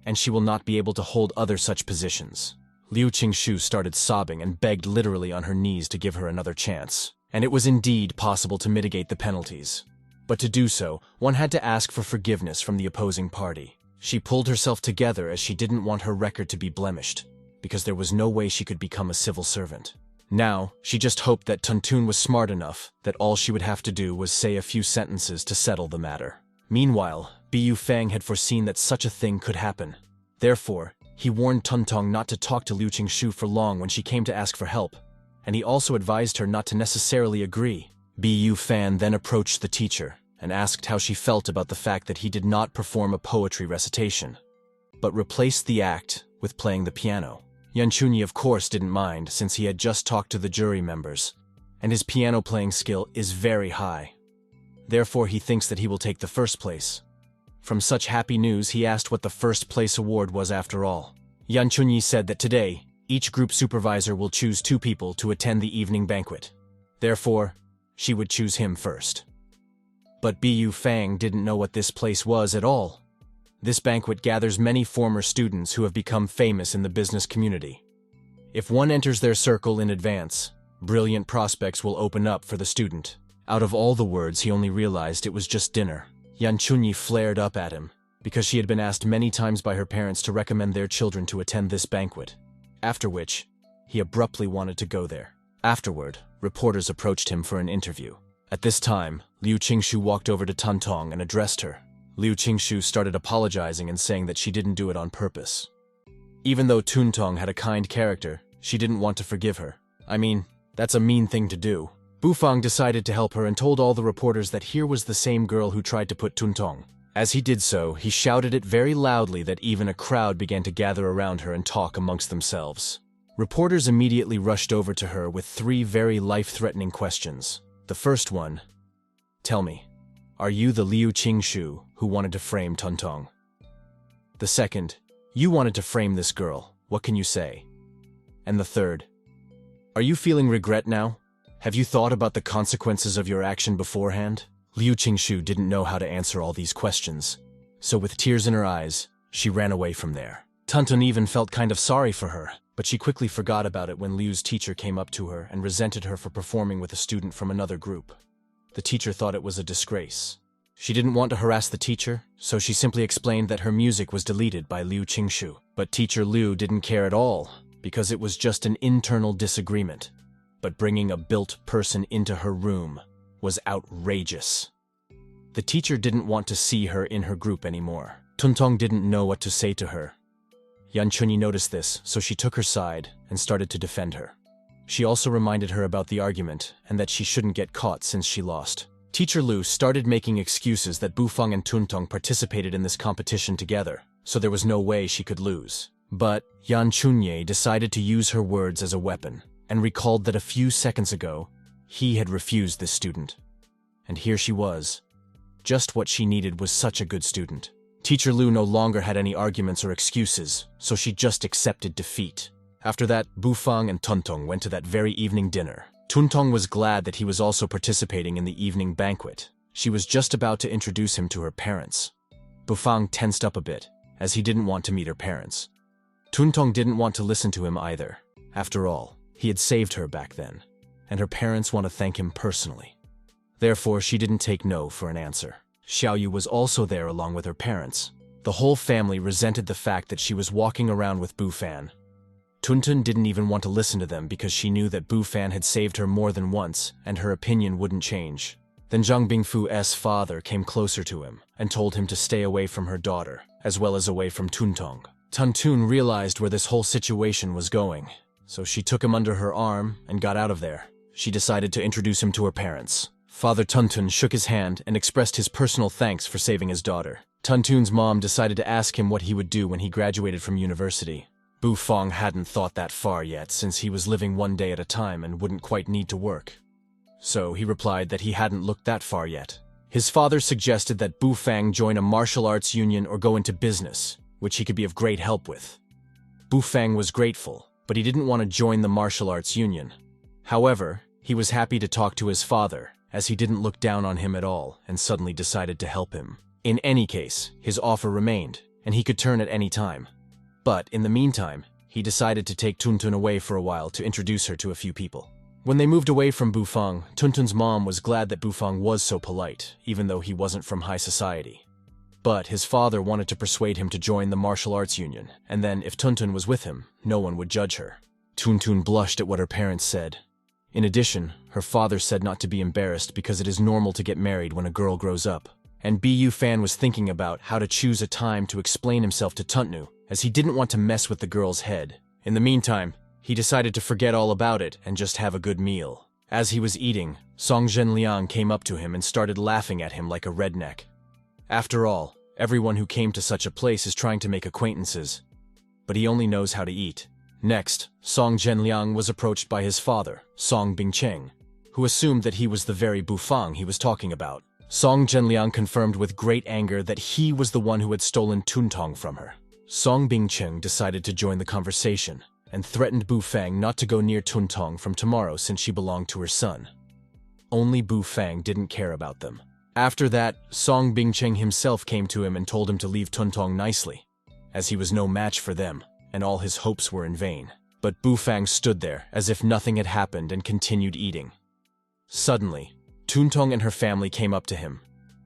and she will not be able to hold other such positions. Liu Qingshu started sobbing and begged literally on her knees to give her another chance. And it was indeed possible to mitigate the penalties. But to do so, one had to ask for forgiveness from the opposing party. She pulled herself together as she didn't want her record to be blemished, because there was no way she could become a civil servant. Now, she just hoped that Tuntun was smart enough that all she would have to do was say a few sentences to settle the matter. Meanwhile, Bu Fang had foreseen that such a thing could happen. Therefore, he warned Tuntong not to talk to Liu Qingshu for long when she came to ask for help, and he also advised her not to necessarily agree. Bu Fan then approached the teacher and asked how she felt about the fact that he did not perform a poetry recitation, but replaced the act with playing the piano. Yan Chunyi of course didn't mind since he had just talked to the jury members, and his piano playing skill is very high. Therefore he thinks that he will take the first place. From such happy news, he asked what the first place award was after all. Yan Chunyi said that today, each group supervisor will choose 2 people to attend the evening banquet. Therefore, she would choose him first. But Bu Fang didn't know what this place was at all. This banquet gathers many former students who have become famous in the business community. If one enters their circle in advance, brilliant prospects will open up for the student. Out of all the words, he only realized it was just dinner. Yan Chunyi flared up at him, because she had been asked many times by her parents to recommend their children to attend this banquet, after which, he abruptly wanted to go there. Afterward, reporters approached him for an interview. At this time, Liu Qingshu walked over to Tuntong and addressed her. Liu Qingshu started apologizing and saying that she didn't do it on purpose. Even though Tuntong had a kind character, she didn't want to forgive her. I mean, that's a mean thing to do. Bufang decided to help her and told all the reporters that here was the same girl who tried to put Tuntong. As he did so, he shouted it very loudly that even a crowd began to gather around her and talk amongst themselves. Reporters immediately rushed over to her with 3 very life-threatening questions. The first one, "Tell me, are you the Liu Qingshu who wanted to frame Tuntong?" The second, "You wanted to frame this girl, what can you say?" And the third, "Are you feeling regret now? Have you thought about the consequences of your action beforehand?" Liu Qingshu didn't know how to answer all these questions, so with tears in her eyes, she ran away from there. Tuntun even felt kind of sorry for her, but she quickly forgot about it when Liu's teacher came up to her and resented her for performing with a student from another group. The teacher thought it was a disgrace. She didn't want to harass the teacher, so she simply explained that her music was deleted by Liu Qingshu. But teacher Liu didn't care at all, because it was just an internal disagreement. But bringing a built person into her room was outrageous. The teacher didn't want to see her in her group anymore. Tuntong didn't know what to say to her. Yan Chunyi noticed this, so she took her side and started to defend her. She also reminded her about the argument and that she shouldn't get caught since she lost. Teacher Liu started making excuses that Bufang and Tuntong participated in this competition together, so there was no way she could lose. But Yan Chunyi decided to use her words as a weapon and recalled that a few seconds ago, he had refused this student. And here she was, Just what she needed was such a good student. Teacher Lu no longer had any arguments or excuses, so she just accepted defeat. After that, Bufang and Tuntong went to that very evening dinner. Tuntong was glad that he was also participating in the evening banquet. She was just about to introduce him to her parents. Bufang tensed up a bit, as he didn't want to meet her parents. Tuntong didn't want to listen to him either. After all, he had saved her back then, and her parents want to thank him personally. Therefore, she didn't take no for an answer. Xiaoyu was also there along with her parents. The whole family resented the fact that she was walking around with Bufan. Tuntun didn't even want to listen to them because she knew that Bufan had saved her more than once and her opinion wouldn't change. Then Zhang Bingfu's father came closer to him and told him to stay away from her daughter, as well as away from Tuntong. Tuntun realized where this whole situation was going, so she took him under her arm and got out of there. She decided to introduce him to her parents. Father Tuntun shook his hand and expressed his personal thanks for saving his daughter. Tuntun's mom decided to ask him what he would do when he graduated from university. Bufang hadn't thought that far yet, since he was living one day at a time and wouldn't quite need to work. So he replied that he hadn't looked that far yet. His father suggested that Bufang join a martial arts union or go into business, which he could be of great help with. Bufang was grateful, but he didn't want to join the martial arts union. However, he was happy to talk to his father, as he didn't look down on him at all and suddenly decided to help him. In any case, his offer remained, and he could turn at any time. But in the meantime, he decided to take Tuntun away for a while to introduce her to a few people. When they moved away from Bufang, Tuntun's mom was glad that Bufang was so polite, even though he wasn't from high society. But his father wanted to persuade him to join the martial arts union, and then if Tuntun was with him, no one would judge her. Tuntun blushed at what her parents said. In addition, her father said not to be embarrassed because it is normal to get married when a girl grows up. And Bufan was thinking about how to choose a time to explain himself to Tuntnu, as he didn't want to mess with the girl's head. In the meantime, he decided to forget all about it and just have a good meal. As he was eating, Song Zhenliang came up to him and started laughing at him like a redneck. After all, everyone who came to such a place is trying to make acquaintances, but he only knows how to eat. Next, Song Zhenliang was approached by his father, Song Bingcheng, who assumed that he was the very Bufang he was talking about. Song Zhenliang confirmed with great anger that he was the one who had stolen Tuntong from her. Song Bingcheng decided to join the conversation and threatened Bufang not to go near Tuntong from tomorrow since she belonged to her son. Only Bufang didn't care about them. After that, Song Bingcheng himself came to him and told him to leave Tuntong nicely, as he was no match for them, and all his hopes were in vain. But Bufang stood there as if nothing had happened and continued eating. Suddenly, Tuntong and her family came up to him.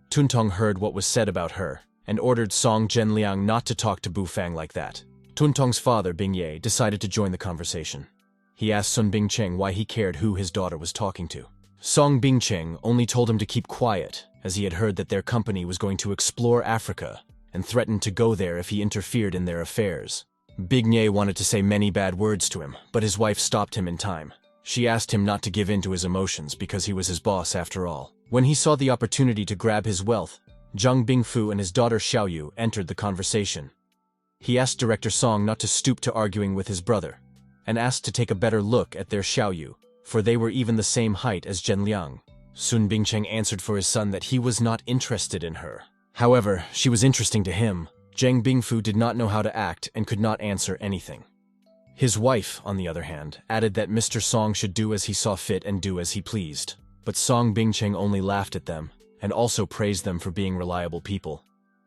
Tuntong heard what was said about her and ordered Song Zhenliang not to talk to Bufang like that. Tuntong's father, Bingye, decided to join the conversation. He asked Sun Bingcheng why he cared who his daughter was talking to. Song Bingcheng only told him to keep quiet, as he had heard that their company was going to explore Africa and threatened to go there if he interfered in their affairs. Bingye wanted to say many bad words to him, but his wife stopped him in time. She asked him not to give in to his emotions because he was his boss after all. When he saw the opportunity to grab his wealth, Zhang Bingfu and his daughter Xiaoyu entered the conversation. He asked Director Song not to stoop to arguing with his brother, and asked to take a better look at their Xiaoyu, for they were even the same height as Zhenliang. Sun Bingcheng answered for his son that he was not interested in her. However, she was interesting to him. Zhang Bingfu did not know how to act and could not answer anything. His wife, on the other hand, added that Mr. Song should do as he saw fit and do as he pleased. But Song Bingcheng only laughed at them, and also praised them for being reliable people,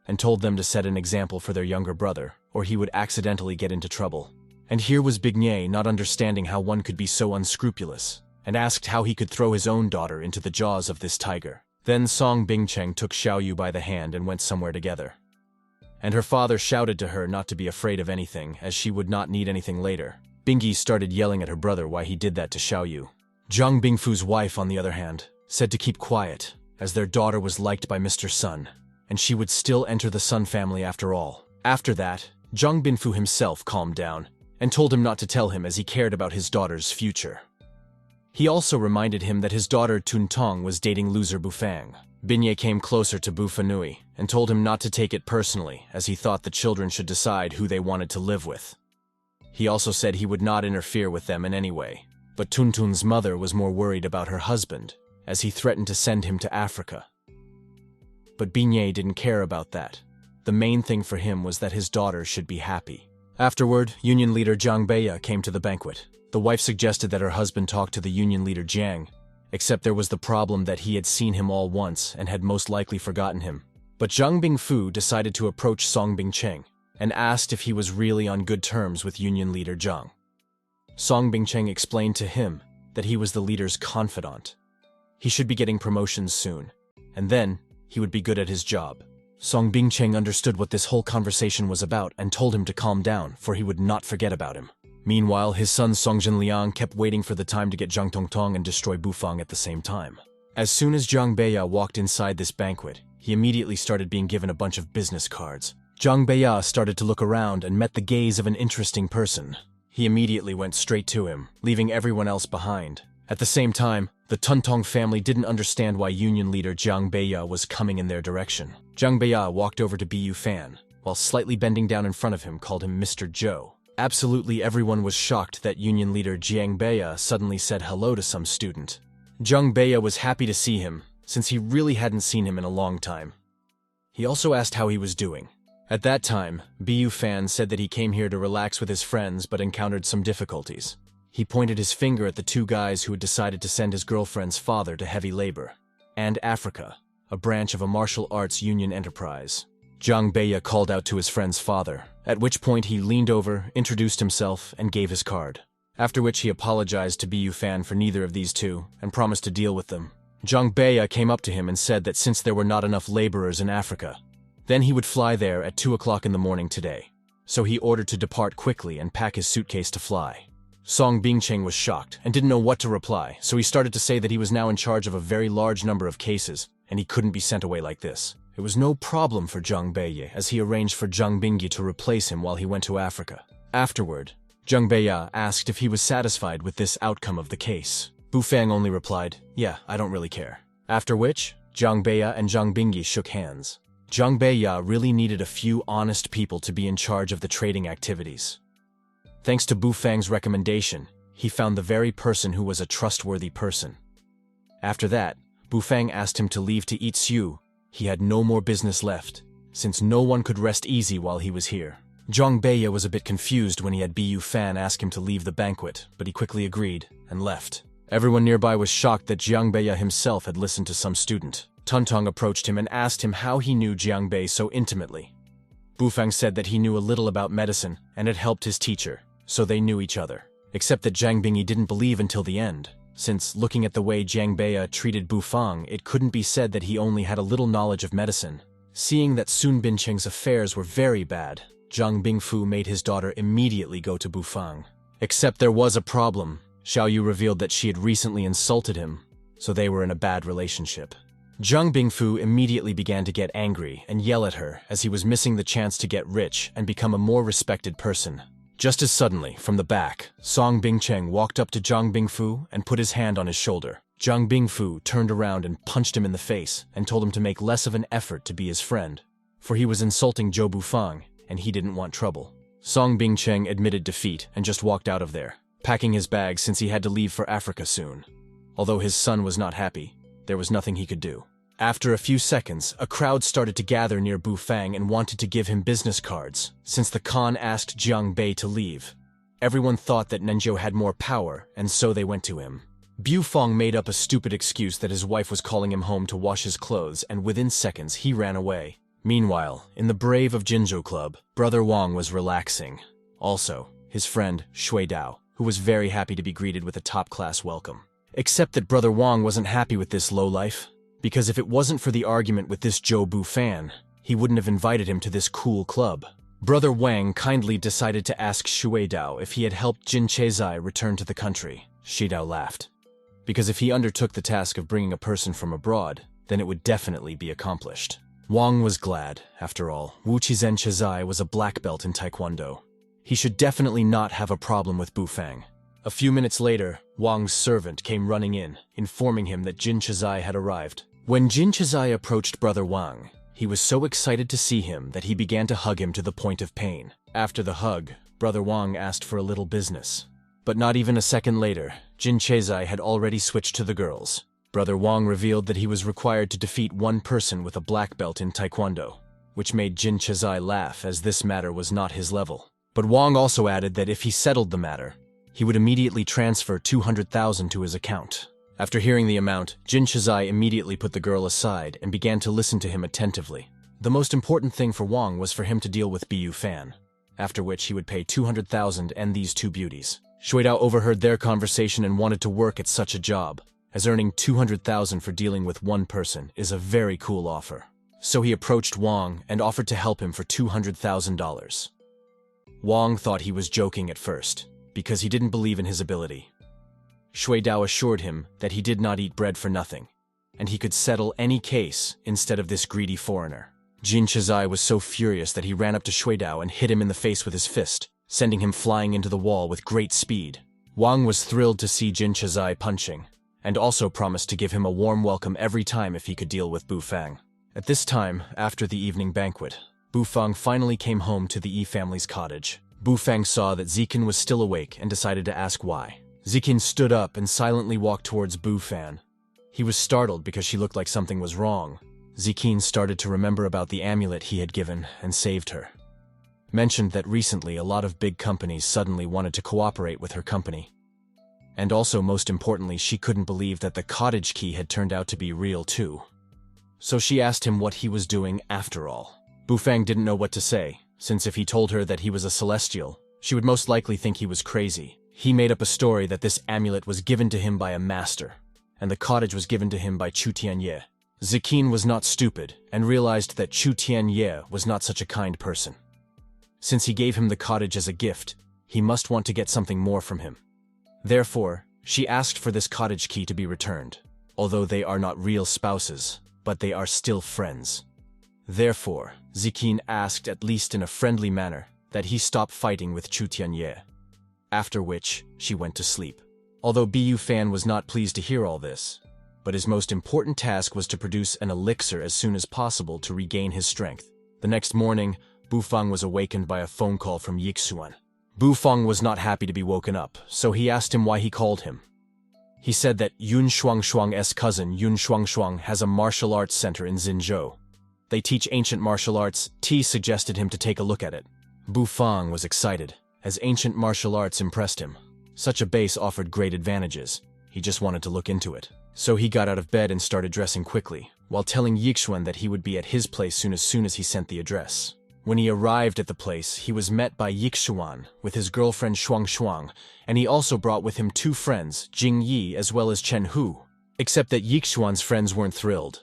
and told them to set an example for their younger brother, or he would accidentally get into trouble. And here was Bingye not understanding how one could be so unscrupulous, and asked how he could throw his own daughter into the jaws of this tiger. Then Song Bingcheng took Xiaoyu by the hand and went somewhere together. And her father shouted to her not to be afraid of anything, as she would not need anything later. Bingyi started yelling at her brother why he did that to Xiaoyu. Zhang Bingfu's wife, on the other hand, said to keep quiet, as their daughter was liked by Mr. Sun, and she would still enter the Sun family after all. After that, Zhang Bingfu himself calmed down, and told him not to tell him as he cared about his daughter's future. He also reminded him that his daughter Tuntong was dating loser Bufang. Binye came closer to Bufanui and told him not to take it personally, as he thought the children should decide who they wanted to live with. He also said he would not interfere with them in any way, but Tuntun's mother was more worried about her husband, as he threatened to send him to Africa. but Binyé didn't care about that. The main thing for him was that his daughter should be happy. Afterward, Union leader Jiang Beiya came to the banquet. The wife suggested that her husband talk to the Union leader Jiang, except there was the problem that he had seen him all once and had most likely forgotten him. But Zhang Bingfu decided to approach Song Bingcheng and asked if he was really on good terms with Union leader Jiang. Song Bingcheng explained to him that he was the leader's confidant. He should be getting promotions soon, and then he would be good at his job. Song Bingcheng understood what this whole conversation was about and told him to calm down, for he would not forget about him. Meanwhile, his son Song Jinliang kept waiting for the time to get Zhang Tongtong and destroy Bufang at the same time. As soon as Zhang Beiya walked inside this banquet, he immediately started being given a bunch of business cards. Zhang Beiya started to look around and met the gaze of an interesting person. He immediately went straight to him, leaving everyone else behind. At the same time, the Tuntong family didn't understand why Union leader Zhang Beiya was coming in their direction. Zhang Beiya walked over to Bu Fan, while slightly bending down in front of him, called him Mr. Zhou. Absolutely everyone was shocked that Union leader Jiang Beiya suddenly said hello to some student. Zhang Beiya was happy to see him, since he really hadn't seen him in a long time. He also asked how he was doing. At that time, Bu Fan said that he came here to relax with his friends but encountered some difficulties. He pointed his finger at the two guys who had decided to send his girlfriend's father to heavy labor, and Africa, a branch of a martial arts union enterprise. Zhang Beiya called out to his friend's father, at which point he leaned over, introduced himself, and gave his card. After which he apologized to Bu Fan for neither of these two, and promised to deal with them. Zhang Beiya came up to him and said that since there were not enough laborers in Africa, then he would fly there at 2 o'clock in the morning today. So he ordered to depart quickly and pack his suitcase to fly. Song Bingcheng was shocked and didn't know what to reply, so he started to say that he was now in charge of a very large number of cases, and he couldn't be sent away like this. It was no problem for Zhang Beiya, as he arranged for Zhang Bingyi to replace him while he went to Africa. Afterward, Zhang Beiya asked if he was satisfied with this outcome of the case. Bufang only replied, "Yeah, I don't really care." After which, Zhang Beiya and Zhang Bingyi shook hands. Zhang Beiya really needed a few honest people to be in charge of the trading activities. Thanks to Bufang's recommendation, he found the very person who was a trustworthy person. After that, Bufang asked him to leave to eat Xiu. He had no more business left, since no one could rest easy while he was here. Zhang Beiya was a bit confused when he had Bu Fan ask him to leave the banquet, but he quickly agreed and left. Everyone nearby was shocked that Jiang Beiya himself had listened to some student. Tuntong approached him and asked him how he knew Jiang Bei so intimately. Bufang said that he knew a little about medicine and had helped his teacher, so they knew each other. Except that Zhang Bingyi didn't believe until the end, since looking at the way Jiang Beiya treated Bufang, it couldn't be said that he only had a little knowledge of medicine. Seeing that Sun Bincheng's affairs were very bad, Zhang Bingfu made his daughter immediately go to Bufang. Except there was a problem. Xiao Yu revealed that she had recently insulted him, so they were in a bad relationship. Zhang Bingfu immediately began to get angry and yell at her as he was missing the chance to get rich and become a more respected person. Just as suddenly, from the back, Song Bingcheng walked up to Zhang Bingfu and put his hand on his shoulder. Zhang Bingfu turned around and punched him in the face and told him to make less of an effort to be his friend, for he was insulting Zhou Bufang and he didn't want trouble. Song Bingcheng admitted defeat and just walked out of there, packing his bags since he had to leave for Africa soon. Although his son was not happy, there was nothing he could do. After a few seconds, a crowd started to gather near Bufang and wanted to give him business cards, since the Khan asked Jiang Bei to leave. Everyone thought that Nenzhou had more power, and so they went to him. Bufang made up a stupid excuse that his wife was calling him home to wash his clothes, and within seconds he ran away. Meanwhile, in the Brave of Jinzhou Club, Brother Wang was relaxing. Also, his friend, Shui Dao, who was very happy to be greeted with a top-class welcome. Except that Brother Wang wasn't happy with this lowlife, because if it wasn't for the argument with this Zhou Bufan, he wouldn't have invited him to this cool club. Brother Wang kindly decided to ask Shui Dao if he had helped Jin Chezai return to the country. Shi Dao laughed, because if he undertook the task of bringing a person from abroad, then it would definitely be accomplished. Wang was glad. After all, Wu Chizen Chezai was a black belt in Taekwondo. He should definitely not have a problem with Bufang. A few minutes later, Wang's servant came running in, informing him that Jin Chezai had arrived. When Jin Chezai approached Brother Wang, he was so excited to see him that he began to hug him to the point of pain. After the hug, Brother Wang asked for a little business. But not even a second later, Jin Chezai had already switched to the girls. Brother Wang revealed that he was required to defeat one person with a black belt in Taekwondo, which made Jin Chazai laugh as this matter was not his level. But Wang also added that if he settled the matter, he would immediately transfer 200,000 to his account. After hearing the amount, Jin Chazai immediately put the girl aside and began to listen to him attentively. The most important thing for Wang was for him to deal with Bu Fan, after which he would pay 200,000 and these two beauties. Shuidao overheard their conversation and wanted to work at such a job, as earning 200,000 for dealing with one person is a very cool offer. So he approached Wang and offered to help him for $200,000. Wang thought he was joking at first, because he didn't believe in his ability. Shuidao assured him that he did not eat bread for nothing, and he could settle any case instead of this greedy foreigner. Jin Chazai was so furious that he ran up to Shuidao and hit him in the face with his fist, sending him flying into the wall with great speed. Wang was thrilled to see Jin Chazai punching, and also promised to give him a warm welcome every time if he could deal with Bu Fang. At this time, after the evening banquet, Bu Fang finally came home to the Yi family's cottage. Bu Fang saw that Zi Qin was still awake and decided to ask why. Zi Qin stood up and silently walked towards Bu Fan. He was startled because she looked like something was wrong. Zi Qin started to remember about the amulet he had given and saved her. Mentioned that recently a lot of big companies suddenly wanted to cooperate with her company. And also, most importantly, she couldn't believe that the cottage key had turned out to be real too. So she asked him what he was doing after all. Bu Fang didn't know what to say, since if he told her that he was a celestial, she would most likely think he was crazy. He made up a story that this amulet was given to him by a master, and the cottage was given to him by Chu Tianye. Zi Qin was not stupid, and realized that Chu Tianye was not such a kind person. Since he gave him the cottage as a gift, he must want to get something more from him. Therefore, she asked for this cottage key to be returned, although they are not real spouses, but they are still friends. Therefore, Zi Qin asked, at least in a friendly manner, that he stop fighting with Chu Tianye. After which, she went to sleep. Although Bu Fan was not pleased to hear all this, but his most important task was to produce an elixir as soon as possible to regain his strength. The next morning, Bu Fang was awakened by a phone call from Yixuan. Bu Fang was not happy to be woken up, so he asked him why he called him. He said that Yun Shuangshuang's cousin Yun Shuangshuang has a martial arts center in Xinzhou. They teach ancient martial arts. T suggested him to take a look at it. Bu Fang was excited, as ancient martial arts impressed him. Such a base offered great advantages. He just wanted to look into it. So he got out of bed and started dressing quickly, while telling Yixuan that he would be at his place soon as he sent the address. When he arrived at the place, he was met by Yixuan with his girlfriend Shuang, and he also brought with him two friends, Jing Yi as well as Chen Hu. Except that Yixuan's friends weren't thrilled,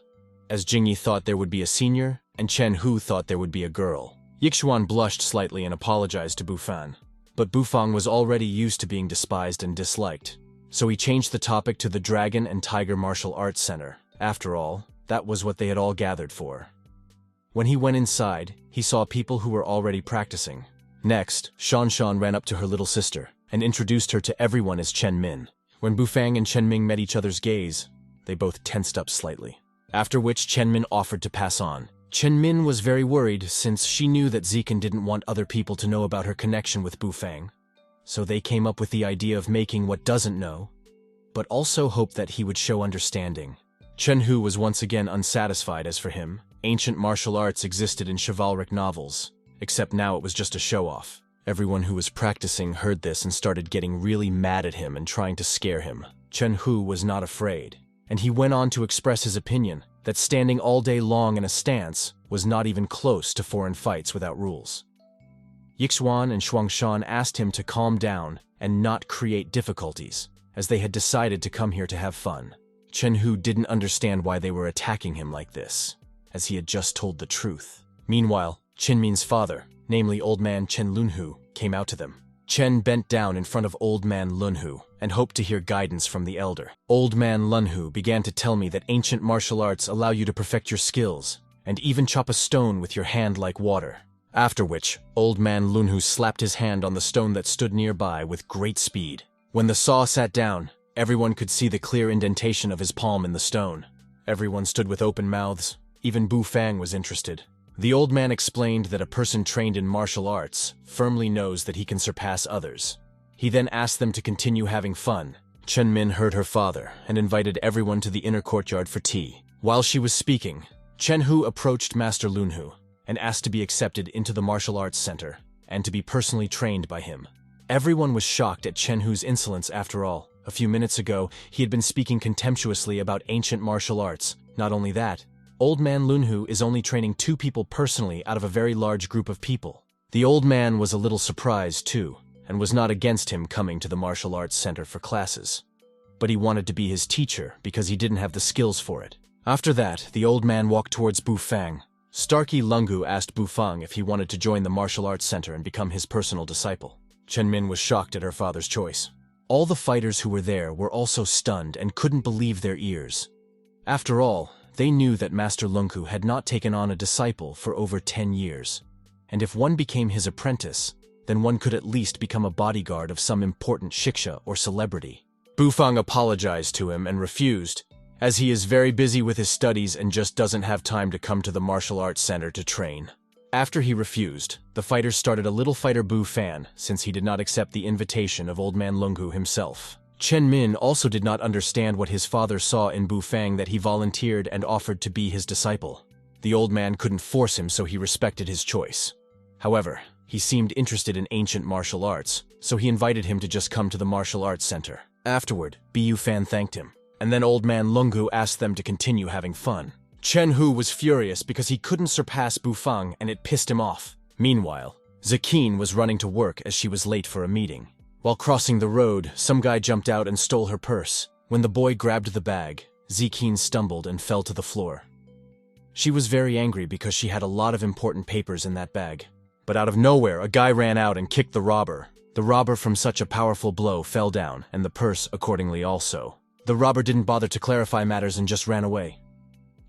as Jing Yi thought there would be a senior, and Chen Hu thought there would be a girl. Yixuan blushed slightly and apologized to Bu Fan. But Bu Fang was already used to being despised and disliked, so he changed the topic to the Dragon and Tiger Martial Arts Center. After all, that was what they had all gathered for. When he went inside, he saw people who were already practicing. Next, Shan ran up to her little sister and introduced her to everyone as Chen Min. When Bu Fang and Chen Ming met each other's gaze, they both tensed up slightly. After which Chen Min offered to pass on. Chen Min was very worried since she knew that Zi Qin didn't want other people to know about her connection with Bu Fang. So they came up with the idea of making what doesn't know, but also hoped that he would show understanding. Chen Hu was once again unsatisfied as for him. Ancient martial arts existed in chivalric novels, except now it was just a show-off. Everyone who was practicing heard this and started getting really mad at him and trying to scare him. Chen Hu was not afraid, and he went on to express his opinion that standing all day long in a stance was not even close to foreign fights without rules. Yixuan and Shuangshan asked him to calm down and not create difficulties, as they had decided to come here to have fun. Chen Hu didn't understand why they were attacking him like this, as he had just told the truth. Meanwhile, Chen Min's father, namely Old Man Chen Lunhu, came out to them. Chen bent down in front of Old Man Lunhu and hoped to hear guidance from the elder. Old Man Lunhu began to tell me that ancient martial arts allow you to perfect your skills, and even chop a stone with your hand like water. After which, Old Man Lunhu slapped his hand on the stone that stood nearby with great speed. When the saw sat down, everyone could see the clear indentation of his palm in the stone. Everyone stood with open mouths. Even Bu Fang was interested. The old man explained that a person trained in martial arts firmly knows that he can surpass others. He then asked them to continue having fun, Chen Min heard her father and invited everyone to the inner courtyard for tea. While she was speaking, Chen Hu approached Master Lun Hu and asked to be accepted into the martial arts center and to be personally trained by him. Everyone was shocked at Chen Hu's insolence after all. A few minutes ago, he had been speaking contemptuously about ancient martial arts. Not only that, old man Lun Hu is only training 2 people personally out of a very large group of people. The old man was a little surprised too, and was not against him coming to the martial arts center for classes. But he wanted to be his teacher because he didn't have the skills for it. After that, the old man walked towards Bu Fang. Starkey Lungu asked Bu Fang if he wanted to join the martial arts center and become his personal disciple. Chen Min was shocked at her father's choice. All the fighters who were there were also stunned and couldn't believe their ears. After all, they knew that Master Lungu had not taken on a disciple for over 10 years. And if one became his apprentice, then one could at least become a bodyguard of some important shiksha or celebrity. Bu Fang apologized to him and refused, as he is very busy with his studies and just doesn't have time to come to the martial arts center to train. After he refused, the fighters started a little fighter Bu Fan, since he did not accept the invitation of old man Lungu himself. Chen Min also did not understand what his father saw in Bu Fang that he volunteered and offered to be his disciple. The old man couldn't force him, so he respected his choice. However, he seemed interested in ancient martial arts, so he invited him to just come to the martial arts center. Afterward, Bu Fan thanked him, and then old man Lungu asked them to continue having fun. Chen Hu was furious because he couldn't surpass Bu Fang and it pissed him off. Meanwhile, Zi Qin was running to work as she was late for a meeting. While crossing the road, some guy jumped out and stole her purse. When the boy grabbed the bag, Zi Qin stumbled and fell to the floor. She was very angry because she had a lot of important papers in that bag. But out of nowhere, a guy ran out and kicked the robber. The robber from such a powerful blow fell down, and the purse accordingly also. The robber didn't bother to clarify matters and just ran away.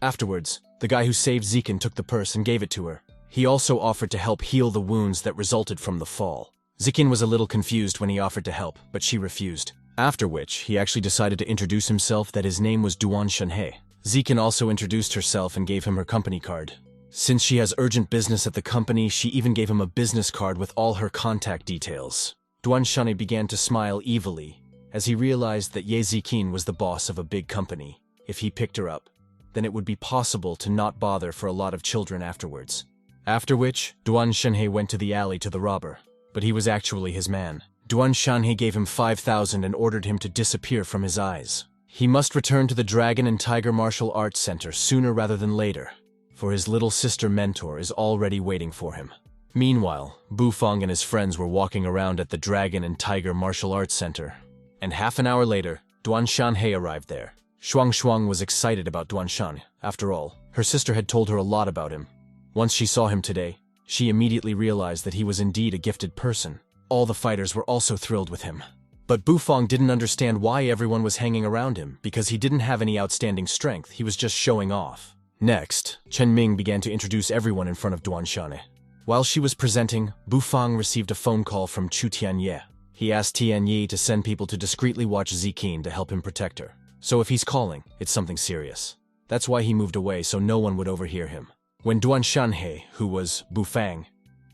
Afterwards, the guy who saved Zi Qin took the purse and gave it to her. He also offered to help heal the wounds that resulted from the fall. Zi Qin was a little confused when he offered to help, but she refused. After which, he actually decided to introduce himself that his name was Duan Shenhe. Zi Qin also introduced herself and gave him her company card. Since she has urgent business at the company, she even gave him a business card with all her contact details. Duan Shenhe began to smile evilly, as he realized that Ye Zi Qin was the boss of a big company. If he picked her up, then it would be possible to not bother for a lot of children afterwards. After which, Duan Shenhe went to the alley to the robber, but he was actually his man. Duan Shenhe gave him 5,000 and ordered him to disappear from his eyes. He must return to the Dragon and Tiger Martial Arts Center sooner rather than later, for his little sister mentor is already waiting for him. Meanwhile, Bu Fang and his friends were walking around at the Dragon and Tiger Martial Arts Center, and half an hour later, Duan Shenhe arrived there. Shuang Shuang was excited about Duan Shen. After all, her sister had told her a lot about him. Once she saw him today, she immediately realized that he was indeed a gifted person. All the fighters were also thrilled with him. But Bu Fang didn't understand why everyone was hanging around him, because he didn't have any outstanding strength, he was just showing off. Next, Chen Ming began to introduce everyone in front of Duan Shen. While she was presenting, Bu Fang received a phone call from Chu Tianye. He asked Tianye to send people to discreetly watch Zi Qin to help him protect her. So if he's calling, it's something serious. That's why he moved away so no one would overhear him. When Duan Shenhe, who was Bu Fang,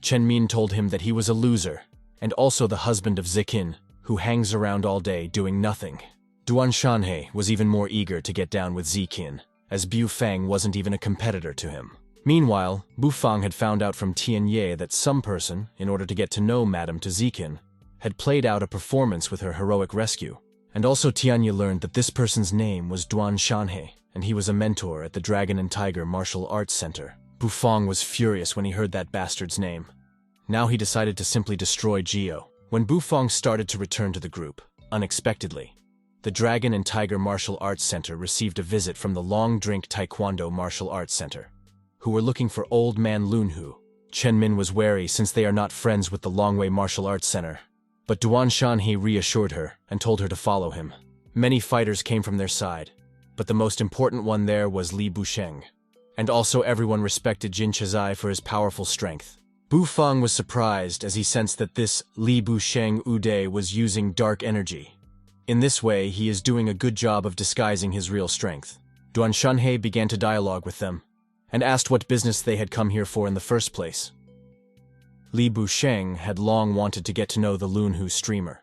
Chen Min told him that he was a loser, and also the husband of Zi Qin, who hangs around all day doing nothing. Duan Shenhe was even more eager to get down with Zi Qin, as Bu Fang wasn't even a competitor to him. Meanwhile, Bu Fang had found out from Tianye that some person, in order to get to know Madame to Zi Qin, had played out a performance with her heroic rescue. And also Tianye learned that this person's name was Duan Shenhe, and he was a mentor at the Dragon and Tiger Martial Arts Center. Bu Fang was furious when he heard that bastard's name. Now he decided to simply destroy Gio. When Bu Fang started to return to the group, unexpectedly, the Dragon and Tiger Martial Arts Center received a visit from the Long Drink Taekwondo Martial Arts Center, who were looking for old man Lun Hu. Chen Min was wary since they are not friends with the Longwei Martial Arts Center. But Duan Shenhe reassured her and told her to follow him. Many fighters came from their side, but the most important one there was Li Busheng. And also everyone respected Jin Chazai for his powerful strength. Bu Fang was surprised as he sensed that this Li Busheng Ude was using dark energy. In this way, he is doing a good job of disguising his real strength. Duan Shenhe began to dialogue with them, and asked what business they had come here for in the first place. Li Busheng had long wanted to get to know the Lun Hu streamer.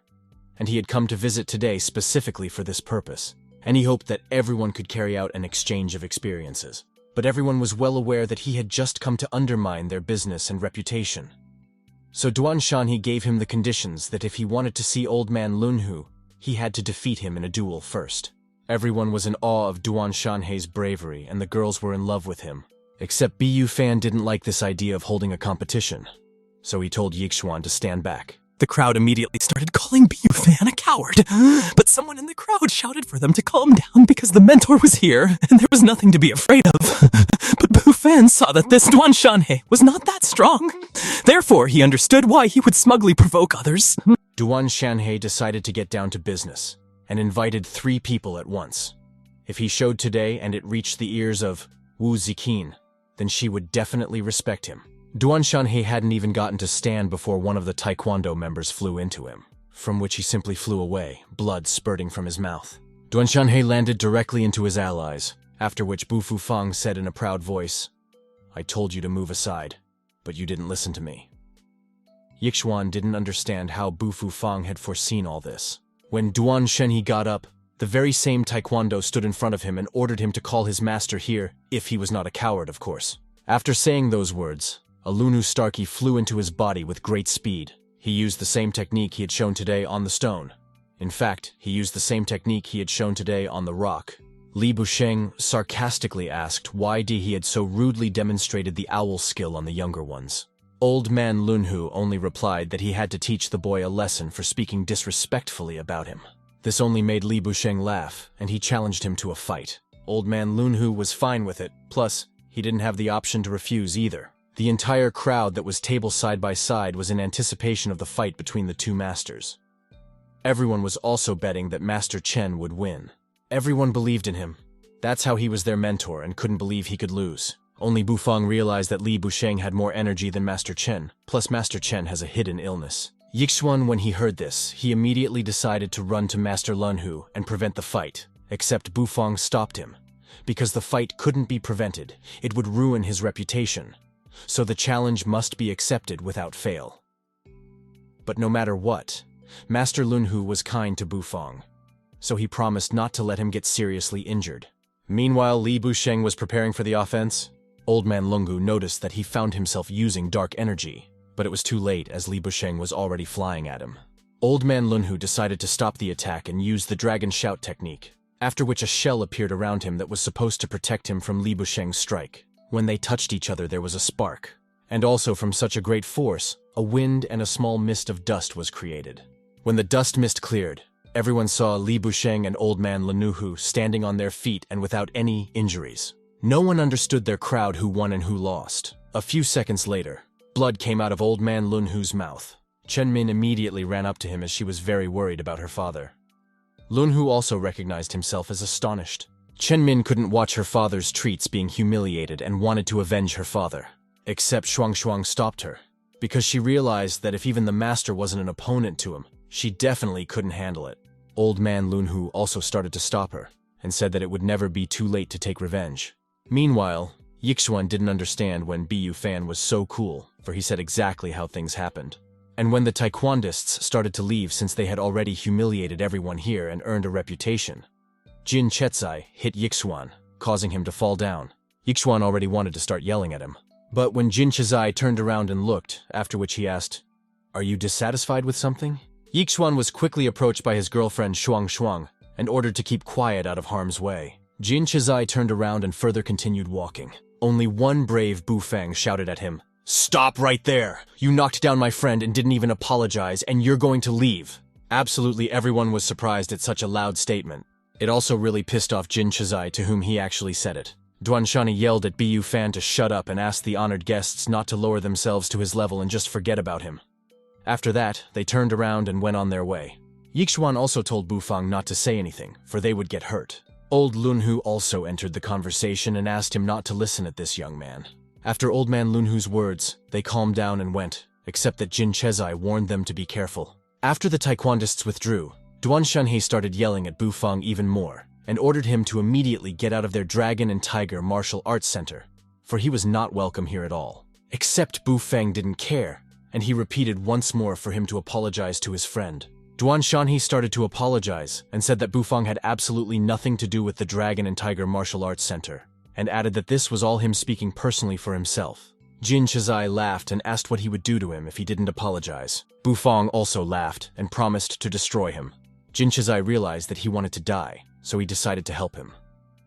and he had come to visit today specifically for this purpose, and he hoped that everyone could carry out an exchange of experiences. But everyone was well aware that he had just come to undermine their business and reputation. So Duan Shanhe gave him the conditions that if he wanted to see Old Man Lunhu, he had to defeat him in a duel first. Everyone was in awe of Duan Shanhe's bravery, and the girls were in love with him. Except Bu Fan didn't like this idea of holding a competition, so he told Yixuan to stand back. The crowd immediately started calling Bu Fan a coward, but someone in the crowd shouted for them to calm down because the mentor was here, and there was nothing to be afraid of. But Bu Fan saw that this Duan Shanhe was not that strong. Therefore, he understood why he would smugly provoke others. Duan Shanhe decided to get down to business, and invited 3 people at once. If he showed today and it reached the ears of Zi Qin, then she would definitely respect him. Duan Shanhe hadn't even gotten to stand before one of the taekwondo members flew into him, from which he simply flew away, blood spurting from his mouth. Duan Shanhe landed directly into his allies, after which Bu Fufang said in a proud voice, "I told you to move aside, but you didn't listen to me." Yixuan didn't understand how Bu Fufang had foreseen all this. When Duan Shanhe got up, the very same taekwondo stood in front of him and ordered him to call his master here, if he was not a coward, of course. After saying those words, a Lunu Starkey flew into his body with great speed. He used the same technique he had shown today on the stone. In fact, he used the same technique he had shown today on the rock. Li Busheng sarcastically asked why he had so rudely demonstrated the owl skill on the younger ones. Old Man Lunhu only replied that he had to teach the boy a lesson for speaking disrespectfully about him. This only made Li Busheng laugh, and he challenged him to a fight. Old Man Lunhu was fine with it, plus, he didn't have the option to refuse either. The entire crowd that was table side by side was in anticipation of the fight between the 2 masters. Everyone was also betting that Master Chen would win. Everyone believed in him. That's how he was their mentor and couldn't believe he could lose. Only Bufang realized that Li Busheng had more energy than Master Chen, plus Master Chen has a hidden illness. Yixuan, when he heard this, he immediately decided to run to Master Lunhu and prevent the fight, except Bufang stopped him. Because the fight couldn't be prevented, it would ruin his reputation. So the challenge must be accepted without fail. But no matter what, Master Lunhu was kind to Bufang, so he promised not to let him get seriously injured. Meanwhile, Li Busheng was preparing for the offense. Old Man Lungu noticed that he found himself using dark energy, but it was too late as Li Busheng was already flying at him. Old Man Lunhu decided to stop the attack and use the Dragon Shout technique, after which a shell appeared around him that was supposed to protect him from Li Busheng's strike. When they touched each other, there was a spark. And also from such a great force, a wind and a small mist of dust was created. When the dust mist cleared, everyone saw Li Busheng and Old Man Lanuhu standing on their feet and without any injuries. No one understood their crowd who won and who lost. A few seconds later, blood came out of Old Man Lunhu's mouth. Chen Min immediately ran up to him as she was very worried about her father. Lunhu also recognized himself as astonished. Chen Min couldn't watch her father's treats being humiliated and wanted to avenge her father. Except Shuang stopped her, because she realized that if even the master wasn't an opponent to him, she definitely couldn't handle it. Old Man Lunhu also started to stop her, and said that it would never be too late to take revenge. Meanwhile, Yixuan didn't understand when Bu Fan was so cool, for he said exactly how things happened. And when the taekwondists started to leave since they had already humiliated everyone here and earned a reputation, Jin Chetzai hit Yixuan, causing him to fall down. Yixuan already wanted to start yelling at him. But when Jin Chetzai turned around and looked, after which he asked, "Are you dissatisfied with something?" Yixuan was quickly approached by his girlfriend Shuang and ordered to keep quiet out of harm's way. Jin Chetzai turned around and further continued walking. Only one brave Bufang shouted at him, "Stop right there! You knocked down my friend and didn't even apologize, and you're going to leave." Absolutely everyone was surprised at such a loud statement. It also really pissed off Jin Chetzai, to whom he actually said it. Duan Shanhe yelled at Bu Fan to shut up and asked the honored guests not to lower themselves to his level and just forget about him. After that, they turned around and went on their way. Yixuan also told Bufang not to say anything, for they would get hurt. Old Lunhu also entered the conversation and asked him not to listen at this young man. After Old Man Lunhu's words, they calmed down and went, except that Jin Chetzai warned them to be careful. After the taekwondists withdrew, Duan Shanhe started yelling at Bufang even more, and ordered him to immediately get out of their Dragon and Tiger Martial Arts Center, for he was not welcome here at all. Except Bufang didn't care, and he repeated once more for him to apologize to his friend. Duan Shanhe started to apologize and said that Bufang had absolutely nothing to do with the Dragon and Tiger Martial Arts Center, and added that this was all him speaking personally for himself. Jin Chizai laughed and asked what he would do to him if he didn't apologize. Bufang also laughed and promised to destroy him. Jin Chizai realized that he wanted to die, so he decided to help him.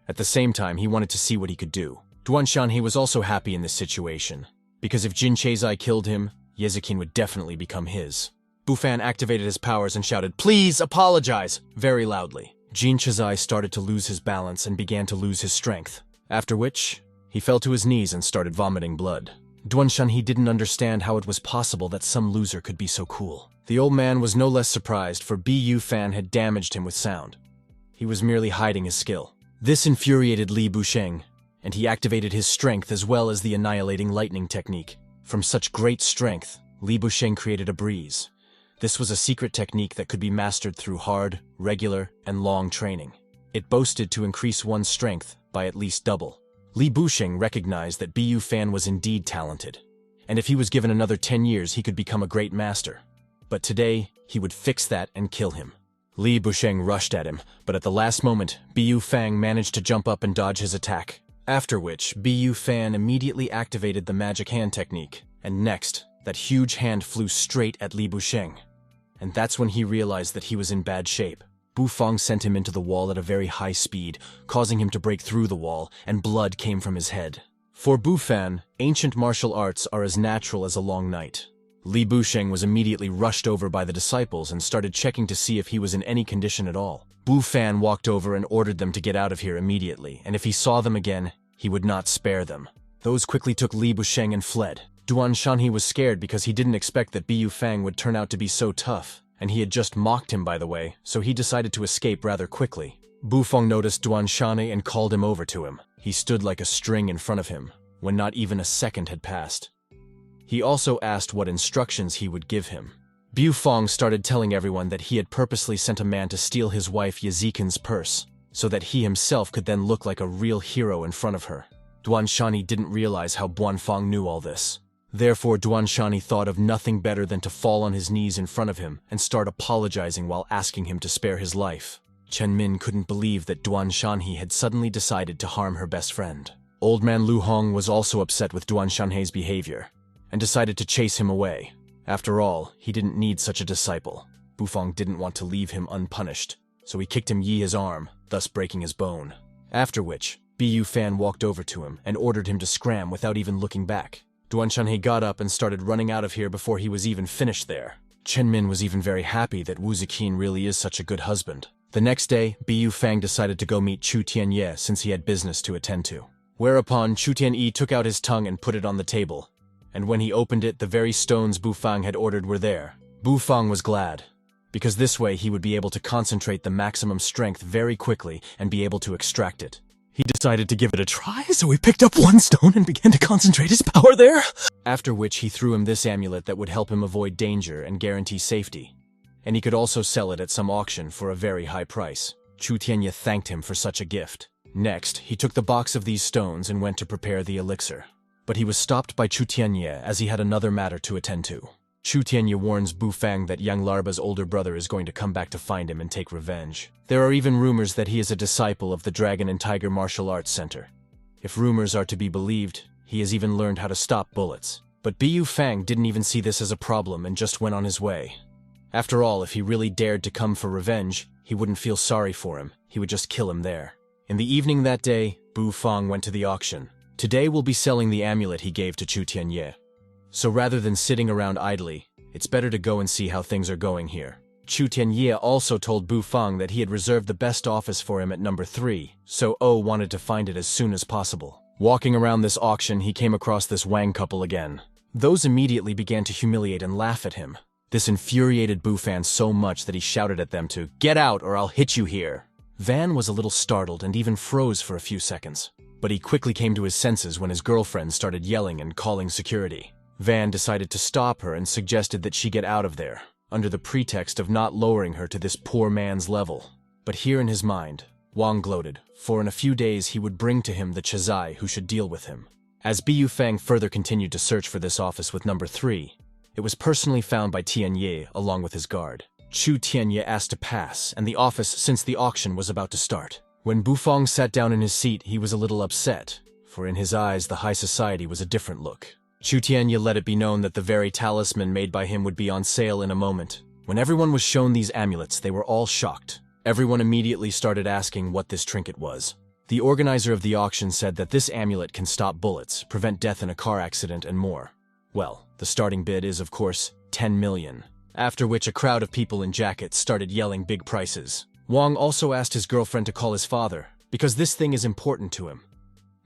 At the same time, he wanted to see what he could do. Duan Shanhe was also happy in this situation, because if Jin Chizai killed him, Zi Qin would definitely become his. Bufang activated his powers and shouted, "Please apologize!" very loudly. Jin Chizai started to lose his balance and began to lose his strength, after which he fell to his knees and started vomiting blood. Duan Shanhe didn't understand how it was possible that some loser could be so cool. The old man was no less surprised, for Bu-Fan had damaged him with sound. He was merely hiding his skill. This infuriated Li Busheng, and he activated his strength as well as the annihilating lightning technique. From such great strength, Li Busheng created a breeze. This was a secret technique that could be mastered through hard, regular, and long training. It boasted to increase one's strength by at least double. Li Busheng recognized that Bu-Fan was indeed talented, and if he was given another 10 years he could become a great master. But today, he would fix that and kill him. Li Busheng rushed at him, but at the last moment, Bu-Fan managed to jump up and dodge his attack. After which, Bu-Fan immediately activated the magic hand technique, and next, that huge hand flew straight at Li Busheng. And that's when he realized that he was in bad shape. Bufang sent him into the wall at a very high speed, causing him to break through the wall, and blood came from his head. For Bufang, ancient martial arts are as natural as a long night. Li Busheng was immediately rushed over by the disciples and started checking to see if he was in any condition at all. Bufang walked over and ordered them to get out of here immediately, and if he saw them again, he would not spare them. Those quickly took Li Busheng and fled. Duan Shanhe was scared because he didn't expect that Bu-Fan would turn out to be so tough. And he had just mocked him, by the way, so he decided to escape rather quickly. Bufang noticed Duan Shanhe and called him over to him. He stood like a string in front of him, when not even a second had passed. He also asked what instructions he would give him. Bufang started telling everyone that he had purposely sent a man to steal his wife Zi Qin's purse, so that he himself could then look like a real hero in front of her. Duan Shanhe didn't realize how Bufang knew all this. Therefore, Duan Shanhe thought of nothing better than to fall on his knees in front of him and start apologizing while asking him to spare his life. Chen Min couldn't believe that Duan Shanhe had suddenly decided to harm her best friend. Old man Lu Hong was also upset with Duan Shanhe's behavior, and decided to chase him away. After all, he didn't need such a disciple. Bufang didn't want to leave him unpunished, so he kicked him his arm, thus breaking his bone. After which, Bu-Fan walked over to him and ordered him to scram without even looking back. Duan Shanhe got up and started running out of here before he was even finished there. Chen Min was even very happy that Zi Qin really is such a good husband. The next day, Bu-Fan decided to go meet Chu Tianye since he had business to attend to. Whereupon, Chu Tianye took out his tongue and put it on the table, and when he opened it, the very stones Bufang had ordered were there. Bufang was glad, because this way he would be able to concentrate the maximum strength very quickly and be able to extract it. He decided to give it a try, so he picked up one stone and began to concentrate his power there. After which he threw him this amulet that would help him avoid danger and guarantee safety. And he could also sell it at some auction for a very high price. Chu Tianye thanked him for such a gift. Next, he took the box of these stones and went to prepare the elixir. But he was stopped by Chu Tianye as he had another matter to attend to. Chu Tianye warns Bufang that young Larba's older brother is going to come back to find him and take revenge. There are even rumors that he is a disciple of the Dragon and Tiger Martial Arts Center. If rumors are to be believed, he has even learned how to stop bullets. But Bufang didn't even see this as a problem and just went on his way. After all, if he really dared to come for revenge, he wouldn't feel sorry for him, he would just kill him there. In the evening that day, Bufang went to the auction. Today we'll be selling the amulet he gave to Chu Tianye. So rather than sitting around idly, it's better to go and see how things are going here. Chu Tianye also told Bufang that he had reserved the best office for him at number 3, so wanted to find it as soon as possible. Walking around this auction, he came across this Wang couple again. Those immediately began to humiliate and laugh at him. This infuriated Bufang so much that he shouted at them to, "Get out or I'll hit you here." Van was a little startled and even froze for a few seconds. But he quickly came to his senses when his girlfriend started yelling and calling security. Van decided to stop her and suggested that she get out of there, under the pretext of not lowering her to this poor man's level. But here in his mind, Wang gloated, for in a few days he would bring to him the Chazai who should deal with him. As Bufang further continued to search for this office with number 3, it was personally found by Tianye along with his guard. Chu Tianye asked to pass, and the office since the auction was about to start. When Bufang sat down in his seat, he was a little upset, for in his eyes the high society was a different look. Chu Tianye let it be known that the very talisman made by him would be on sale in a moment. When everyone was shown these amulets, they were all shocked. Everyone immediately started asking what this trinket was. The organizer of the auction said that this amulet can stop bullets, prevent death in a car accident, and more. Well, the starting bid is, of course, 10 million. After which a crowd of people in jackets started yelling big prices. Wang also asked his girlfriend to call his father, because this thing is important to him.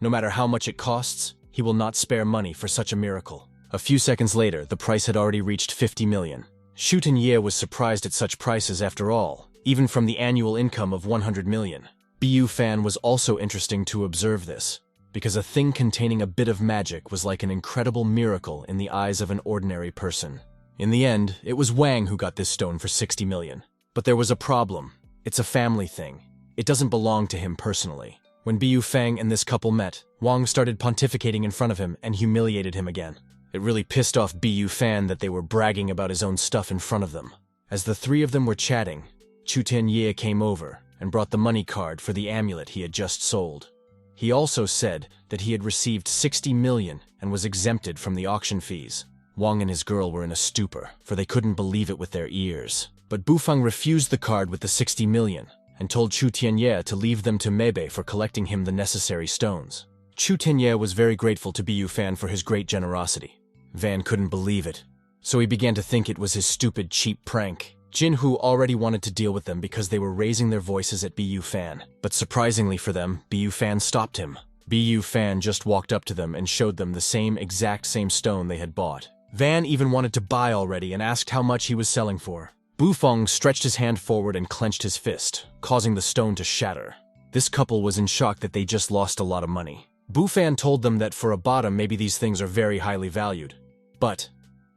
No matter how much it costs, he will not spare money for such a miracle. A few seconds later, the price had already reached 50 million. Shu Tianye was surprised at such prices after all, even from the annual income of 100 million. Bu Fan was also interesting to observe this, because a thing containing a bit of magic was like an incredible miracle in the eyes of an ordinary person. In the end, it was Wang who got this stone for 60 million. But there was a problem. It's a family thing. It doesn't belong to him personally. When Bu Fang and this couple met, Wang started pontificating in front of him and humiliated him again. It really pissed off Bu Fan that they were bragging about his own stuff in front of them. As the three of them were chatting, Chu Tianye came over and brought the money card for the amulet he had just sold. He also said that he had received 60 million and was exempted from the auction fees. Wang and his girl were in a stupor, for they couldn't believe it with their ears. But Bufang refused the card with the 60 million and told Chu Tianye to leave them to Mebe for collecting him the necessary stones. Chu Tianye was very grateful to Bu Fan for his great generosity. Van couldn't believe it, so he began to think it was his stupid, cheap prank. Jinhu already wanted to deal with them because they were raising their voices at Bu Fan, but surprisingly for them, Bu Fan stopped him. Bu Fan just walked up to them and showed them the exact same stone they had bought. Van even wanted to buy already and asked how much he was selling for. Bufang stretched his hand forward and clenched his fist, causing the stone to shatter. This couple was in shock that they just lost a lot of money. Bufan told them that for a bottom maybe these things are very highly valued. But,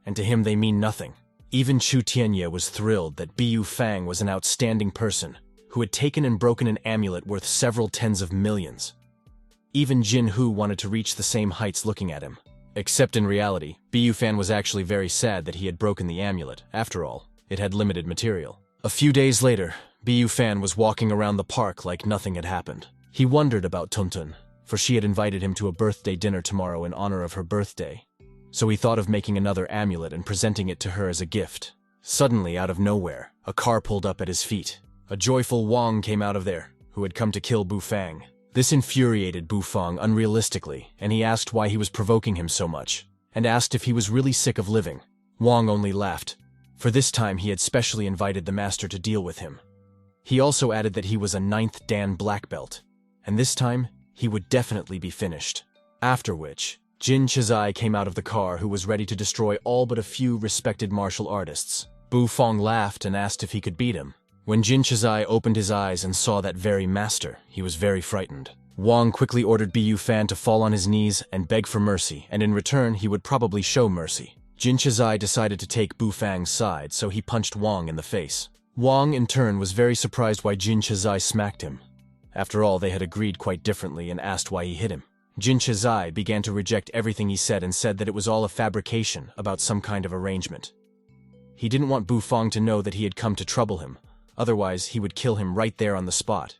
and to him they mean nothing. Even Chu Tianye was thrilled that Bu Fang was an outstanding person who had taken and broken an amulet worth several tens of millions. Even Jin Hu wanted to reach the same heights looking at him. Except in reality, Bu Fan was actually very sad that he had broken the amulet. After all, it had limited material. A few days later, Bu Fan was walking around the park like nothing had happened. He wondered about Tuntun, for she had invited him to a birthday dinner tomorrow in honor of her birthday. So he thought of making another amulet and presenting it to her as a gift. Suddenly, out of nowhere, a car pulled up at his feet. A joyful Wang came out of there, who had come to kill Bu Fang. This infuriated Bufang unrealistically, and he asked why he was provoking him so much, and asked if he was really sick of living. Wang only laughed, for this time he had specially invited the master to deal with him. He also added that he was a 9th Dan black belt, and this time he would definitely be finished. After which, Jin Chizai came out of the car who was ready to destroy all but a few respected martial artists. Bufang laughed and asked if he could beat him. When Jin Chizai opened his eyes and saw that very master, he was very frightened. Wang quickly ordered Bu Fan to fall on his knees and beg for mercy, and in return he would probably show mercy. Jin Chizai decided to take Bu Fang's side, so he punched Wang in the face. Wang, in turn, was very surprised why Jin Chizai smacked him. After all, they had agreed quite differently and asked why he hit him. Jin Chizai began to reject everything he said and said that it was all a fabrication about some kind of arrangement. He didn't want Bufang to know that he had come to trouble him. Otherwise, he would kill him right there on the spot.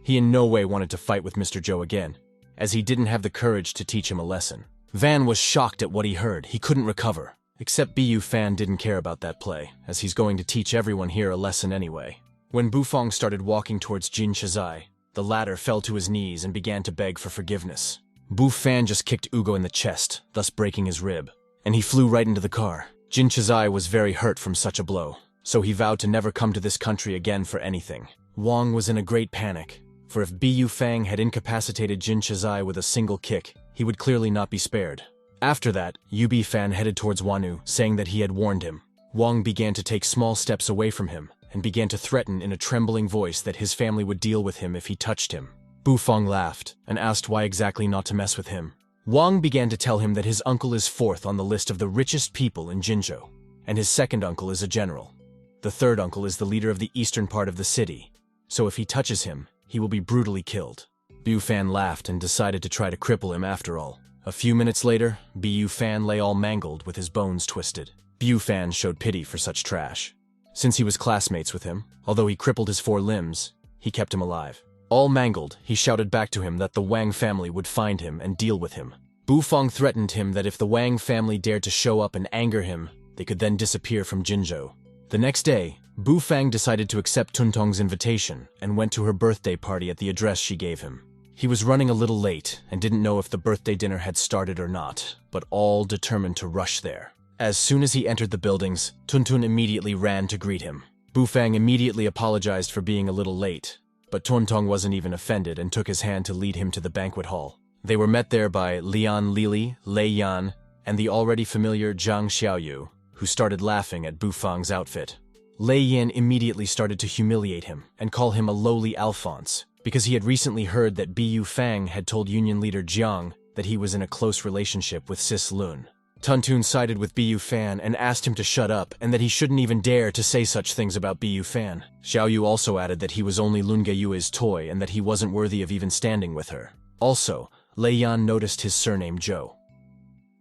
He in no way wanted to fight with Mr. Zhou again, as he didn't have the courage to teach him a lesson. Van was shocked at what he heard. He couldn't recover. Except Bu Fan didn't care about that play, as he's going to teach everyone here a lesson anyway. When Bufang started walking towards Jin Chizai, the latter fell to his knees and began to beg for forgiveness. Bu Fan just kicked Ugo in the chest, thus breaking his rib, and he flew right into the car. Jin Chizai was very hurt from such a blow, so he vowed to never come to this country again for anything. Wang was in a great panic, for if Bu Fang had incapacitated Jin Chizai with a single kick, he would clearly not be spared. After that, Bu Fan headed towards Wanu, saying that he had warned him. Wang began to take small steps away from him, and began to threaten in a trembling voice that his family would deal with him if he touched him. Bufang laughed, and asked why exactly not to mess with him. Wang began to tell him that his uncle is 4th on the list of the richest people in Jinzhou, and his 2nd uncle is a general. The 3rd uncle is the leader of the eastern part of the city, so if he touches him, he will be brutally killed. Bu Fan laughed and decided to try to cripple him after all. A few minutes later, Bu Fan lay all mangled with his bones twisted. Bu Fan showed pity for such trash. Since he was classmates with him, although he crippled his 4 limbs, he kept him alive. All mangled, he shouted back to him that the Wang family would find him and deal with him. Bu Feng threatened him that if the Wang family dared to show up and anger him, they could then disappear from Jinzhou. The next day, Bu Feng decided to accept Tuntong's invitation and went to her birthday party at the address she gave him. He was running a little late and didn't know if the birthday dinner had started or not, but all determined to rush there. As soon as he entered the buildings, Tuntun immediately ran to greet him. Bu Feng immediately apologized for being a little late, but Tuntong wasn't even offended and took his hand to lead him to the banquet hall. They were met there by Lian Lili, Lei Yan, and the already familiar Zhang Xiaoyu, who started laughing at Bu Feng's outfit. Lei Yan immediately started to humiliate him and call him a lowly Alphonse, because he had recently heard that Bu Feng had told Union leader Jiang that he was in a close relationship with Sis Lun. Tuntun sided with Bu Fan and asked him to shut up and that he shouldn't even dare to say such things about Bu Fan. Xiaoyu also added that he was only Lun Geiyue's toy and that he wasn't worthy of even standing with her. Also, Lei Yan noticed his surname Zhou.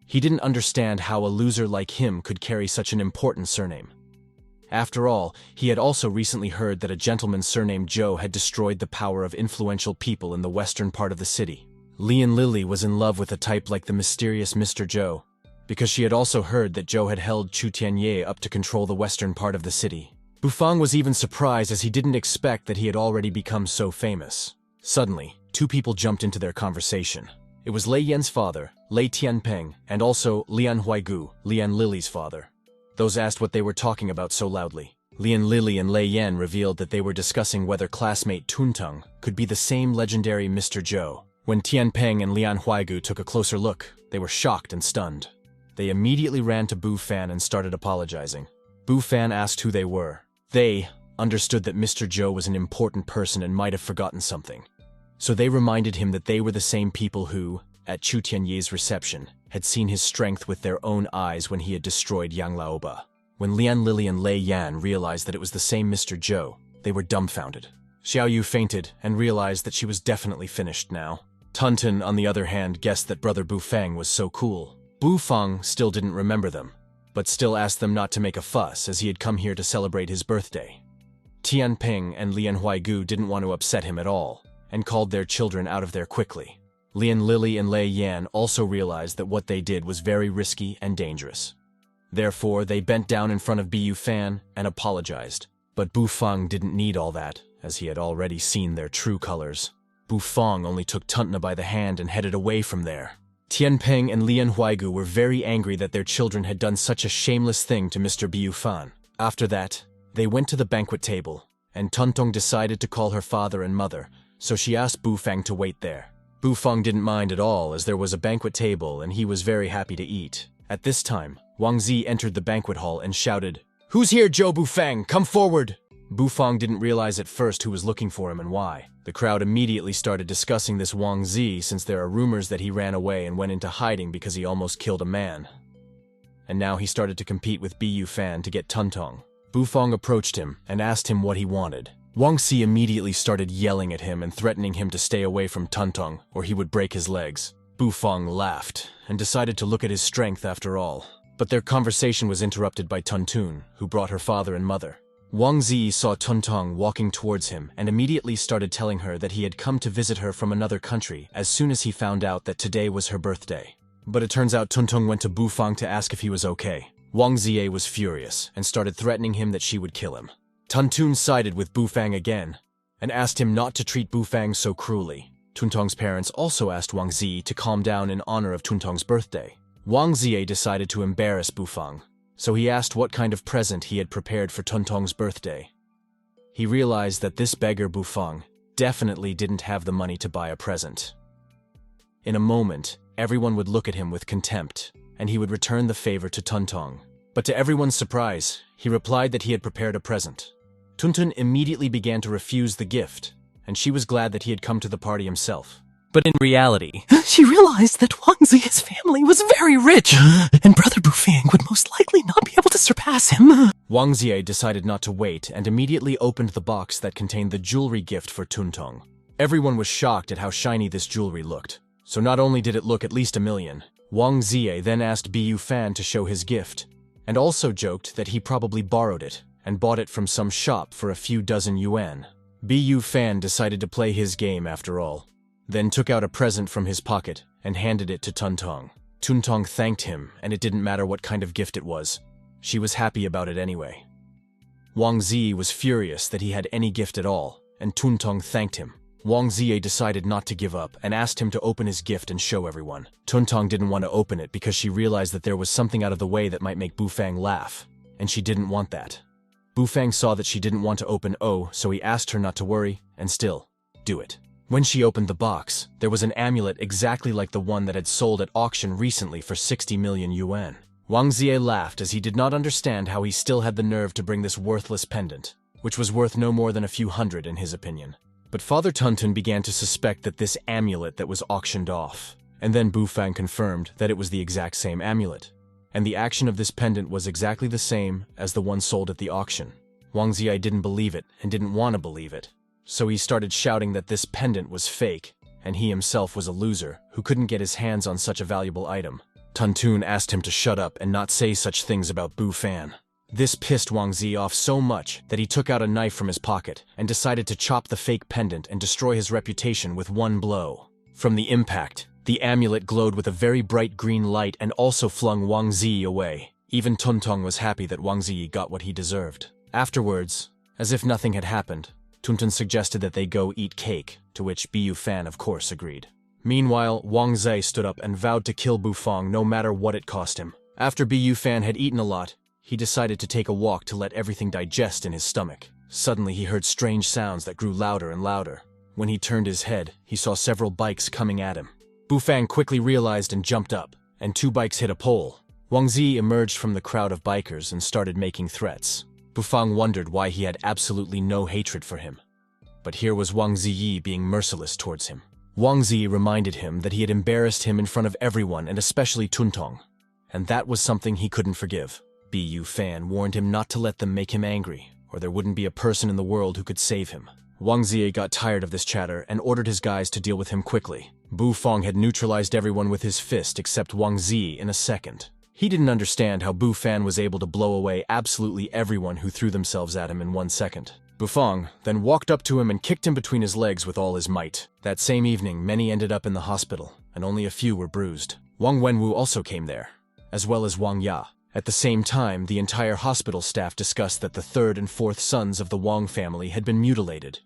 He didn't understand how a loser like him could carry such an important surname. After all, he had also recently heard that a gentleman surnamed Zhou had destroyed the power of influential people in the western part of the city. Lian Lili was in love with a type like the mysterious Mr. Zhou, because she had also heard that Zhou had held Chu Tianye up to control the western part of the city. Bu Feng was even surprised as he didn't expect that he had already become so famous. Suddenly, 2 people jumped into their conversation. It was Lei Yan's father, Lei Tianpeng, and also Lian Huaigu, Lian Lili's father. Those asked what they were talking about so loudly. Lian Lili and Lei Yan revealed that they were discussing whether classmate Tuntong could be the same legendary Mr. Zhou. When Tianpeng and Lian Huaigu took a closer look, they were shocked and stunned. They immediately ran to Bu Fan and started apologizing. Bu Fan asked who they were. They understood that Mr. Zhou was an important person and might have forgotten something. So they reminded him that they were the same people who, at Chu Tianye's reception, had seen his strength with their own eyes when he had destroyed Yang Laoba. When Lian Lili and Lei Yan realized that it was the same Mr. Zhou, they were dumbfounded. Xiaoyu fainted and realized that she was definitely finished now. Tuntun, on the other hand, guessed that brother Bu Feng was so cool. Bu Feng still didn't remember them, but still asked them not to make a fuss as he had come here to celebrate his birthday. Tianping and Lian Huaigu didn't want to upset him at all, and called their children out of there quickly. Lian Lili and Lei Yan also realized that what they did was very risky and dangerous. Therefore, they bent down in front of Bu Fan and apologized. But Bu Feng didn't need all that, as he had already seen their true colors. Bu Feng only took Tuntuna by the hand and headed away from there. Tianpeng and Lian Huaigu were very angry that their children had done such a shameless thing to Mr. Bu Fan. After that, they went to the banquet table, and Tuntong decided to call her father and mother, so she asked Bu Feng to wait there. Bu Feng didn't mind at all as there was a banquet table and he was very happy to eat. At this time, Wang Zi entered the banquet hall and shouted, "Who's here, Zhou Bu Feng? Come forward!" Bu Feng didn't realize at first who was looking for him and why. The crowd immediately started discussing this Wang Zi since there are rumors that he ran away and went into hiding because he almost killed a man. And now he started to compete with Bu Fan to get Tuntong. Bu Feng approached him and asked him what he wanted. Wang Zi immediately started yelling at him and threatening him to stay away from Tuntong or he would break his legs. Bu Feng laughed and decided to look at his strength after all. But their conversation was interrupted by Tuntun, who brought her father and mother. Wang Zi saw Tuntong walking towards him and immediately started telling her that he had come to visit her from another country as soon as he found out that today was her birthday. But it turns out Tuntong went to Bu Feng to ask if he was okay. Wang Zi was furious and started threatening him that she would kill him. Tuntun sided with Bu Feng again and asked him not to treat Bu Feng so cruelly. Tuntong's parents also asked Wang Zi to calm down in honor of Tuntong's birthday. Wang Zi decided to embarrass Bu Feng, so he asked what kind of present he had prepared for Tuntong's birthday. He realized that this beggar Bu Feng definitely didn't have the money to buy a present. In a moment, everyone would look at him with contempt, and he would return the favor to Tuntong. But to everyone's surprise, he replied that he had prepared a present. Tuntun immediately began to refuse the gift, and she was glad that he had come to the party himself. But in reality, she realized that Wang Zi's family was very rich, and Brother Bu Feng would most likely not be able to surpass him. Wang Zi decided not to wait and immediately opened the box that contained the jewelry gift for Tuntong. Everyone was shocked at how shiny this jewelry looked, so not only did it look at least $1 million, Wang Zi then asked Bu Fan to show his gift, and also joked that he probably borrowed it, and bought it from some shop for a few dozen yuan. Bu Fan decided to play his game after all, then took out a present from his pocket and handed it to Tuntong. Tuntong thanked him, and it didn't matter what kind of gift it was. She was happy about it anyway. Wang Zi was furious that he had any gift at all, and Tuntong thanked him. Wang Zi decided not to give up and asked him to open his gift and show everyone. Tuntong didn't want to open it because she realized that there was something out of the way that might make Bufang laugh, and she didn't want that. Bufang saw that she didn't want to open so he asked her not to worry and still do it. When she opened the box, there was an amulet exactly like the one that had sold at auction recently for 60 million yuan. Wang Zi laughed as he did not understand how he still had the nerve to bring this worthless pendant, which was worth no more than a few hundred in his opinion. But Father Tuntun began to suspect that this amulet that was auctioned off, and then Bufang confirmed that it was the exact same amulet, and the action of this pendant was exactly the same as the one sold at the auction. Wang Zi didn't believe it and didn't want to believe it, so he started shouting that this pendant was fake, and he himself was a loser who couldn't get his hands on such a valuable item. Tuntun asked him to shut up and not say such things about Bu Fan. This pissed Wang Zi off so much that he took out a knife from his pocket and decided to chop the fake pendant and destroy his reputation with one blow. From the impact, the amulet glowed with a very bright green light and also flung Wang Zi away. Even Tuntong was happy that Wang Zi got what he deserved. Afterwards, as if nothing had happened, Tuntun suggested that they go eat cake, to which Bu Fan of course agreed. Meanwhile, Wang Zi stood up and vowed to kill Bufang no matter what it cost him. After Bu Fan had eaten a lot, he decided to take a walk to let everything digest in his stomach. Suddenly he heard strange sounds that grew louder and louder. When he turned his head, he saw several bikes coming at him. Bufang quickly realized and jumped up, and 2 bikes hit a pole. Wang Zi emerged from the crowd of bikers and started making threats. Bufang wondered why he had absolutely no hatred for him. But here was Wang Zi being merciless towards him. Wang Zi reminded him that he had embarrassed him in front of everyone and especially Tuntong, and that was something he couldn't forgive. Bu Fan warned him not to let them make him angry, or there wouldn't be a person in the world who could save him. Wang Zi got tired of this chatter and ordered his guys to deal with him quickly. Bufang had neutralized everyone with his fist except Wang Zi in a second. He didn't understand how Bu Fan was able to blow away absolutely everyone who threw themselves at him in 1 second. Bufang then walked up to him and kicked him between his legs with all his might. That same evening, many ended up in the hospital, and only a few were bruised. Wang Wenwu also came there, as well as Wang Ya. At the same time, the entire hospital staff discussed that the 3rd and 4th sons of the Wang family had been mutilated,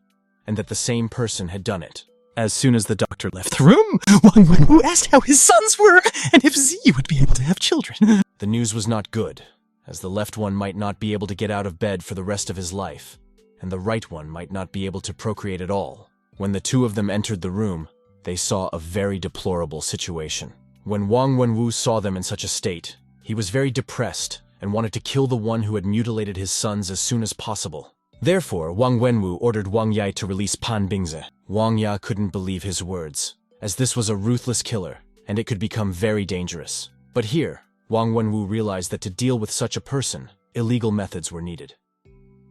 and that the same person had done it. As soon as the doctor left the room, Wang Wenwu asked how his sons were and if Zi would be able to have children. The news was not good, as the left one might not be able to get out of bed for the rest of his life, and the right one might not be able to procreate at all. When the 2 of them entered the room, they saw a very deplorable situation. When Wang Wenwu saw them in such a state, he was very depressed and wanted to kill the one who had mutilated his sons as soon as possible. Therefore, Wang Wenwu ordered Wang Yai to release Pan Bingze. Wang Ya couldn't believe his words, as this was a ruthless killer, and it could become very dangerous. But here, Wang Wenwu realized that to deal with such a person, illegal methods were needed.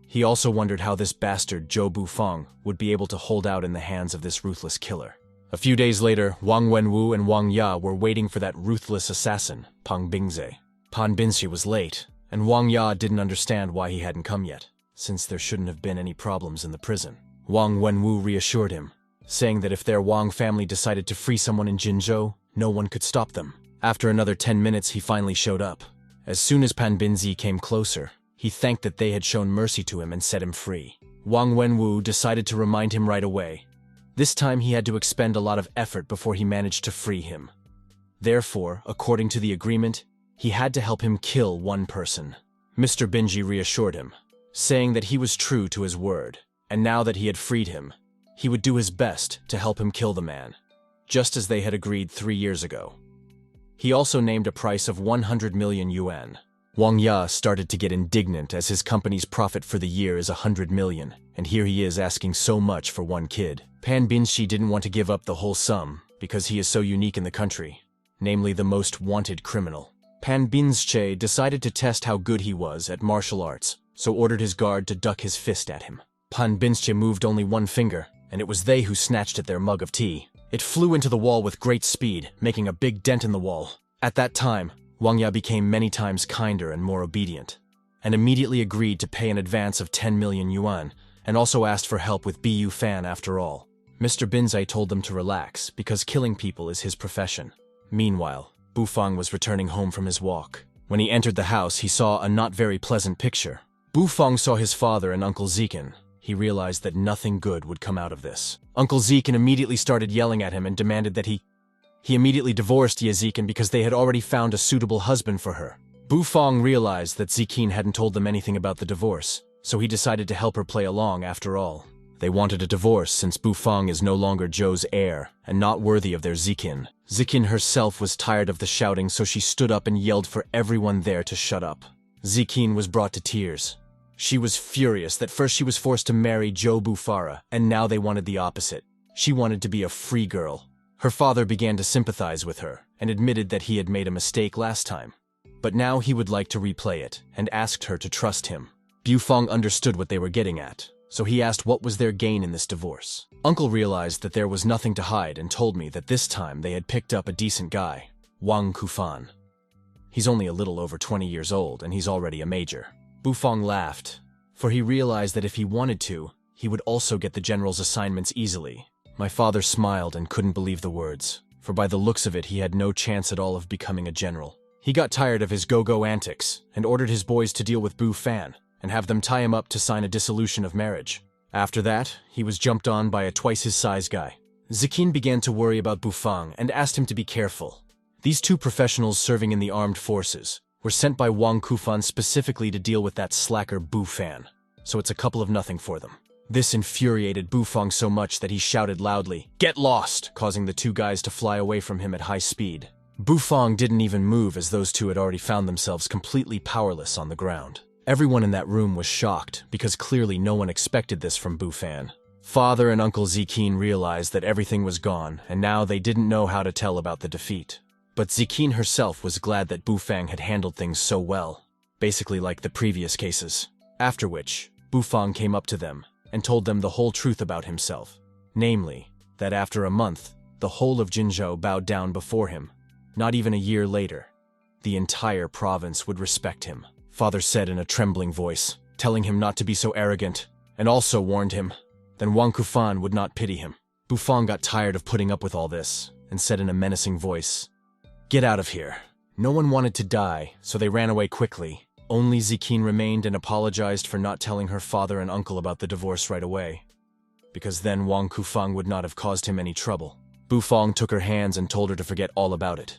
He also wondered how this bastard Zhou Bufang would be able to hold out in the hands of this ruthless killer. A few days later, Wang Wenwu and Wang Ya were waiting for that ruthless assassin, Pan Bingze. Pan Bingze was late, and Wang Ya didn't understand why he hadn't come yet, since there shouldn't have been any problems in the prison. Wang Wenwu reassured him, saying that if their Wang family decided to free someone in Jinzhou, no one could stop them. After another 10 minutes, he finally showed up. As soon as Pan Bingze came closer, he thanked that they had shown mercy to him and set him free. Wang Wenwu decided to remind him right away. This time he had to expend a lot of effort before he managed to free him. Therefore, according to the agreement, he had to help him kill one person. Mr. Bingze reassured him, saying that he was true to his word, and now that he had freed him, he would do his best to help him kill the man, just as they had agreed 3 years ago. He also named a price of 100 million yuan. Wang Ya started to get indignant as his company's profit for the year is 100 million, and here he is asking so much for one kid. Pan Bingze didn't want to give up the whole sum because he is so unique in the country, namely the most wanted criminal. Pan Bingze decided to test how good he was at martial arts, so ordered his guard to duck his fist at him. Pan Bingze moved only one finger, and it was they who snatched at their mug of tea. It flew into the wall with great speed, making a big dent in the wall. At that time, Wang Ya became many times kinder and more obedient. and immediately agreed to pay an advance of 10 million yuan, and also asked for help with Bu Fan after all. Mr. Binzai told them to relax, because killing people is his profession. Meanwhile, Bu Fang was returning home from his walk. When he entered the house, he saw a not very pleasant picture. Bu Fang saw his father and Uncle Zi Qin. He realized that nothing good would come out of this. Uncle Zi Qin immediately started yelling at him and demanded that he immediately divorced Zi Qin because they had already found a suitable husband for her. Bu Fang realized that Zi Qin hadn't told them anything about the divorce, so he decided to help her play along after all. They wanted a divorce since Bu Fang is no longer Zhou's heir and not worthy of their Zi Qin. Zi Qin herself was tired of the shouting, so she stood up and yelled for everyone there to shut up. Zi Qin was brought to tears. She was furious that first she was forced to marry Zhou Bufara, and now they wanted the opposite. She wanted to be a free girl. Her father began to sympathize with her and admitted that he had made a mistake last time. But now he would like to replay it and asked her to trust him. Bu Fang understood what they were getting at, so he asked what was their gain in this divorce. Uncle realized that there was nothing to hide and told me that this time they had picked up a decent guy, Wang Kufan. He's only a little over 20 years old and he's already a major. Bu Fang laughed, for he realized that if he wanted to, he would also get the general's assignments easily. My father smiled and couldn't believe the words, for by the looks of it he had no chance at all of becoming a general. He got tired of his go-go antics and ordered his boys to deal with Bu Fan and have them tie him up to sign a dissolution of marriage. After that, he was jumped on by a twice-his-size guy. Zi Qin began to worry about Bu Fang and asked him to be careful. These two professionals serving in the armed forces were sent by Wang Kufan specifically to deal with that slacker Bu Fan, so it's a couple of nothing for them. This infuriated Bu Fang so much that he shouted loudly, "Get lost!" causing the two guys to fly away from him at high speed. Bu Fang didn't even move as those two had already found themselves completely powerless on the ground. Everyone in that room was shocked because clearly no one expected this from Bu Fan. Father and Uncle Zi Qin realized that everything was gone and now they didn't know how to tell about the defeat. But Zi Qin herself was glad that Bu Fang had handled things so well, basically like the previous cases. After which, Bu Fang came up to them and told them the whole truth about himself, namely, that after a month, the whole of Jinzhou bowed down before him. Not even a year later, the entire province would respect him. Father said in a trembling voice, telling him not to be so arrogant, and also warned him that Wang Kufan would not pity him. Bu Fang got tired of putting up with all this and said in a menacing voice, "Get out of here." No one wanted to die, so they ran away quickly. Only Zi Qin remained and apologized for not telling her father and uncle about the divorce right away, because then Wang Kufang would not have caused him any trouble. Bu Fang took her hands and told her to forget all about it.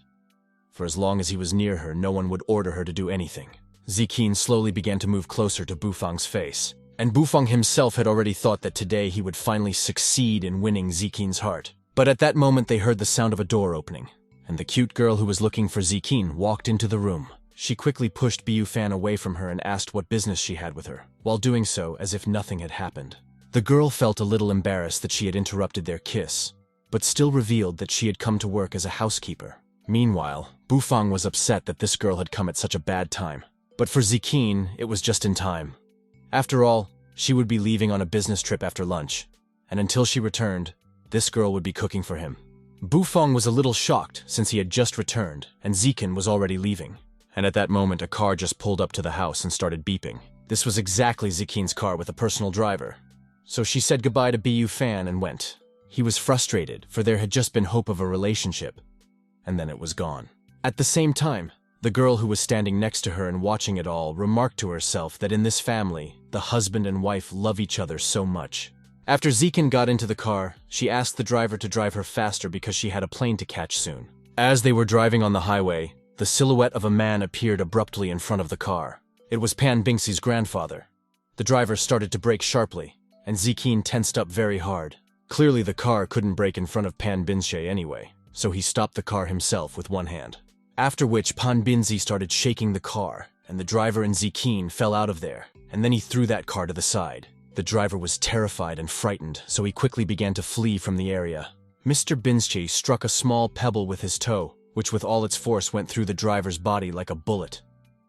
For as long as he was near her, no one would order her to do anything. Zi Qin slowly began to move closer to Bu Fang's face, and Bu Fang himself had already thought that today he would finally succeed in winning Zi Qin's heart. But at that moment they heard the sound of a door opening, and the cute girl who was looking for Zi Qin walked into the room. She quickly pushed Bu Fan away from her and asked what business she had with her, while doing so as if nothing had happened. The girl felt a little embarrassed that she had interrupted their kiss, but still revealed that she had come to work as a housekeeper. Meanwhile, Bu Fang was upset that this girl had come at such a bad time. But for Zi Qin, it was just in time. After all, she would be leaving on a business trip after lunch, and until she returned, this girl would be cooking for him. Bu Fang was a little shocked since he had just returned and Zi Qin was already leaving. And at that moment, a car just pulled up to the house and started beeping. This was exactly Zi Qin's car with a personal driver. So she said goodbye to Bu Fan and went. He was frustrated, for there had just been hope of a relationship, and then it was gone. At the same time, the girl who was standing next to her and watching it all remarked to herself that in this family, the husband and wife love each other so much. After Zi Qin got into the car, she asked the driver to drive her faster because she had a plane to catch soon. As they were driving on the highway, the silhouette of a man appeared abruptly in front of the car. It was Pan Bingxi's grandfather. The driver started to brake sharply, and Zi Qin tensed up very hard. Clearly the car couldn't brake in front of Pan Bingxi anyway, so he stopped the car himself with one hand. After which Pan Bingxi started shaking the car, and the driver and Zi Qin fell out of there, and then he threw that car to the side. The driver was terrified and frightened, so he quickly began to flee from the area. Mr. Bingxi struck a small pebble with his toe, which with all its force went through the driver's body like a bullet.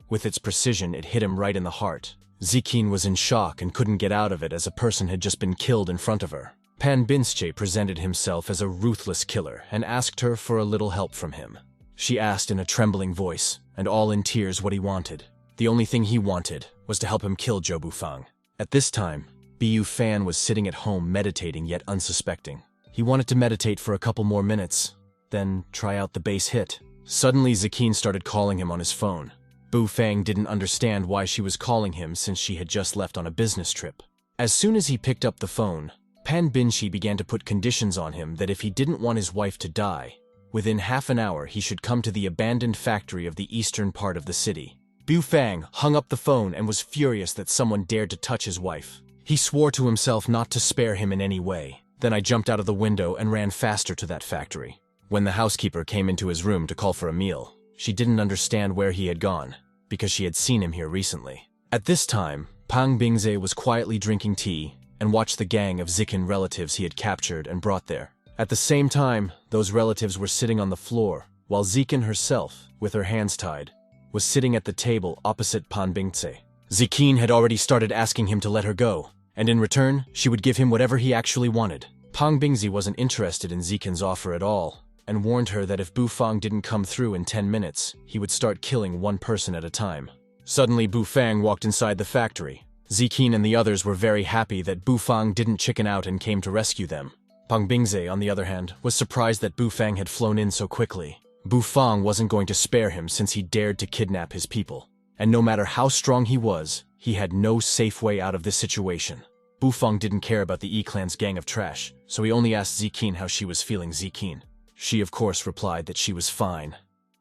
With its precision, it hit him right in the heart. Zi Qin was in shock and couldn't get out of it as a person had just been killed in front of her. Pan Bingxi presented himself as a ruthless killer and asked her for a little help from him. She asked in a trembling voice, and all in tears, what he wanted. The only thing he wanted was to help him kill Zhou Bufang. At this time, Bu Fan was sitting at home meditating yet unsuspecting. He wanted to meditate for a couple more minutes, then try out the base hit. Suddenly Zi Qin started calling him on his phone. Bu Fang didn't understand why she was calling him since she had just left on a business trip. As soon as he picked up the phone, Pan Binshi began to put conditions on him that if he didn't want his wife to die, within half an hour he should come to the abandoned factory of the eastern part of the city. Bu Fang hung up the phone and was furious that someone dared to touch his wife. He swore to himself not to spare him in any way. Then I jumped out of the window and ran faster to that factory. When the housekeeper came into his room to call for a meal, she didn't understand where he had gone, because she had seen him here recently. At this time, Pang Bingze was quietly drinking tea and watched the gang of Zi Qin relatives he had captured and brought there. At the same time, those relatives were sitting on the floor, while Zi Qin herself, with her hands tied, was sitting at the table opposite Pan Bingze. Zi Qin had already started asking him to let her go, and in return, she would give him whatever he actually wanted. Pang Bingze wasn't interested in Zi Qin's offer at all, and warned her that if Bu Fang didn't come through in 10 minutes, he would start killing one person at a time. Suddenly, Bu Fang walked inside the factory. Zi Qin and the others were very happy that Bu Fang didn't chicken out and came to rescue them. Pang Bingze, on the other hand, was surprised that Bu Fang had flown in so quickly. Bu Fang wasn't going to spare him since he dared to kidnap his people. And no matter how strong he was, he had no safe way out of this situation. Bu Fang didn't care about the E-Clan's gang of trash, so he only asked Zi Qin how she was feeling. Zi Qin. She of course replied that she was fine,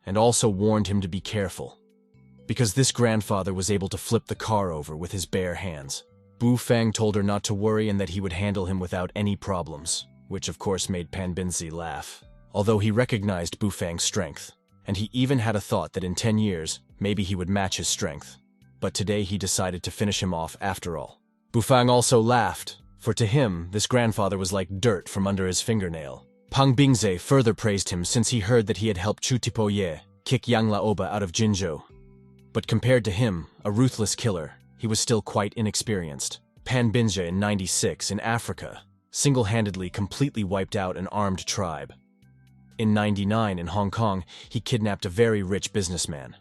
and also warned him to be careful, because this grandfather was able to flip the car over with his bare hands. Bu Fang told her not to worry and that he would handle him without any problems, which of course made Pan Binzi laugh, although he recognized Bu Fang's strength, and he even had a thought that in 10 years, maybe he would match his strength. But today he decided to finish him off after all. Bu Fang also laughed, for to him, this grandfather was like dirt from under his fingernail. Pang Bingze further praised him since he heard that he had helped Chu Tipoye kick Yang Laoba out of Jinzhou. But compared to him, a ruthless killer, he was still quite inexperienced. Pan Bingze in 96 in Africa single-handedly completely wiped out an armed tribe. In 99 in Hong Kong, he kidnapped a very rich businessman.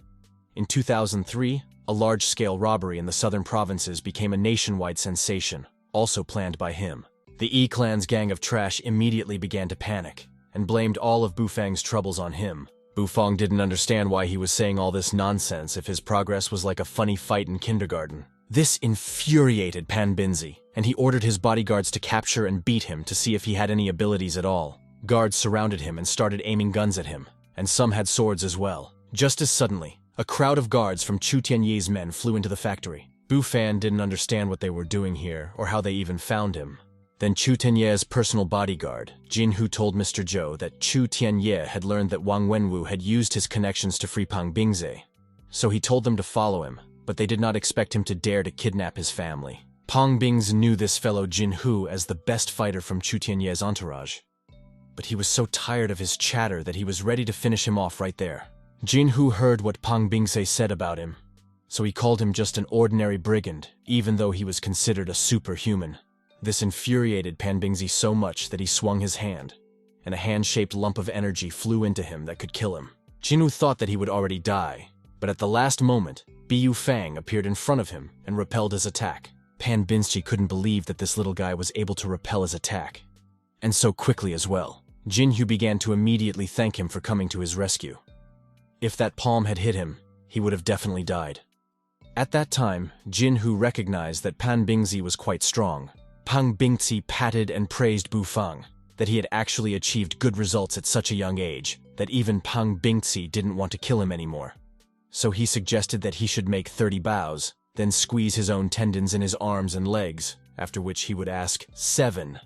In 2003, a large-scale robbery in the southern provinces became a nationwide sensation, also planned by him. The E-Clan's gang of trash immediately began to panic, and blamed all of Bu Fang's troubles on him. Bu Fang didn't understand why he was saying all this nonsense if his progress was like a funny fight in kindergarten. This infuriated Pan Binzi, and he ordered his bodyguards to capture and beat him to see if he had any abilities at all. Guards surrounded him and started aiming guns at him, and some had swords as well. Just as suddenly, a crowd of guards from Chu Tianyi's men flew into the factory. Bu Fan didn't understand what they were doing here or how they even found him. Then Chu Tianyie's personal bodyguard, Jin Hu, told Mr. Zhou that Chu Tianyie had learned that Wang Wenwu had used his connections to free Pang Bingze. So he told them to follow him, but they did not expect him to dare to kidnap his family. Pang Bingze knew this fellow Jin Hu as the best fighter from Chu Tianyie's entourage. But he was so tired of his chatter that he was ready to finish him off right there. Jin Hu heard what Pang Bingze said about him, so he called him just an ordinary brigand, even though he was considered a superhuman. This infuriated Pan Bingze so much that he swung his hand, and a hand-shaped lump of energy flew into him that could kill him. Jinwu thought that he would already die, but at the last moment, Bu Fang appeared in front of him and repelled his attack. Pan Bingze couldn't believe that this little guy was able to repel his attack, and so quickly as well. Jin Hu began to immediately thank him for coming to his rescue. If that palm had hit him, he would have definitely died. At that time, Jin Hu recognized that Pan Bingze was quite strong. Pang Bingzi patted and praised Bu Fang, that he had actually achieved good results at such a young age, that even Pang Bingzi didn't want to kill him anymore. So he suggested that he should make 30 bows, then squeeze his own tendons in his arms and legs, after which he would ask 7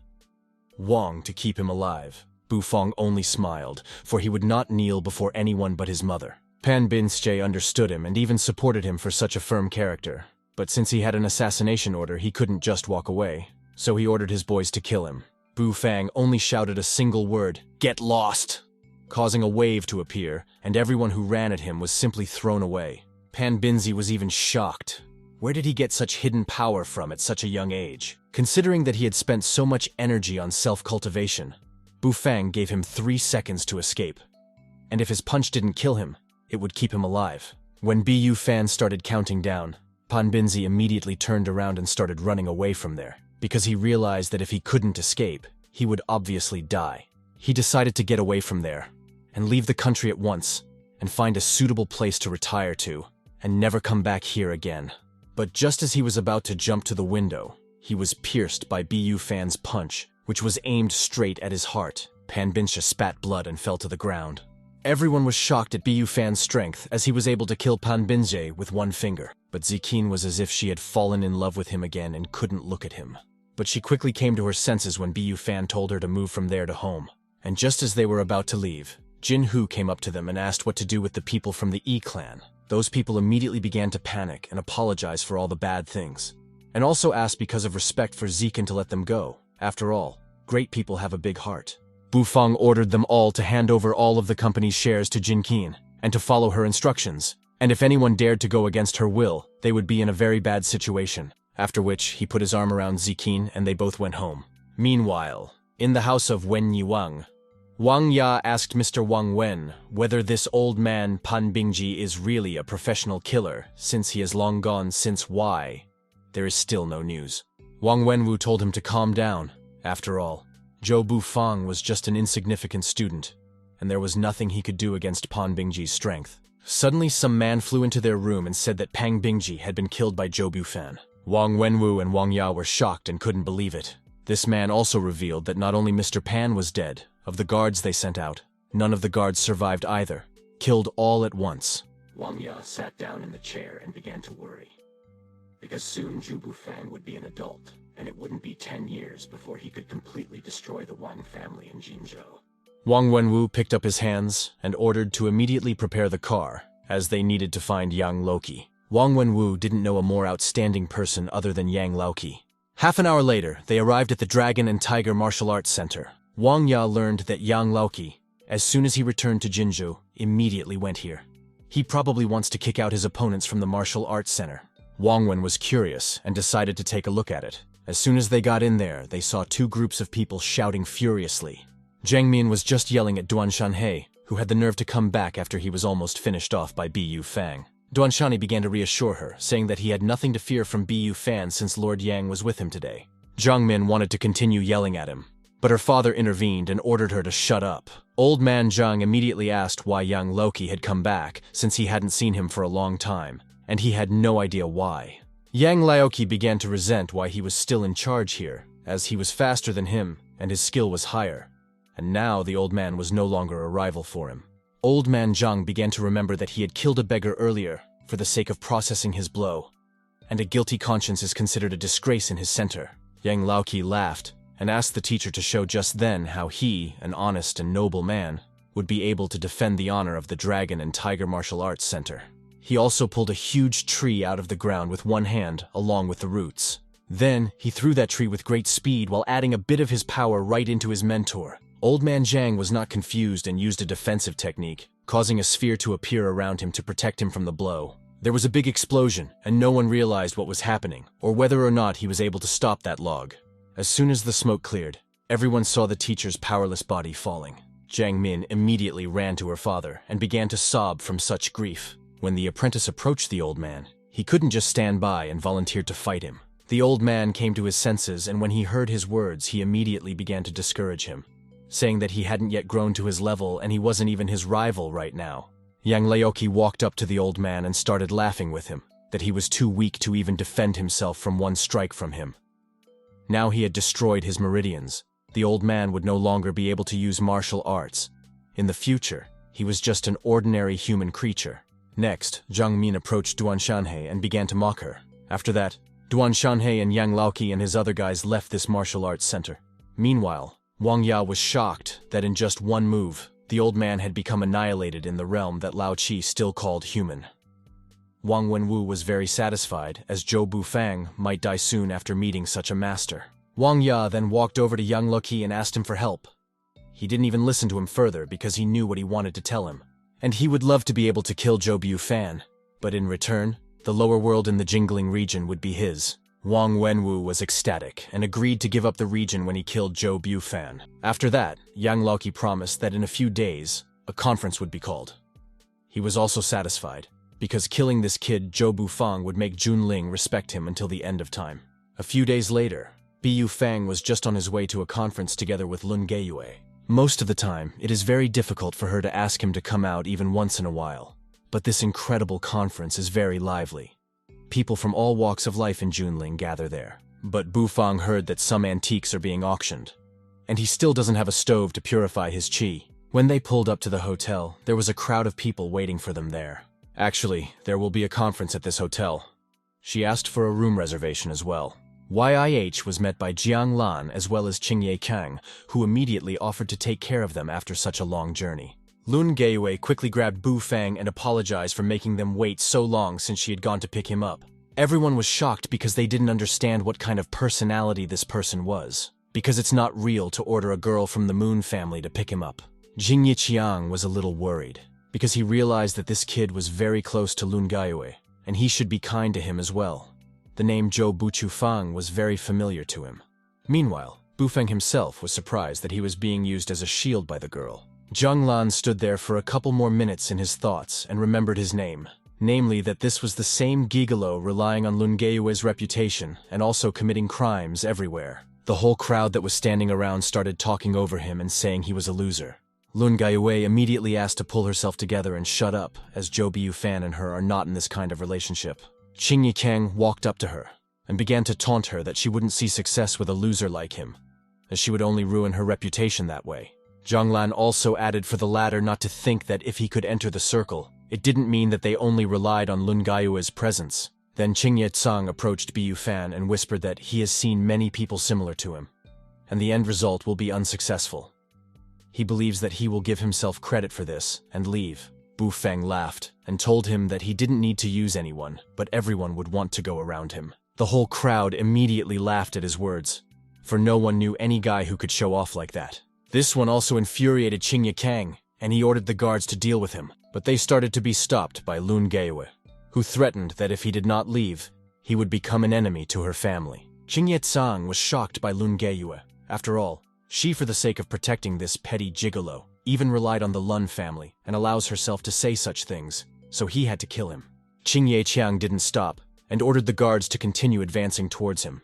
Wong to keep him alive. Bu Fang only smiled, for he would not kneel before anyone but his mother. Pan Bingze understood him and even supported him for such a firm character, but since he had an assassination order, he couldn't just walk away. So he ordered his boys to kill him. Bu Fang only shouted a single word, "Get lost!" causing a wave to appear, and everyone who ran at him was simply thrown away. Pan Bingze was even shocked. Where did he get such hidden power from at such a young age? Considering that he had spent so much energy on self-cultivation, Bu Fang gave him 3 seconds to escape. And if his punch didn't kill him, it would keep him alive. When Bu Fan started counting down, Pan Binzi immediately turned around and started running away from there, because he realized that if he couldn't escape, he would obviously die. He decided to get away from there, and leave the country at once, and find a suitable place to retire to, and never come back here again. But just as he was about to jump to the window, he was pierced by Bu Fan's punch, which was aimed straight at his heart. Pan Binzi spat blood and fell to the ground. Everyone was shocked at Bu Fan's strength, as he was able to kill Pan Binzi with one finger. But Zi Qin was as if she had fallen in love with him again and couldn't look at him. But she quickly came to her senses when Bu Fan told her to move from there to home. And just as they were about to leave, Jin Hu came up to them and asked what to do with the people from the E clan. Those people immediately began to panic and apologize for all the bad things, and also asked because of respect for Zi Qin to let them go. After all, great people have a big heart. Bu Feng ordered them all to hand over all of the company's shares to Jin Qin, and to follow her instructions, and if anyone dared to go against her will, they would be in a very bad situation. After which, he put his arm around Zi Qin and they both went home. Meanwhile, in the house of Wen Yiwang, Wang Ya asked Mr. Wang Wen whether this old man Pan Bingji is really a professional killer, since he has long gone since why. There is still no news. Wang Wenwu told him to calm down. After all, Zhou Bufang was just an insignificant student, and there was nothing he could do against Pan Bingji's strength. Suddenly some man flew into their room and said that Pang Bingji had been killed by Zhou Bufan. Wang Wenwu and Wang Ya were shocked and couldn't believe it. This man also revealed that not only Mr. Pan was dead, of the guards they sent out, none of the guards survived either, killed all at once. Wang Ya sat down in the chair and began to worry, because soon Zhu Bufang would be an adult, and it wouldn't be 10 years before he could completely destroy the Wang family in Jinzhou. Wang Wenwu picked up his hands and ordered to immediately prepare the car, as they needed to find Yang Loki. Wang Wenwu didn't know a more outstanding person other than Yang Laoki. Half an hour later, they arrived at the Dragon and Tiger Martial Arts Center. Wang Ya learned that Yang Laoki, as soon as he returned to Jinzhou, immediately went here. He probably wants to kick out his opponents from the Martial Arts Center. Wang Wen was curious and decided to take a look at it. As soon as they got in there, they saw two groups of people shouting furiously. Zhang Mian was just yelling at Duan Shanhei, who had the nerve to come back after he was almost finished off by Bu Fang. Duan Shani began to reassure her, saying that he had nothing to fear from Bu Fan since Lord Yang was with him today. Zhang Min wanted to continue yelling at him, but her father intervened and ordered her to shut up. Old man Zhang immediately asked why Yang Loki had come back, since he hadn't seen him for a long time, and he had no idea why. Yang Laoki began to resent why he was still in charge here, as he was faster than him and his skill was higher, and now the old man was no longer a rival for him. Old man Zhang began to remember that he had killed a beggar earlier for the sake of processing his blow, and a guilty conscience is considered a disgrace in his center. Yang Laoki laughed and asked the teacher to show just then how he, an honest and noble man, would be able to defend the honor of the Dragon and Tiger Martial Arts Center. He also pulled a huge tree out of the ground with one hand, along with the roots. Then, he threw that tree with great speed while adding a bit of his power right into his mentor. Old man Zhang was not confused and used a defensive technique, causing a sphere to appear around him to protect him from the blow. There was a big explosion, and no one realized what was happening, or whether or not he was able to stop that log. As soon as the smoke cleared, everyone saw the teacher's powerless body falling. Zhang Min immediately ran to her father and began to sob from such grief. When the apprentice approached the old man, he couldn't just stand by and volunteered to fight him. The old man came to his senses, and when he heard his words, he immediately began to discourage him, saying that he hadn't yet grown to his level and he wasn't even his rival right now. Yang Laoki walked up to the old man and started laughing with him, that he was too weak to even defend himself from one strike from him. Now he had destroyed his meridians. The old man would no longer be able to use martial arts. In the future, he was just an ordinary human creature. Next, Zhang Min approached Duan Shanhei and began to mock her. After that, Duan Shanhei and Yang Laoki and his other guys left this martial arts center. Meanwhile, Wang Ya was shocked that in just one move, the old man had become annihilated in the realm that Lao Qi still called human. Wang Wenwu was very satisfied, as Zhou Bufang might die soon after meeting such a master. Wang Ya then walked over to Yang Loki and asked him for help. He didn't even listen to him further because he knew what he wanted to tell him. And he would love to be able to kill Zhou Bufan, but in return, the lower world in the Jingling region would be his. Wang Wenwu was ecstatic and agreed to give up the region when he killed Zhou Bufan. After that, Yang Laoki promised that in a few days, a conference would be called. He was also satisfied, because killing this kid Zhou Bufang would make Junling respect him until the end of time. A few days later, Bu Fang was just on his way to a conference together with Lun Geiyue. Most of the time, it is very difficult for her to ask him to come out even once in a while. But this incredible conference is very lively. People from all walks of life in Junling gather there. But Bufang heard that some antiques are being auctioned, and he still doesn't have a stove to purify his qi. When they pulled up to the hotel, there was a crowd of people waiting for them there. Actually, there will be a conference at this hotel. She asked for a room reservation as well. YIH was met by Jiang Lan as well as Qingye Kang, who immediately offered to take care of them after such a long journey. Lun Geiyue quickly grabbed Bu Fang and apologized for making them wait so long since she had gone to pick him up. Everyone was shocked because they didn't understand what kind of personality this person was, because it's not real to order a girl from the Moon family to pick him up. Jing Yiqiang was a little worried, because he realized that this kid was very close to Lun Geiyue, and he should be kind to him as well. The name Zhou Buchufang was very familiar to him. Meanwhile, Bufang himself was surprised that he was being used as a shield by the girl. Zhang Lan stood there for a couple more minutes in his thoughts and remembered his name. Namely that this was the same gigolo relying on Lun Geiyue's reputation and also committing crimes everywhere. The whole crowd that was standing around started talking over him and saying he was a loser. Lun Geiyue immediately asked to pull herself together and shut up, as Zhou Bufan and her are not in this kind of relationship. Qing Yikang walked up to her and began to taunt her that she wouldn't see success with a loser like him, as she would only ruin her reputation that way. Zhang Lan also added for the latter not to think that if he could enter the circle, it didn't mean that they only relied on Lun Geiyue's presence. Then Qingye Tsang approached Bu Fan and whispered that he has seen many people similar to him, and the end result will be unsuccessful. He believes that he will give himself credit for this and leave. Bu Feng laughed and told him that he didn't need to use anyone, but everyone would want to go around him. The whole crowd immediately laughed at his words, for no one knew any guy who could show off like that. This one also infuriated Qingye Kang, and he ordered the guards to deal with him. But they started to be stopped by Lun Geiyue, who threatened that if he did not leave, he would become an enemy to her family. Qingye Tsang was shocked by Lun Geiyue. After all, she, for the sake of protecting this petty gigolo, even relied on the Lun family and allows herself to say such things, so he had to kill him. Qingye Qiang didn't stop and ordered the guards to continue advancing towards him.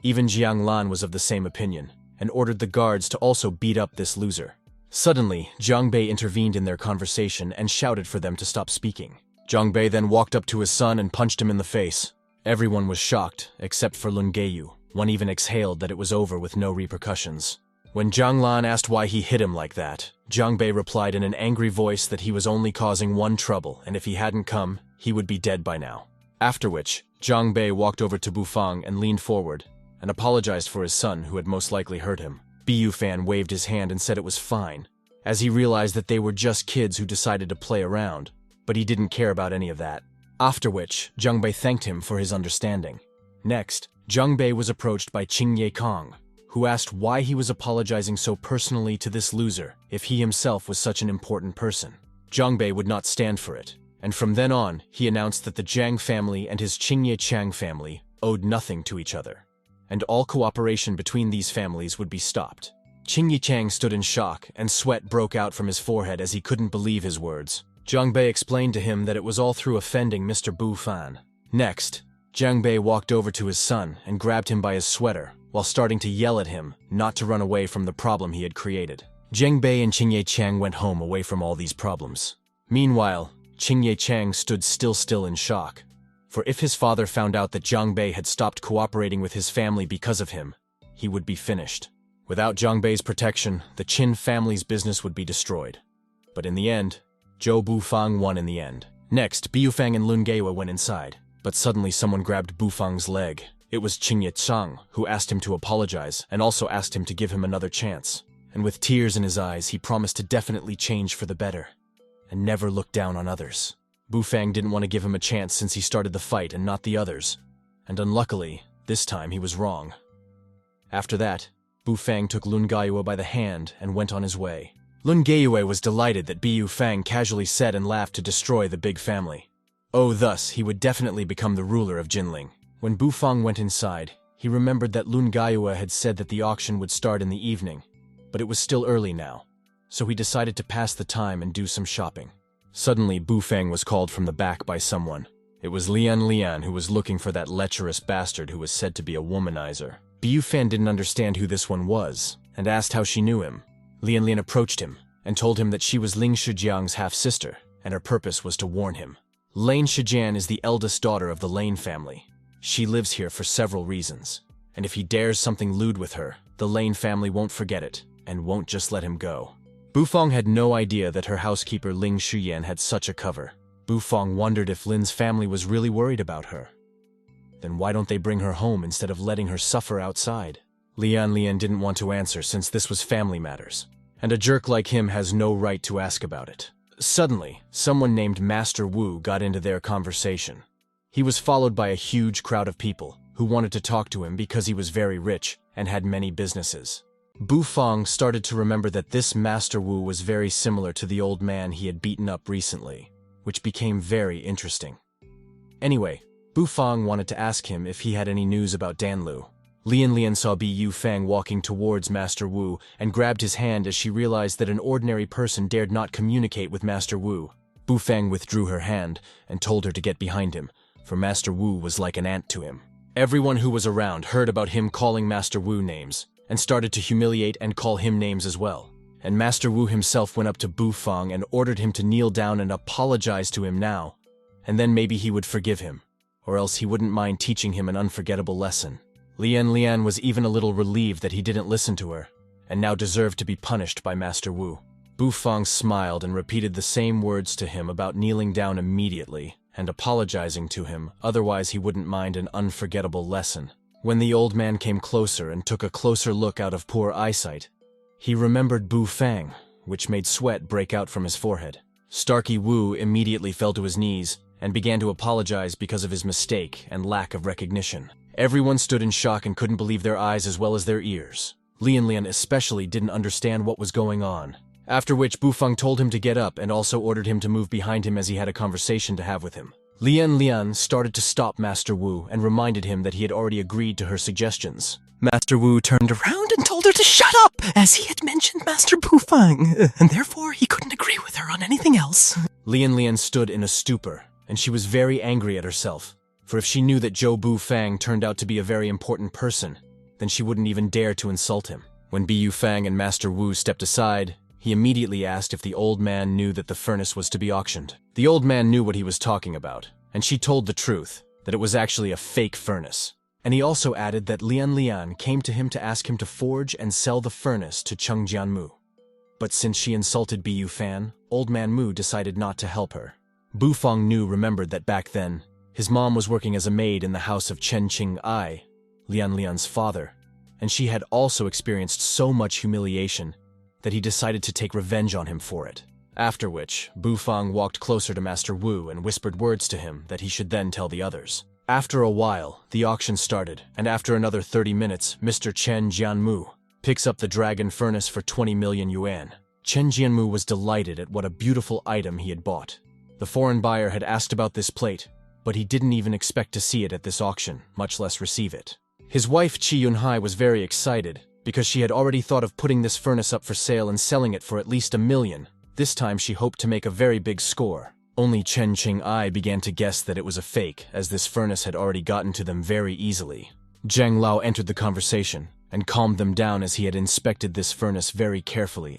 Even Jiang Lan was of the same opinion and ordered the guards to also beat up this loser. Suddenly, Zhang Bei intervened in their conversation and shouted for them to stop speaking. Zhang Bei then walked up to his son and punched him in the face. Everyone was shocked, except for Lun Geiyu. One even exhaled that it was over with no repercussions. When Zhang Lan asked why he hit him like that, Zhang Bei replied in an angry voice that he was only causing one trouble, and if he hadn't come, he would be dead by now. After which, Zhang Bei walked over to Bufang and leaned forward, and apologized for his son who had most likely hurt him. Bu Fan waved his hand and said it was fine, as he realized that they were just kids who decided to play around, but he didn't care about any of that. After which, Zhang Bei thanked him for his understanding. Next, Zhang Bei was approached by Qingye Kang, who asked why he was apologizing so personally to this loser if he himself was such an important person. Zhang Bei would not stand for it, and from then on, he announced that the Jiang family and his Qingye Chang family owed nothing to each other, and all cooperation between these families would be stopped. Qingye Chang stood in shock, and sweat broke out from his forehead as he couldn't believe his words. Zhang Bei explained to him that it was all through offending Mr. Bu Fan. Next, Zhang Bei walked over to his son and grabbed him by his sweater, while starting to yell at him not to run away from the problem he had created. Zhang Bei and Qingye Chang went home away from all these problems. Meanwhile, Qingye Chang stood still in shock. For if his father found out that Zhang Bei had stopped cooperating with his family because of him, he would be finished. Without Zhang Bei's protection, the Qin family's business would be destroyed. But in the end, Zhou Bufang won in the end. Next, Bufang and Lun Geiyue went inside, but suddenly someone grabbed Bufang's leg. It was Qingye Tsang, who asked him to apologize and also asked him to give him another chance. And with tears in his eyes, he promised to definitely change for the better and never look down on others. Bufang didn't want to give him a chance since he started the fight and not the others, and unluckily, this time he was wrong. After that, Bufang took Lun Geiyue by the hand and went on his way. Lun Geiyue was delighted that Bu Fang casually said and laughed to destroy the big family. Oh, thus, he would definitely become the ruler of Jinling. When Bufang went inside, he remembered that Lun Geiyue had said that the auction would start in the evening, but it was still early now, so he decided to pass the time and do some shopping. Suddenly, Bu Fang was called from the back by someone. It was Lian Lian, who was looking for that lecherous bastard who was said to be a womanizer. Bu Fan didn't understand who this one was, and asked how she knew him. Lian Lian approached him, and told him that she was Ling Shijiang's half-sister, and her purpose was to warn him. Lane Shijian is the eldest daughter of the Lane family. She lives here for several reasons, and if he dares something lewd with her, the Lane family won't forget it, and won't just let him go. Bu Fang had no idea that her housekeeper Ling Shuyan had such a cover. Bu Fang wondered if Lin's family was really worried about her. Then why don't they bring her home instead of letting her suffer outside? Lian Lian didn't want to answer since this was family matters, and a jerk like him has no right to ask about it. Suddenly, someone named Master Wu got into their conversation. He was followed by a huge crowd of people who wanted to talk to him because he was very rich and had many businesses. Bu Fang started to remember that this Master Wu was very similar to the old man he had beaten up recently, which became very interesting. Anyway, Bu Fang wanted to ask him if he had any news about Danlu. Lian Lian saw Bu Fang walking towards Master Wu and grabbed his hand as she realized that an ordinary person dared not communicate with Master Wu. Bu Fang withdrew her hand and told her to get behind him, for Master Wu was like an ant to him. Everyone who was around heard about him calling Master Wu names, and started to humiliate and call him names as well. And Master Wu himself went up to Bu Fang and ordered him to kneel down and apologize to him now, and then maybe he would forgive him, or else he wouldn't mind teaching him an unforgettable lesson. Lian Lian was even a little relieved that he didn't listen to her, and now deserved to be punished by Master Wu. Bu Fang smiled and repeated the same words to him about kneeling down immediately and apologizing to him, otherwise he wouldn't mind an unforgettable lesson. When the old man came closer and took a closer look out of poor eyesight, he remembered Bu Fang, which made sweat break out from his forehead. Starkey Wu immediately fell to his knees and began to apologize because of his mistake and lack of recognition. Everyone stood in shock and couldn't believe their eyes as well as their ears. Lian Lian especially didn't understand what was going on. After which Bu Fang told him to get up and also ordered him to move behind him as he had a conversation to have with him. Lian Lian started to stop Master Wu and reminded him that he had already agreed to her suggestions. Master Wu turned around and told her to shut up, as he had mentioned Master Bu Fang, and therefore he couldn't agree with her on anything else. Lian Lian stood in a stupor, and she was very angry at herself, for if she knew that Zhou Bu Fang turned out to be a very important person, then she wouldn't even dare to insult him. When Bu Fang and Master Wu stepped aside, he immediately asked if the old man knew that the furnace was to be auctioned. The old man knew what he was talking about, and she told the truth, that it was actually a fake furnace. And he also added that Lian Lian came to him to ask him to forge and sell the furnace to Cheng Jianmu. But since she insulted Bu Fan, Old Man Mu decided not to help her. Bu Fangnu remembered that back then, his mom was working as a maid in the house of Chen Qing Ai, Lian Lian's father, and she had also experienced so much humiliation that he decided to take revenge on him for it. After which, Bu Fang walked closer to Master Wu and whispered words to him that he should then tell the others. After a while, the auction started, and after another 30 minutes, Mr. Chen Jianmu picks up the dragon furnace for 20 million yuan. Chen Jianmu was delighted at what a beautiful item he had bought. The foreign buyer had asked about this plate, but he didn't even expect to see it at this auction, much less receive it. His wife Qi Yunhai was very excited, because she had already thought of putting this furnace up for sale and selling it for at least 1 million. This time she hoped to make a very big score. Only Chen Qing Ai began to guess that it was a fake, as this furnace had already gotten to them very easily. Zhang Lao entered the conversation, and calmed them down as he had inspected this furnace very carefully.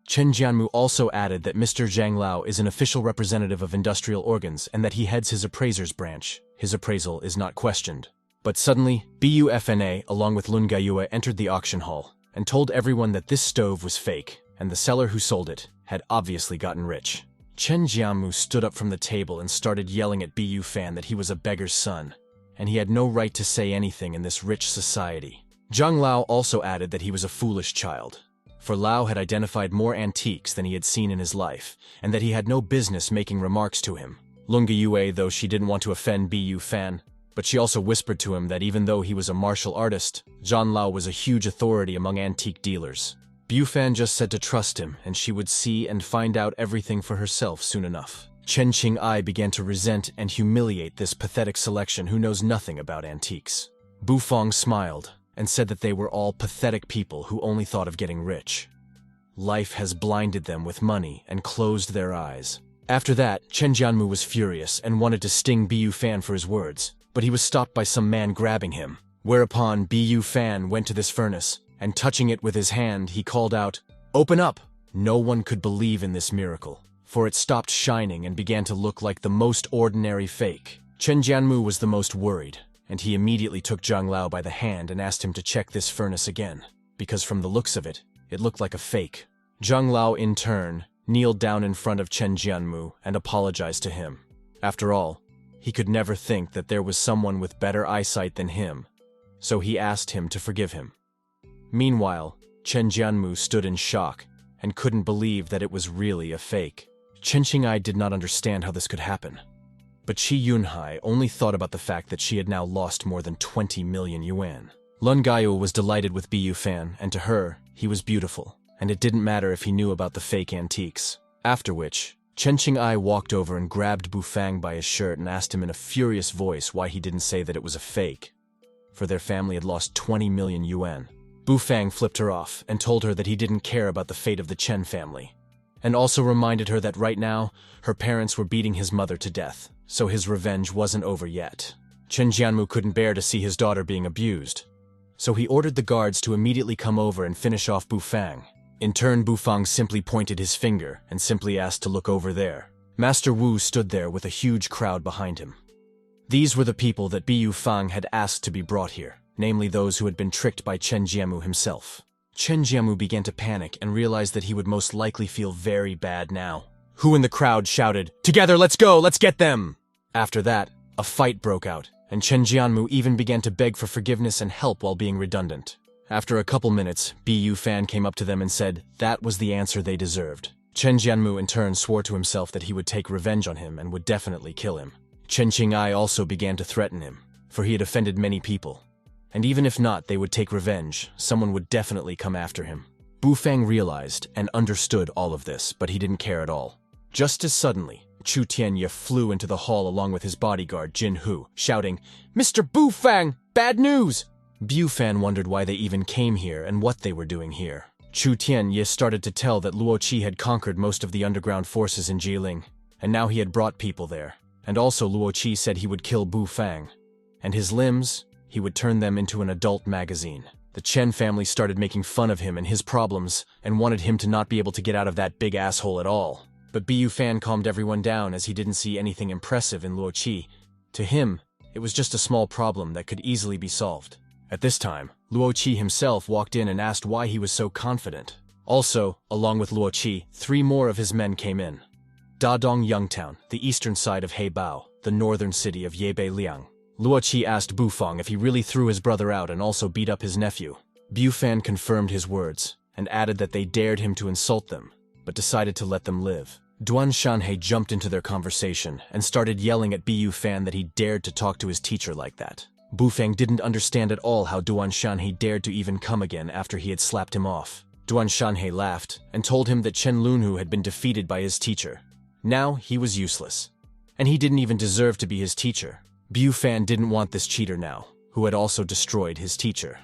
Chen Jianmu also added that Mr. Zhang Lao is an official representative of industrial organs and that he heads his appraiser's branch. His appraisal is not questioned. But suddenly, BUFNA along with Lun Gaiyue entered the auction hall and told everyone that this stove was fake, and the seller who sold it had obviously gotten rich. Chen Jianmu stood up from the table and started yelling at Bu Fan that he was a beggar's son, and he had no right to say anything in this rich society. Zhang Lao also added that he was a foolish child, for Lao had identified more antiques than he had seen in his life, and that he had no business making remarks to him. Lun Gaiyue, though she didn't want to offend Bu Fan, but she also whispered to him that even though he was a martial artist, Zhang Lao was a huge authority among antique dealers. Bu Fan just said to trust him, and she would see and find out everything for herself soon enough. Chen Qing Ai began to resent and humiliate this pathetic selection who knows nothing about antiques. Bu Fang smiled and said that they were all pathetic people who only thought of getting rich. Life has blinded them with money and closed their eyes. After that, Chen Jianmu was furious and wanted to sting Bu Fan for his words, but he was stopped by some man grabbing him. Whereupon Bu Fan went to this furnace, and touching it with his hand, he called out, "Open up!" No one could believe in this miracle, for it stopped shining and began to look like the most ordinary fake. Chen Jianmu was the most worried, and he immediately took Zhang Lao by the hand and asked him to check this furnace again, because from the looks of it, it looked like a fake. Zhang Lao, in turn, kneeled down in front of Chen Jianmu and apologized to him. After all, he could never think that there was someone with better eyesight than him, so he asked him to forgive him. Meanwhile, Chen Jianmu stood in shock and couldn't believe that it was really a fake. Chen Qinghai did not understand how this could happen. But Qi Yunhai only thought about the fact that she had now lost more than 20 million yuan. Lun Gaiyu was delighted with Bu Fan, and to her, he was beautiful, and it didn't matter if he knew about the fake antiques. After which, Chen Qinghai walked over and grabbed Bu Fang by his shirt and asked him in a furious voice why he didn't say that it was a fake, for their family had lost 20 million yuan. Bu Fang flipped her off and told her that he didn't care about the fate of the Chen family, and also reminded her that right now, her parents were beating his mother to death, so his revenge wasn't over yet. Chen Jianmu couldn't bear to see his daughter being abused, so he ordered the guards to immediately come over and finish off Bu Fang. In turn, Bu Fang simply pointed his finger and simply asked to look over there. Master Wu stood there with a huge crowd behind him. These were the people that Bu Fang had asked to be brought here, namely those who had been tricked by Chen Jianmu himself. Chen Jianmu began to panic and realized that he would most likely feel very bad now. Who in the crowd shouted, "Together, let's go, let's get them!" After that, a fight broke out, and Chen Jianmu even began to beg for forgiveness and help while being redundant. After a couple minutes, Bu Fan came up to them and said that was the answer they deserved. Chen Jianmu in turn swore to himself that he would take revenge on him and would definitely kill him. Chen Qinghai also began to threaten him, for he had offended many people. And even if not, they would take revenge, someone would definitely come after him. Bu Fang realized and understood all of this, but he didn't care at all. Just as suddenly, Chu Tianye flew into the hall along with his bodyguard Jin Hu, shouting, "Mr. Bu Fang, bad news!" Bu Fan wondered why they even came here and what they were doing here. Chu Tianye started to tell that Luo Qi had conquered most of the underground forces in Jiling, and now he had brought people there. And also Luo Qi said he would kill Bu Fang, and his limbs, he would turn them into an adult magazine. The Chen family started making fun of him and his problems, and wanted him to not be able to get out of that big asshole at all. But Bu Fan calmed everyone down as he didn't see anything impressive in Luo Qi. To him, it was just a small problem that could easily be solved. At this time, Luo Qi himself walked in and asked why he was so confident. Also, along with Luo Qi, 3 more of his men came in. Dadong Yungtown, the eastern side of Heibao, the northern city of Yebei-Liang. Luo Qi asked Bu Fang if he really threw his brother out and also beat up his nephew. Bu Fan confirmed his words, and added that they dared him to insult them, but decided to let them live. Duan Shanhei jumped into their conversation and started yelling at Bu Fan that he dared to talk to his teacher like that. Bu Fang didn't understand at all how Duan Shanhei dared to even come again after he had slapped him off. Duan Shanhei laughed and told him that Chen Lunhu had been defeated by his teacher. Now he was useless, and he didn't even deserve to be his teacher. Bu Fan didn't want this cheater now, who had also destroyed his teacher.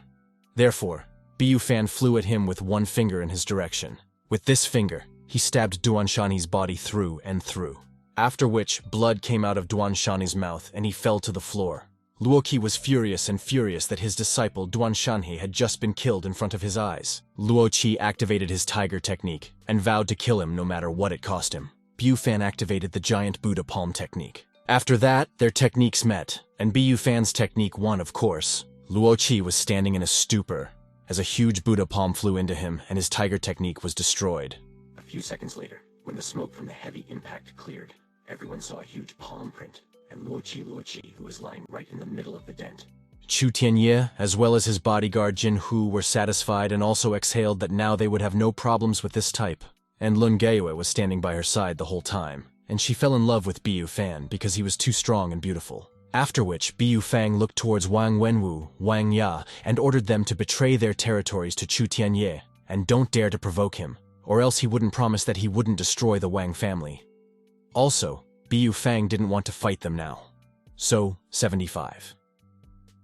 Therefore, Bu Fan flew at him with one finger in his direction. With this finger, he stabbed Duan Shanhei's body through and through, after which blood came out of Duan Shanhei's mouth and he fell to the floor. Luo Qi was furious that his disciple Duan Shanhei had just been killed in front of his eyes. Luo Qi activated his tiger technique and vowed to kill him no matter what it cost him. Bu Fan activated the giant Buddha palm technique. After that, their techniques met, and Bu Fan's technique won, of course. Luo Qi was standing in a stupor as a huge Buddha palm flew into him and his tiger technique was destroyed. A few seconds later, when the smoke from the heavy impact cleared, everyone saw a huge palm print, and Luo Qi, who was lying right in the middle of the dent. Chu Tianye, as well as his bodyguard Jin Hu, were satisfied and also exhaled that now they would have no problems with this type. And Lun Gaiyu was standing by her side the whole time, and she fell in love with Bu Fan because he was too strong and beautiful. After which, Bu Fang looked towards Wang Wenwu, Wang Ya, and ordered them to betray their territories to Chu Tianye, and don't dare to provoke him, or else he wouldn't promise that he wouldn't destroy the Wang family. Also, Bu Fang didn't want to fight them now. So, 75.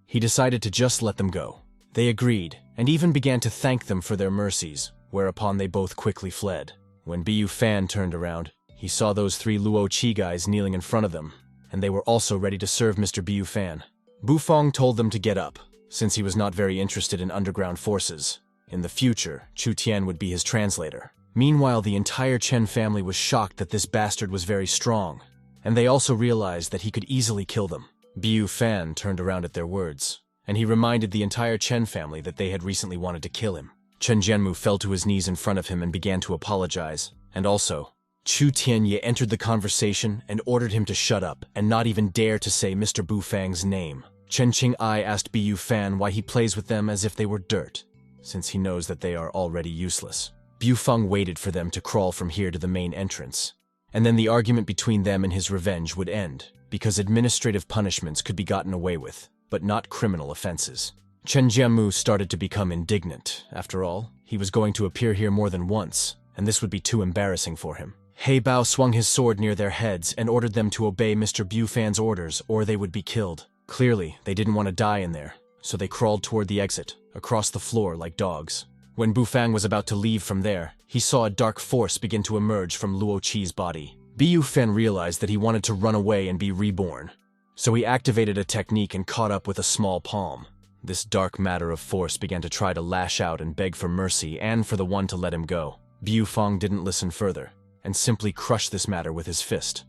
He decided to just let them go. They agreed, and even began to thank them for their mercies, whereupon they both quickly fled. When Bu Fan turned around, he saw those 3 Luo Qi guys kneeling in front of them, and they were also ready to serve Mr. Bu Fan. Bu Feng told them to get up, since he was not very interested in underground forces. In the future, Chu Tian would be his translator. Meanwhile, the entire Chen family was shocked that this bastard was very strong, and they also realized that he could easily kill them. Bu Fan turned around at their words, and he reminded the entire Chen family that they had recently wanted to kill him. Chen Jianmu fell to his knees in front of him and began to apologize, and also, Chu Tianye entered the conversation and ordered him to shut up and not even dare to say Mr. Bu Fang's name. Chen Qing'ai asked Bu Fan why he plays with them as if they were dirt, since he knows that they are already useless. Bu Feng waited for them to crawl from here to the main entrance, and then the argument between them and his revenge would end, because administrative punishments could be gotten away with, but not criminal offenses. Chen Jianmu started to become indignant. After all, he was going to appear here more than once, and this would be too embarrassing for him. He Bao swung his sword near their heads and ordered them to obey Mr. Bu Fan's orders or they would be killed. Clearly, they didn't want to die in there, so they crawled toward the exit, across the floor like dogs. When Bu Fang was about to leave from there, he saw a dark force begin to emerge from Luo Qi's body. Bu Fan realized that he wanted to run away and be reborn, so he activated a technique and caught up with a small palm. This dark matter of force began to try to lash out and beg for mercy and for the one to let him go. Bu Fang didn't listen further, and simply crushed this matter with his fist.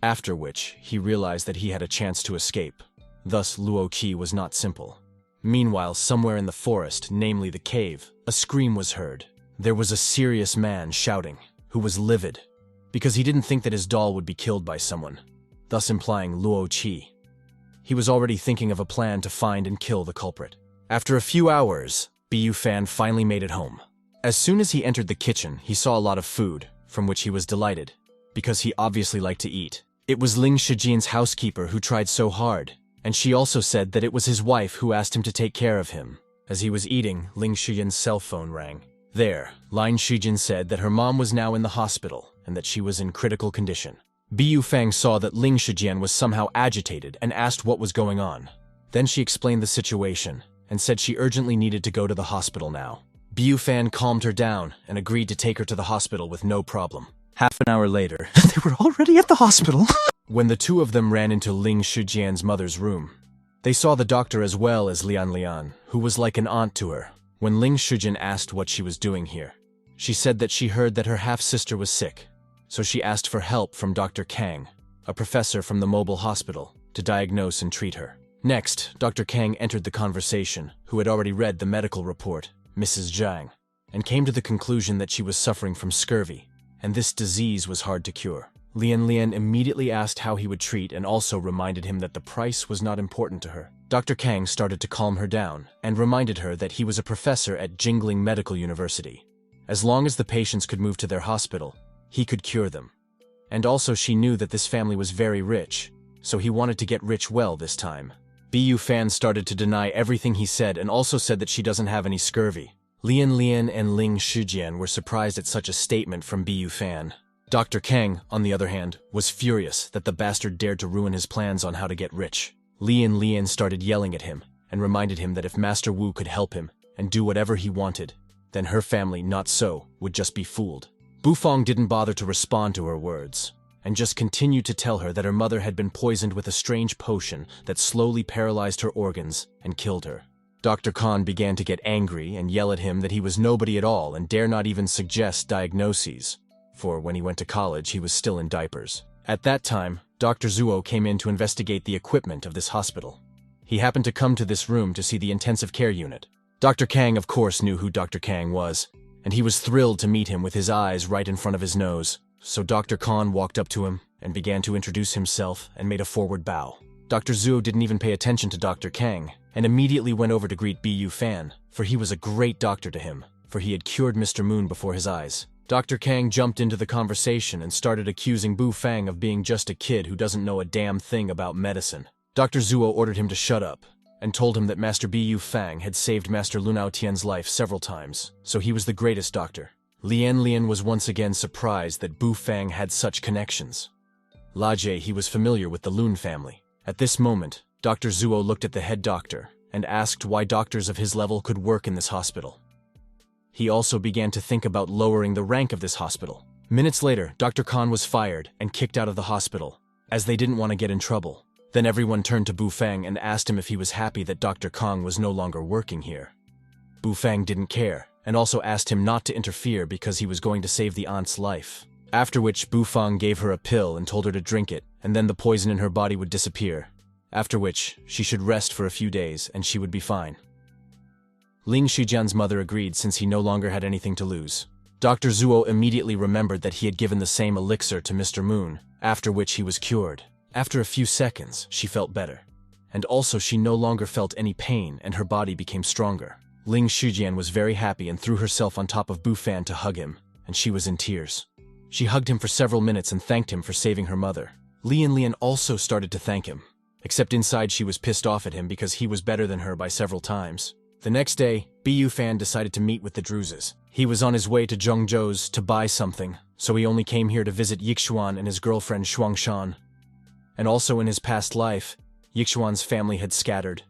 After which, he realized that he had a chance to escape. Thus, Luo Qi was not simple. Meanwhile, somewhere in the forest, namely the cave, a scream was heard. There was a serious man shouting, who was livid, because he didn't think that his doll would be killed by someone, thus implying Luo Qi. He was already thinking of a plan to find and kill the culprit. After a few hours, Bu Fan finally made it home. As soon as he entered the kitchen, he saw a lot of food, from which he was delighted, because he obviously liked to eat. It was Ling Shijian's housekeeper who tried so hard, and she also said that it was his wife who asked him to take care of him. As he was eating, Ling Shijian's cell phone rang. There, Lin Shijin said that her mom was now in the hospital, and that she was in critical condition. Bu Fang saw that Ling Shijian was somehow agitated and asked what was going on. Then she explained the situation, and said she urgently needed to go to the hospital now. Bu Fan calmed her down and agreed to take her to the hospital with no problem. Half an hour later, They were already at the hospital. when the two of them ran into Ling Shijian's mother's room, they saw the doctor as well as Lian, who was like an aunt to her. When Ling Shijian asked what she was doing here, she said that she heard that her half-sister was sick, so she asked for help from Dr. Kang, a professor from the mobile hospital, to diagnose and treat her. Next, Dr. Kang entered the conversation, who had already read the medical report, Mrs. Zhang, and came to the conclusion that she was suffering from scurvy, and this disease was hard to cure. Lian immediately asked how he would treat and also reminded him that the price was not important to her. Dr. Kang started to calm her down and reminded her that he was a professor at Jingling Medical University. As long as the patients could move to their hospital, he could cure them. And also she knew that this family was very rich, so he wanted to get rich well this time. Bu Fan started to deny everything he said and also said that she doesn't have any scurvy. Lian and Ling Shijian were surprised at such a statement from Bu Fan. Dr. Kang, on the other hand, was furious that the bastard dared to ruin his plans on how to get rich. Lian started yelling at him and reminded him that if Master Wu could help him and do whatever he wanted, then her family, not so, would just be fooled. Bu Fang didn't bother to respond to her words, and just continued to tell her that her mother had been poisoned with a strange potion that slowly paralyzed her organs and killed her. Dr. Khan began to get angry and yell at him that he was nobody at all and dare not even suggest diagnoses, for when he went to college he was still in diapers. At that time, Dr. Zuo came in to investigate the equipment of this hospital. He happened to come to this room to see the intensive care unit. Dr. Kang of course knew who Dr. Kang was, and he was thrilled to meet him with his eyes right in front of his nose. So Dr. Khan walked up to him and began to introduce himself and made a forward bow. Dr. Zuo didn't even pay attention to Dr. Kang and immediately went over to greet Bu Fan, for he was a great doctor to him, for he had cured Mr. Moon before his eyes. Dr. Kang jumped into the conversation and started accusing Bu Fang of being just a kid who doesn't know a damn thing about medicine. Dr. Zuo ordered him to shut up and told him that Master Bu Fang had saved Master Lunao Tian's life several times, so he was the greatest doctor. Lian was once again surprised that Bu Fang had such connections. Lajie, he was familiar with the Lun family. At this moment, Dr. Zuo looked at the head doctor and asked why doctors of his level could work in this hospital. He also began to think about lowering the rank of this hospital, Minutes later, Dr. Khan was fired and kicked out of the hospital, as they didn't want to get in trouble. Then everyone turned to Bufang and asked him if he was happy that Dr. Kong was no longer working here. Bufang didn't care, and also asked him not to interfere because he was going to save the aunt's life. After which, Bufang gave her a pill and told her to drink it, and then the poison in her body would disappear. After which, she should rest for a few days and she would be fine. Ling Shijian's mother agreed since he no longer had anything to lose. Dr. Zuo immediately remembered that he had given the same elixir to Mr. Moon, after which he was cured. After a few seconds, she felt better. And also she no longer felt any pain and her body became stronger. Ling Shijian was very happy and threw herself on top of Bufan to hug him, and she was in tears. She hugged him for several minutes and thanked him for saving her mother. Lian also started to thank him, except inside she was pissed off at him because he was better than her by several times. The next day, Bufan decided to meet with the Druzes. He was on his way to Zhengzhou's to buy something, so he only came here to visit Yixuan and his girlfriend Shuangshan. And also in his past life, Yixuan's family had scattered.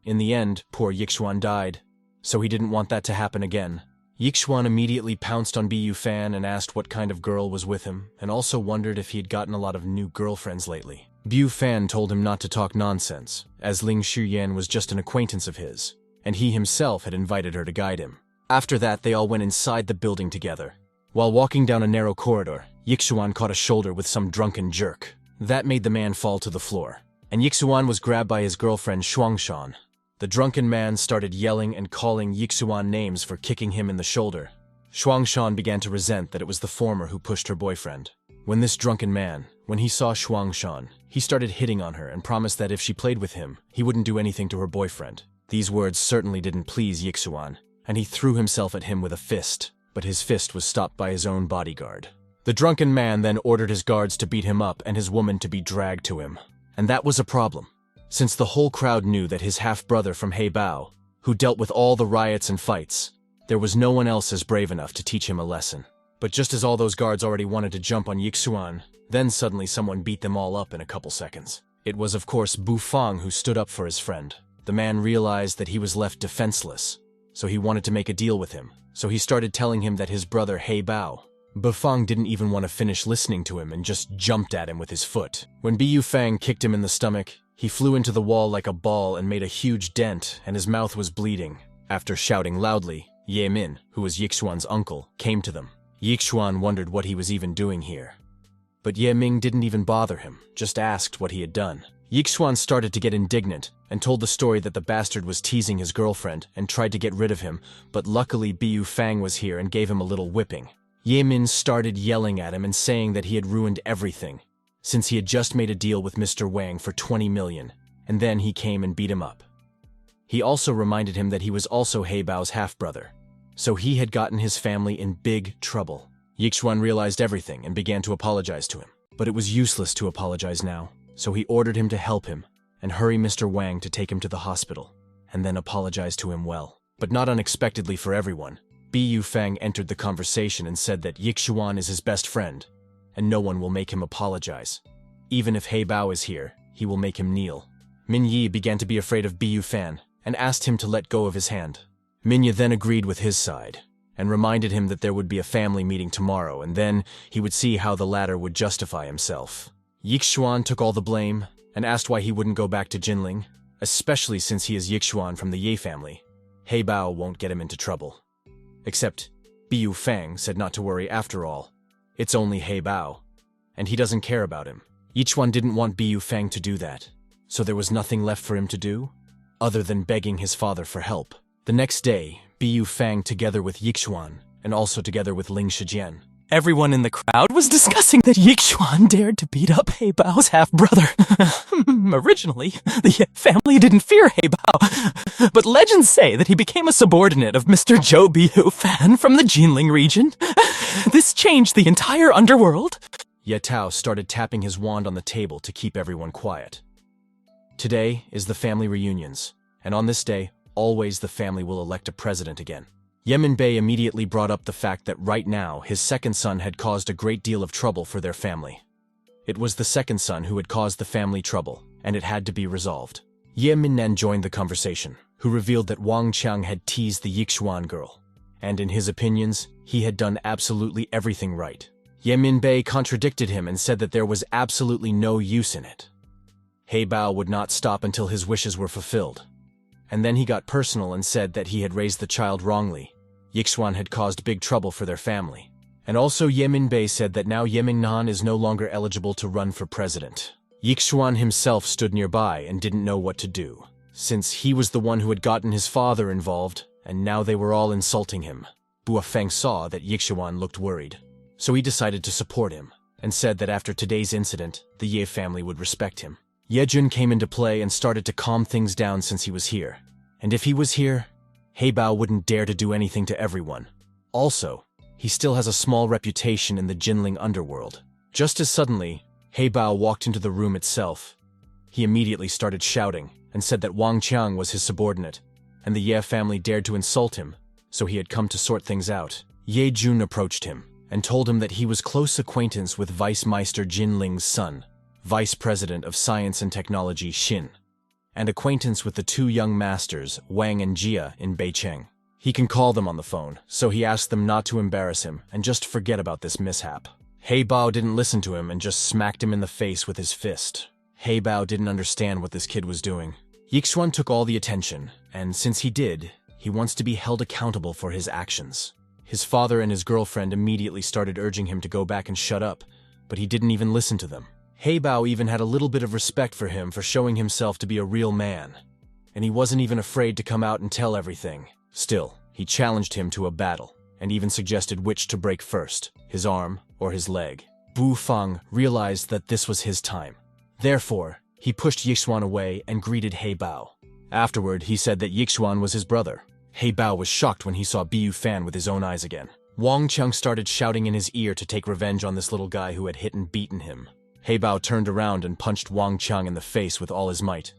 In the end, poor Yixuan died, so he didn't want that to happen again. Yixuan immediately pounced on Bufan and asked what kind of girl was with him, and also wondered if he had gotten a lot of new girlfriends lately. Bufan told him not to talk nonsense, as Ling Shijian was just an acquaintance of his, and he himself had invited her to guide him. After that, they all went inside the building together. While walking down a narrow corridor, Yixuan caught a shoulder with some drunken jerk. That made the man fall to the floor, and Yixuan was grabbed by his girlfriend Shuangshan. The drunken man started yelling and calling Yixuan names for kicking him in the shoulder. Shuangshan began to resent that it was the former who pushed her boyfriend. When he saw Shuangshan, he started hitting on her and promised that if she played with him, he wouldn't do anything to her boyfriend. These words certainly didn't please Yixuan, and he threw himself at him with a fist, but his fist was stopped by his own bodyguard. The drunken man then ordered his guards to beat him up and his woman to be dragged to him. And that was a problem, since the whole crowd knew that his half-brother from Heibao, who dealt with all the riots and fights, there was no one else as brave enough to teach him a lesson. But just as all those guards already wanted to jump on Yixuan, then suddenly someone beat them all up in a couple seconds. It was of course Bufang who stood up for his friend. The man realized that he was left defenseless, so he wanted to make a deal with him. So he started telling him that his brother Heibao. Bufang didn't even want to finish listening to him and just jumped at him with his foot. When Bufang kicked him in the stomach, he flew into the wall like a ball and made a huge dent, and his mouth was bleeding. After shouting loudly, Ye Min, who was Yixuan's uncle, came to them. Yixuan wondered what he was even doing here. But Ye Ming didn't even bother him, just asked what he had done. Yixuan started to get indignant and told the story that the bastard was teasing his girlfriend and tried to get rid of him, but luckily Bufang was here and gave him a little whipping. Ye Min started yelling at him and saying that he had ruined everything, since he had just made a deal with Mr. Wang for 20 million, and then he came and beat him up. He also reminded him that he was also Heibao's half-brother, so he had gotten his family in big trouble. Yixuan realized everything and began to apologize to him, but it was useless to apologize now, so he ordered him to help him and hurry Mr. Wang to take him to the hospital, and then apologize to him well. But not unexpectedly for everyone, Bufang entered the conversation and said that Yixuan is his best friend, and no one will make him apologize. Even if Heibao is here, he will make him kneel. Minyi began to be afraid of Bufan and asked him to let go of his hand. Minyi then agreed with his side and reminded him that there would be a family meeting tomorrow, and then he would see how the latter would justify himself. Yixuan took all the blame and asked why he wouldn't go back to Jinling, especially since he is Yixuan from the Ye family. Heibao won't get him into trouble. Except Bufang said not to worry after all. It's only Heibao, and he doesn't care about him. Yixuan didn't want Bufang to do that, so there was nothing left for him to do, other than begging his father for help. The next day, Bufang together with Yixuan, and also together with Ling Shijian. Everyone in the crowd was discussing that Yixuan dared to beat up Heibao's half-brother. Originally, the family didn't fear Heibao, but legends say that he became a subordinate of Mr. Zhou Bufan from the Jinling region. This changed the entire underworld. Yetao started tapping his wand on the table to keep everyone quiet. Today is the family reunions, and on this day, always the family will elect a president again. Yemin Bey immediately brought up the fact that right now his second son had caused a great deal of trouble for their family. It was the second son who had caused the family trouble, and it had to be resolved. Ye Minnan joined the conversation, who revealed that Wang Qiang had teased the Yixuan girl, and in his opinions, he had done absolutely everything right. Ye Minbei contradicted him and said that there was absolutely no use in it. He Bao would not stop until his wishes were fulfilled. And then he got personal and said that he had raised the child wrongly. Yixuan had caused big trouble for their family. And also Ye Minbei said that now Ye Mingnan is no longer eligible to run for president. Yixuan himself stood nearby and didn't know what to do, since he was the one who had gotten his father involved, and now they were all insulting him. Buafeng saw that Yixuan looked worried, so he decided to support him, and said that after today's incident, the Ye family would respect him. Yejun came into play and started to calm things down since he was here. And if he was here, He Bao wouldn't dare to do anything to everyone. Also, he still has a small reputation in the Jinling underworld. Just as suddenly, He Bao walked into the room itself. He immediately started shouting and said that Wang Qiang was his subordinate, and the Ye family dared to insult him, so he had come to sort things out. Ye Jun approached him and told him that he was close acquaintance with Vice Meister Jinling's son, Vice President of Science and Technology Xin, and acquaintance with the two young masters, Wang and Jia, in Beicheng. He can call them on the phone, so he asked them not to embarrass him and just forget about this mishap. He Bao didn't listen to him and just smacked him in the face with his fist. He Bao didn't understand what this kid was doing. Yixuan took all the attention, and since he did, he wants to be held accountable for his actions. His father and his girlfriend immediately started urging him to go back and shut up, but he didn't even listen to them. He Bao even had a little bit of respect for him for showing himself to be a real man, and he wasn't even afraid to come out and tell everything. Still, he challenged him to a battle, and even suggested which to break first, his arm or his leg. Bu Feng realized that this was his time. Therefore, he pushed Yixuan away and greeted He Bao. Afterward, he said that Yixuan was his brother. He Bao was shocked when he saw Bu Fan with his own eyes again. Wang Qiang started shouting in his ear to take revenge on this little guy who had hit and beaten him. He Bao turned around and punched Wang Qiang in the face with all his might.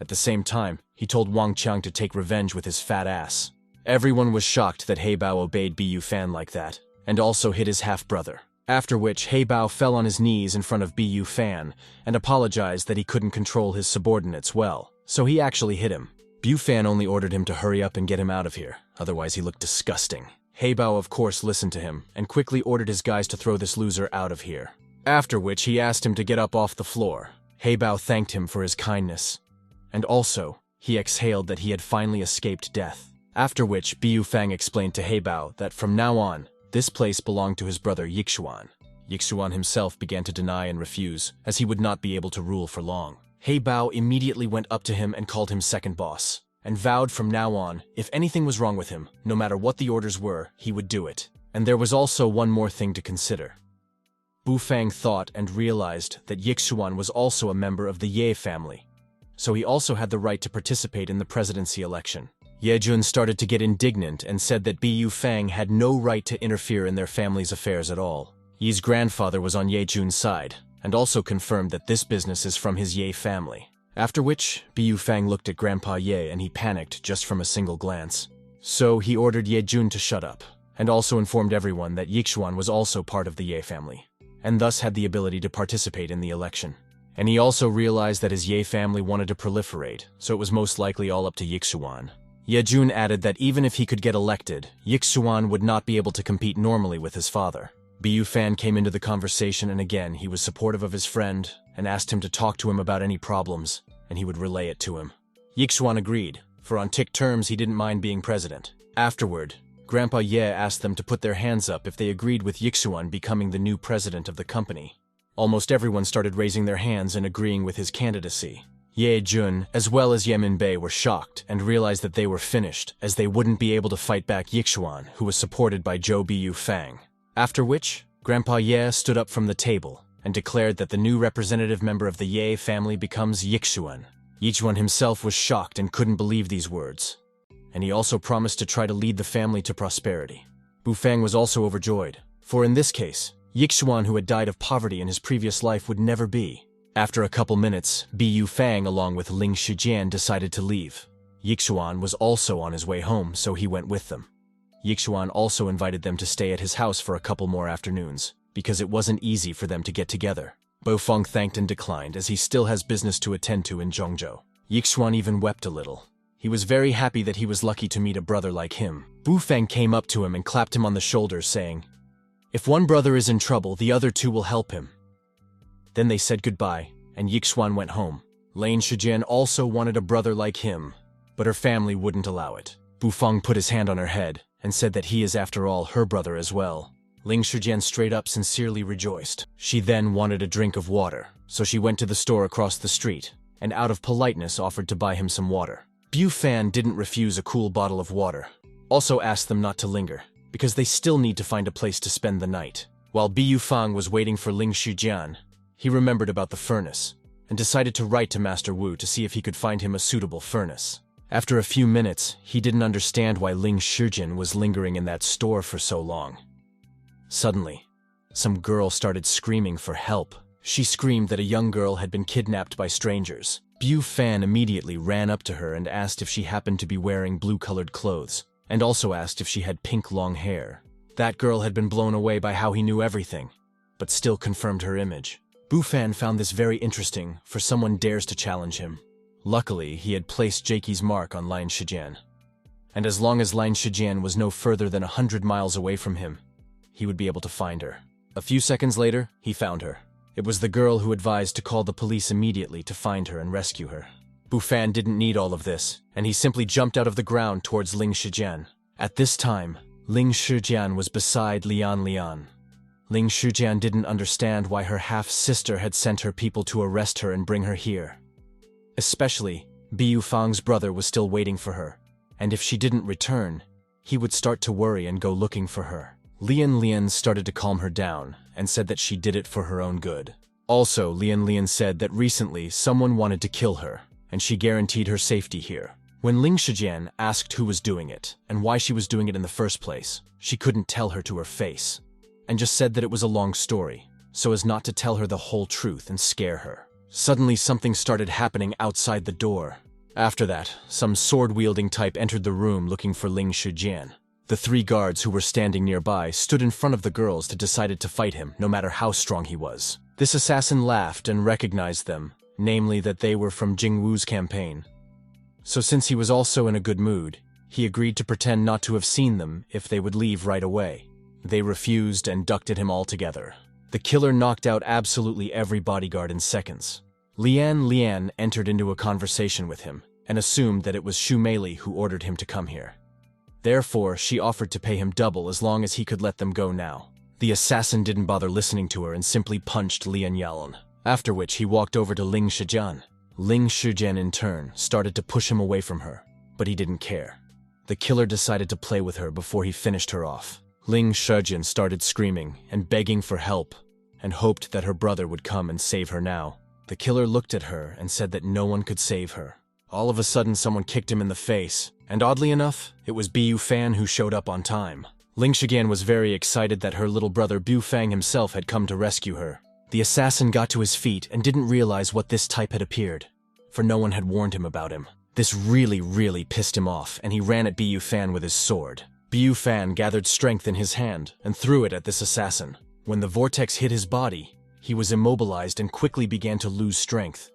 At the same time, he told Wang Qiang to take revenge with his fat ass. Everyone was shocked that He Bao obeyed Bu Fan like that, and also hit his half-brother. After which, He Bao fell on his knees in front of Bu Fan and apologized that he couldn't control his subordinates well, so he actually hit him. Bu Fan only ordered him to hurry up and get him out of here, otherwise he looked disgusting. He Bao of course listened to him and quickly ordered his guys to throw this loser out of here. After which he asked him to get up off the floor. He Bao thanked him for his kindness. And also, he exhaled that he had finally escaped death. After which, Bu Fang explained to He Bao that from now on, this place belonged to his brother Yixuan. Yixuan himself began to deny and refuse, as he would not be able to rule for long. He Bao immediately went up to him and called him second boss, and vowed from now on, if anything was wrong with him, no matter what the orders were, he would do it. And there was also one more thing to consider. Bu Fang thought and realized that Yixuan was also a member of the Ye family, so he also had the right to participate in the presidency election. Yejun started to get indignant and said that Bu Fang had no right to interfere in their family's affairs at all. Yi's grandfather was on Yejun's side, and also confirmed that this business is from his Ye family. After which, Bu Fang looked at Grandpa Ye and he panicked just from a single glance. So he ordered Yejun to shut up, and also informed everyone that Yixuan was also part of the Ye family, and thus had the ability to participate in the election. And he also realized that his Ye family wanted to proliferate, so it was most likely all up to Yixuan. Yejun added that even if he could get elected, Yixuan would not be able to compete normally with his father. Bu Fan came into the conversation and again he was supportive of his friend and asked him to talk to him about any problems, and he would relay it to him. Yixuan agreed, for on tick terms he didn't mind being president. Afterward, Grandpa Ye asked them to put their hands up if they agreed with Yixuan becoming the new president of the company. Almost everyone started raising their hands and agreeing with his candidacy. Ye Jun, as well as Ye Minbei, were shocked and realized that they were finished, as they wouldn't be able to fight back Yixuan, who was supported by Zhou Bu Fang. After which, Grandpa Ye stood up from the table and declared that the new representative member of the Ye family becomes Yixuan. Yixuan himself was shocked and couldn't believe these words, and he also promised to try to lead the family to prosperity. Bu Fang was also overjoyed, for in this case, Yixuan, who had died of poverty in his previous life, would never be. After a couple minutes, Bu Fang along with Ling Shijian decided to leave. Yixuan was also on his way home, so he went with them. Yixuan also invited them to stay at his house for a couple more afternoons, because it wasn't easy for them to get together. Bo Feng thanked and declined, as he still has business to attend to in Zhongzhou. Yixuan even wept a little. He was very happy that he was lucky to meet a brother like him. Bu Feng came up to him and clapped him on the shoulder, saying, If one brother is in trouble, the other two will help him. Then they said goodbye, and Yixuan went home. Lin Shijian also wanted a brother like him, but her family wouldn't allow it. Bufang put his hand on her head and said that he is after all her brother as well. Ling Shijian straight up sincerely rejoiced. She then wanted a drink of water, so she went to the store across the street, and out of politeness offered to buy him some water. Bufan didn't refuse a cool bottle of water, also asked them not to linger, because they still need to find a place to spend the night. While Bufang was waiting for Ling Shijian, he remembered about the furnace, and decided to write to Master Wu to see if he could find him a suitable furnace. After a few minutes, he didn't understand why Ling Shijian was lingering in that store for so long. Suddenly, some girl started screaming for help. She screamed that a young girl had been kidnapped by strangers. Bufan immediately ran up to her and asked if she happened to be wearing blue-colored clothes, and also asked if she had pink long hair. That girl had been blown away by how he knew everything, but still confirmed her image. Bufan found this very interesting, for someone dares to challenge him. Luckily, he had placed Jakey's mark on Lin Shijian, and as long as Lin Shijian was no further than 100 miles away from him, he would be able to find her. A few seconds later, he found her. It was the girl who advised to call the police immediately to find her and rescue her. Bufan didn't need all of this, and he simply jumped out of the ground towards Ling Shijian. At this time, Ling Shijian was beside Lian Lian. Ling Shijian didn't understand why her half-sister had sent her people to arrest her and bring her here. Especially, Bufang's brother was still waiting for her, and if she didn't return, he would start to worry and go looking for her. Lian Lian started to calm her down and said that she did it for her own good. Also, Lian Lian said that recently someone wanted to kill her, and she guaranteed her safety here. When Ling Shijian asked who was doing it and why she was doing it in the first place, she couldn't tell her to her face, and just said that it was a long story, so as not to tell her the whole truth and scare her. Suddenly something started happening outside the door. After that, some sword-wielding type entered the room looking for Ling Shijian. The 3 guards who were standing nearby stood in front of the girls to decide to fight him, no matter how strong he was. This assassin laughed and recognized them, namely that they were from Jingwu's campaign. So since he was also in a good mood, he agreed to pretend not to have seen them if they would leave right away. They refused and ducked at him altogether. The killer knocked out absolutely every bodyguard in seconds. Lian Lian entered into a conversation with him and assumed that it was Xu Meili who ordered him to come here. Therefore, she offered to pay him double as long as he could let them go now. The assassin didn't bother listening to her and simply punched Lian Yalan, after which he walked over to Ling Shijian. Ling Shijian in turn started to push him away from her, but he didn't care. The killer decided to play with her before he finished her off. Ling Shijian started screaming and begging for help and hoped that her brother would come and save her now. The killer looked at her and said that no one could save her. All of a sudden, someone kicked him in the face, and oddly enough, it was Bufan who showed up on time. Ling Shijian was very excited that her little brother Bufang himself had come to rescue her. The assassin got to his feet and didn't realize what this type had appeared, for no one had warned him about him. This really pissed him off, and he ran at Bufan with his sword. Bufan gathered strength in his hand and threw it at this assassin. When the vortex hit his body, he was immobilized and quickly began to lose strength.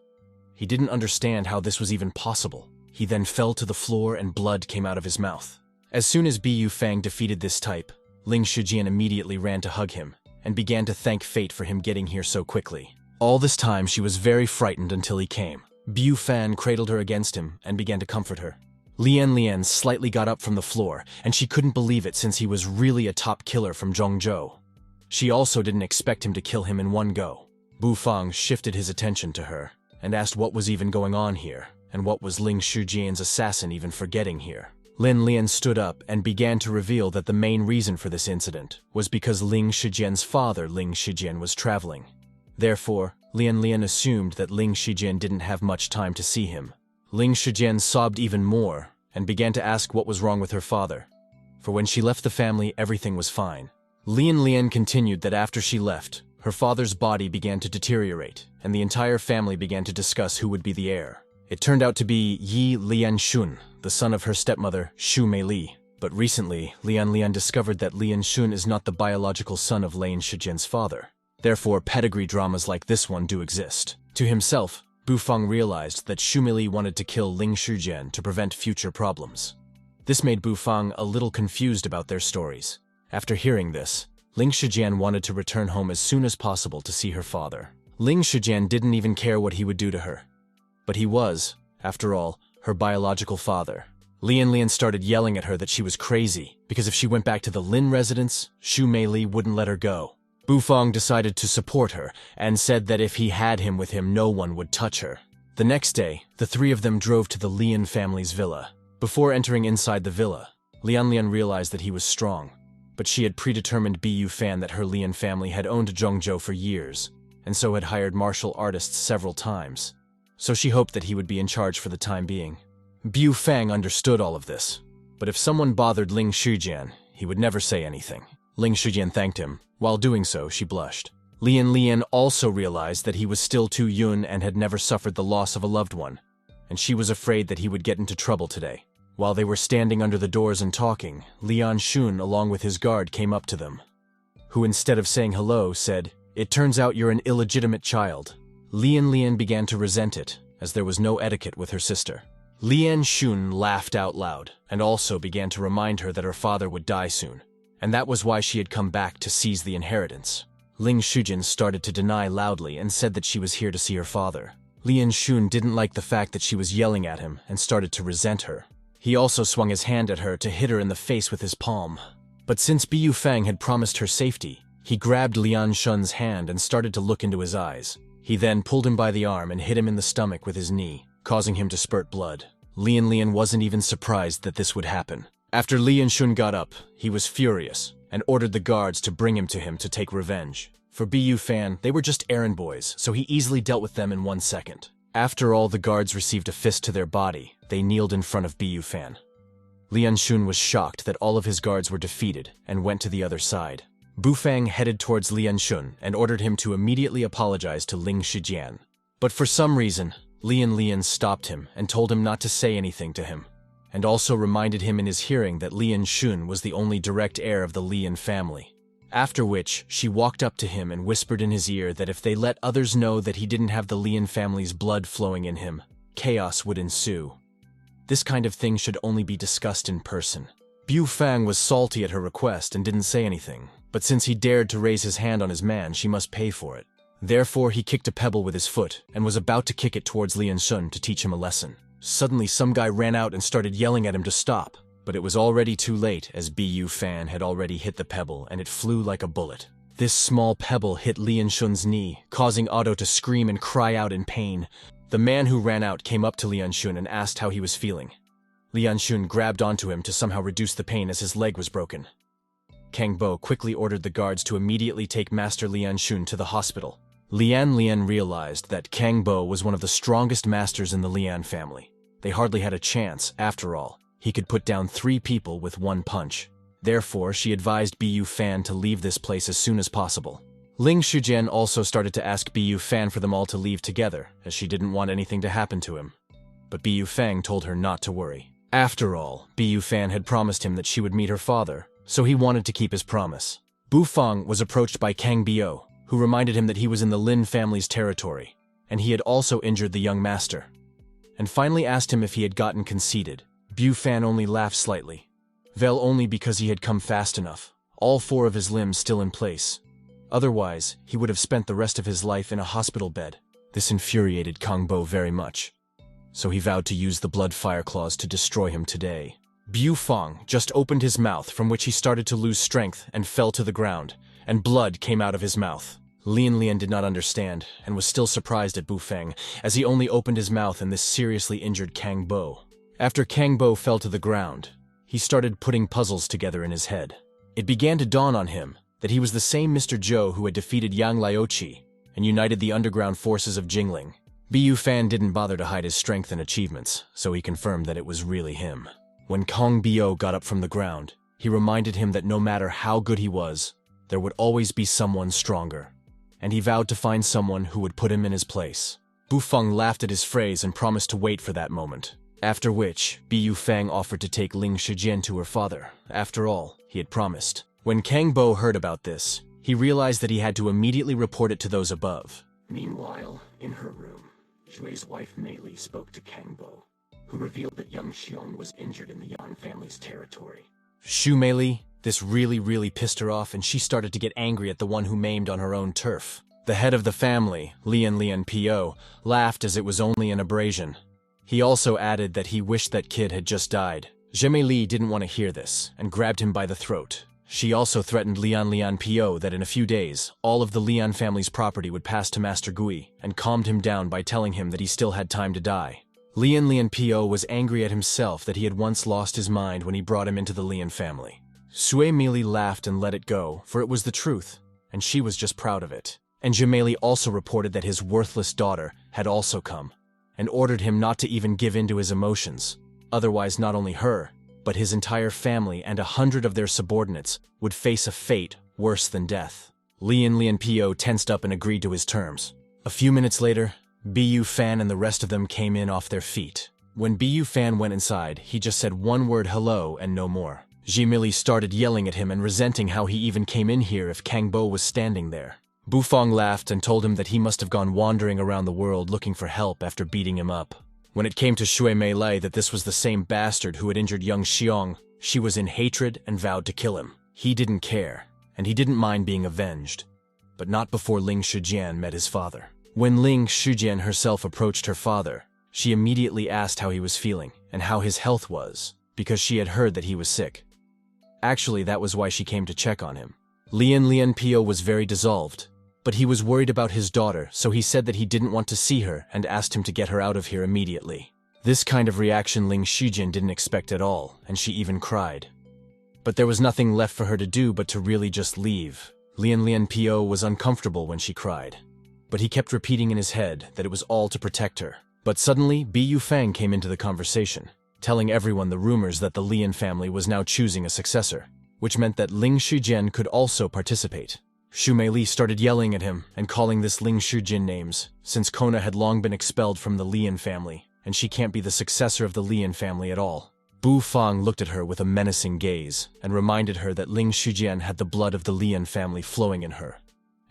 He didn't understand how this was even possible. He then fell to the floor and blood came out of his mouth. As soon as Bufang defeated this type, Ling Shijian immediately ran to hug him and began to thank fate for him getting here so quickly. All this time she was very frightened until he came. Bufan cradled her against him and began to comfort her. Lian Lian slightly got up from the floor, and she couldn't believe it since he was really a top killer from Zhongzhou. She also didn't expect him to kill him in one go. Bufang shifted his attention to her and asked what was even going on here, and what was Ling Shijian's assassin even forgetting here. Lin Lian stood up and began to reveal that the main reason for this incident was because Ling Shijian's father, Ling Shijian, was traveling. Therefore, Lian Lian assumed that Ling Shijian didn't have much time to see him. Ling Shijian sobbed even more and began to ask what was wrong with her father, for when she left the family, everything was fine. Lian Lian continued that after she left, her father's body began to deteriorate, and the entire family began to discuss who would be the heir. It turned out to be Yi Lianshun, the son of her stepmother, Xu Meili. But recently, Lian Lian discovered that Lianshun is not the biological son of Lin Shijian's father. Therefore, pedigree dramas like this one do exist. To himself, Bufang realized that Xu Meili wanted to kill Ling Shijian to prevent future problems. This made Bufang a little confused about their stories. After hearing this, Ling Shijian wanted to return home as soon as possible to see her father. Ling Shijian didn't even care what he would do to her. But he was, after all, her biological father. Lian started yelling at her that she was crazy, because if she went back to the Lin residence, Xu Meili wouldn't let her go. Bufang decided to support her, and said that if he had him with him, no one would touch her. The next day, the three of them drove to the Lian family's villa. Before entering inside the villa, Lian realized that he was strong, but she had predetermined Bu Fan that her Lian family had owned Zhongzhou for years, and so had hired martial artists several times. So she hoped that he would be in charge for the time being. Bu Fang understood all of this, but if someone bothered Ling Shijian, he would never say anything. Ling Shijian thanked him. While doing so, she blushed. Lian also realized that he was still too young and had never suffered the loss of a loved one, and she was afraid that he would get into trouble today. While they were standing under the doors and talking, Lian Shun, along with his guard, came up to them, who instead of saying hello, said, "It turns out you're an illegitimate child." Lian began to resent it, as there was no etiquette with her sister. Lian Shun laughed out loud, and also began to remind her that her father would die soon, and that was why she had come back to seize the inheritance. Ling Shujin started to deny loudly and said that she was here to see her father. Lian Shun didn't like the fact that she was yelling at him and started to resent her. He also swung his hand at her to hit her in the face with his palm. But since Bu Fang had promised her safety, he grabbed Lian Shun's hand and started to look into his eyes. He then pulled him by the arm and hit him in the stomach with his knee, causing him to spurt blood. Lian wasn't even surprised that this would happen. After Lian Shun got up, he was furious and ordered the guards to bring him to him to take revenge. For Bu Fan, they were just errand boys, so he easily dealt with them in 1 second. After all the guards received a fist to their body, they kneeled in front of Bu Fan. Lian Shun was shocked that all of his guards were defeated and went to the other side. Bu Fang headed towards Lian Shun and ordered him to immediately apologize to Ling Shijian. But for some reason, Lian stopped him and told him not to say anything to him, and also reminded him in his hearing that Lian Shun was the only direct heir of the Lian family. After which, she walked up to him and whispered in his ear that if they let others know that he didn't have the Lian family's blood flowing in him, chaos would ensue. This kind of thing should only be discussed in person. Bu Fang was salty at her request and didn't say anything, but since he dared to raise his hand on his man, she must pay for it. Therefore, he kicked a pebble with his foot and was about to kick it towards Lian Shun to teach him a lesson. Suddenly, some guy ran out and started yelling at him to stop, but it was already too late as Bu Fan had already hit the pebble and it flew like a bullet. This small pebble hit Lian Shun's knee, causing Otto to scream and cry out in pain. The man who ran out came up to Lian Shun and asked how he was feeling. Lian Shun grabbed onto him to somehow reduce the pain as his leg was broken. Kang Bo quickly ordered the guards to immediately take Master Lian Shun to the hospital. Lian realized that Kang Bo was one of the strongest masters in the Lian family. They hardly had a chance, after all. He could put down 3 people with 1 punch. Therefore, she advised Bu Fan to leave this place as soon as possible. Ling Shijian also started to ask Bu Fan for them all to leave together, as she didn't want anything to happen to him. But Bu Fang told her not to worry. After all, Bu Fan had promised him that she would meet her father, so he wanted to keep his promise. Bu Fang was approached by Kang Bio, who reminded him that he was in the Lin family's territory, and he had also injured the young master, and finally asked him if he had gotten conceited. Bu Fan only laughed slightly. Well, only because he had come fast enough, all 4 of his limbs still in place. Otherwise, he would have spent the rest of his life in a hospital bed. This infuriated Kang Bo very much, so he vowed to use the blood fire claws to destroy him today. Bu Fang just opened his mouth, from which he started to lose strength and fell to the ground, and blood came out of his mouth. Lian did not understand, and was still surprised at Bu Fang, as he only opened his mouth and this seriously injured Kang Bo. After Kang Bo fell to the ground, he started putting puzzles together in his head. It began to dawn on him that he was the same Mr. Zhou who had defeated Yang Laochi and united the underground forces of Jingling. Bu Fan didn't bother to hide his strength and achievements, so he confirmed that it was really him. When Kong Bio got up from the ground, he reminded him that no matter how good he was, there would always be someone stronger, and he vowed to find someone who would put him in his place. Bu Feng laughed at his phrase and promised to wait for that moment, after which Bu Fang offered to take Ling Shijian to her father. After all, he had promised. When Kang Bo heard about this, he realized that he had to immediately report it to those above. Meanwhile, in her room, Xue's wife Meili spoke to Kang Bo, who revealed that young Xiong was injured in the Yan family's territory. Xu Meili, this really pissed her off, and she started to get angry at the one who maimed on her own turf. The head of the family, Lian Po, laughed as it was only an abrasion. He also added that he wished that kid had just died. Li didn't want to hear this, and grabbed him by the throat. She also threatened Lian Po that in a few days, all of the Lian family's property would pass to Master Gui, and calmed him down by telling him that he still had time to die. Lian Po was angry at himself that he had once lost his mind when he brought him into the Lian family. Xu Meili laughed and let it go, for it was the truth, and she was just proud of it. And Meili also reported that his worthless daughter had also come, and ordered him not to even give in to his emotions. Otherwise, not only her, but his entire family and 100 of their subordinates would face a fate worse than death. Lian Po tensed up and agreed to his terms. A few minutes later, Bu Fan and the rest of them came in off their feet. When Bu Fan went inside, he just said one word hello and no more. Zi Meili started yelling at him and resenting how he even came in here if Kang Bo was standing there. Bu Fang laughed and told him that he must have gone wandering around the world looking for help after beating him up. When it came to Xu Meili that this was the same bastard who had injured young Xiong, she was in hatred and vowed to kill him. He didn't care, and he didn't mind being avenged. But not before Ling Shijian met his father. When Ling Shijian herself approached her father, she immediately asked how he was feeling and how his health was, because she had heard that he was sick. Actually, that was why she came to check on him. Lian Po was very dissolved, but he was worried about his daughter, so he said that he didn't want to see her and asked him to get her out of here immediately. This kind of reaction Ling Shijian didn't expect at all, and she even cried. But there was nothing left for her to do but to really just leave. Lian Po was uncomfortable when she cried, but he kept repeating in his head that it was all to protect her. But suddenly, Bu Fang came into the conversation, telling everyone the rumors that the Lian family was now choosing a successor, which meant that Ling Shijian could also participate. Xu Meili started yelling at him and calling this Ling Shujin names, since Kona had long been expelled from the Lian family, and she can't be the successor of the Lian family at all. Bu Fang looked at her with a menacing gaze and reminded her that Ling Shijian had the blood of the Lian family flowing in her,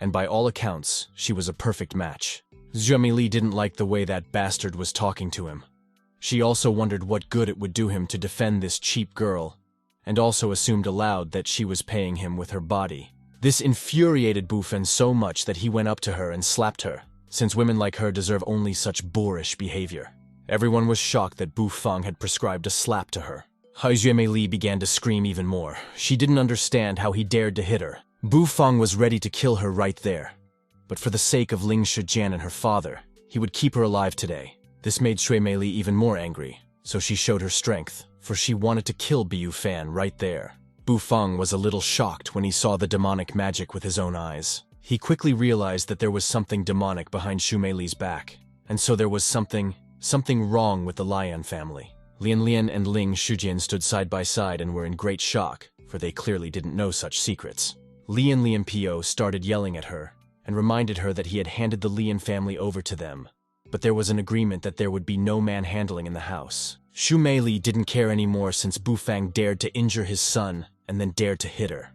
and by all accounts, she was a perfect match. Xu Meili didn't like the way that bastard was talking to him. She also wondered what good it would do him to defend this cheap girl, and also assumed aloud that she was paying him with her body. This infuriated Bu Fen so much that he went up to her and slapped her, since women like her deserve only such boorish behavior. Everyone was shocked that Bu Fang had prescribed a slap to her. Xu Meili began to scream even more. She didn't understand how he dared to hit her. Bu Fang was ready to kill her right there. But for the sake of Ling Shijian and her father, he would keep her alive today. This made Xu Meili even more angry, so she showed her strength, for she wanted to kill Bu Fan right there. Bu Fang was a little shocked when he saw the demonic magic with his own eyes. He quickly realized that there was something demonic behind Xu Meili's back, and so there was something wrong with the Lian family. Lian and Ling Shijian stood side by side and were in great shock, for they clearly didn't know such secrets. Lian Po started yelling at her, and reminded her that he had handed the Lian family over to them, but there was an agreement that there would be no manhandling in the house. Xu Meili didn't care anymore since Bu Fang dared to injure his son and then dared to hit her.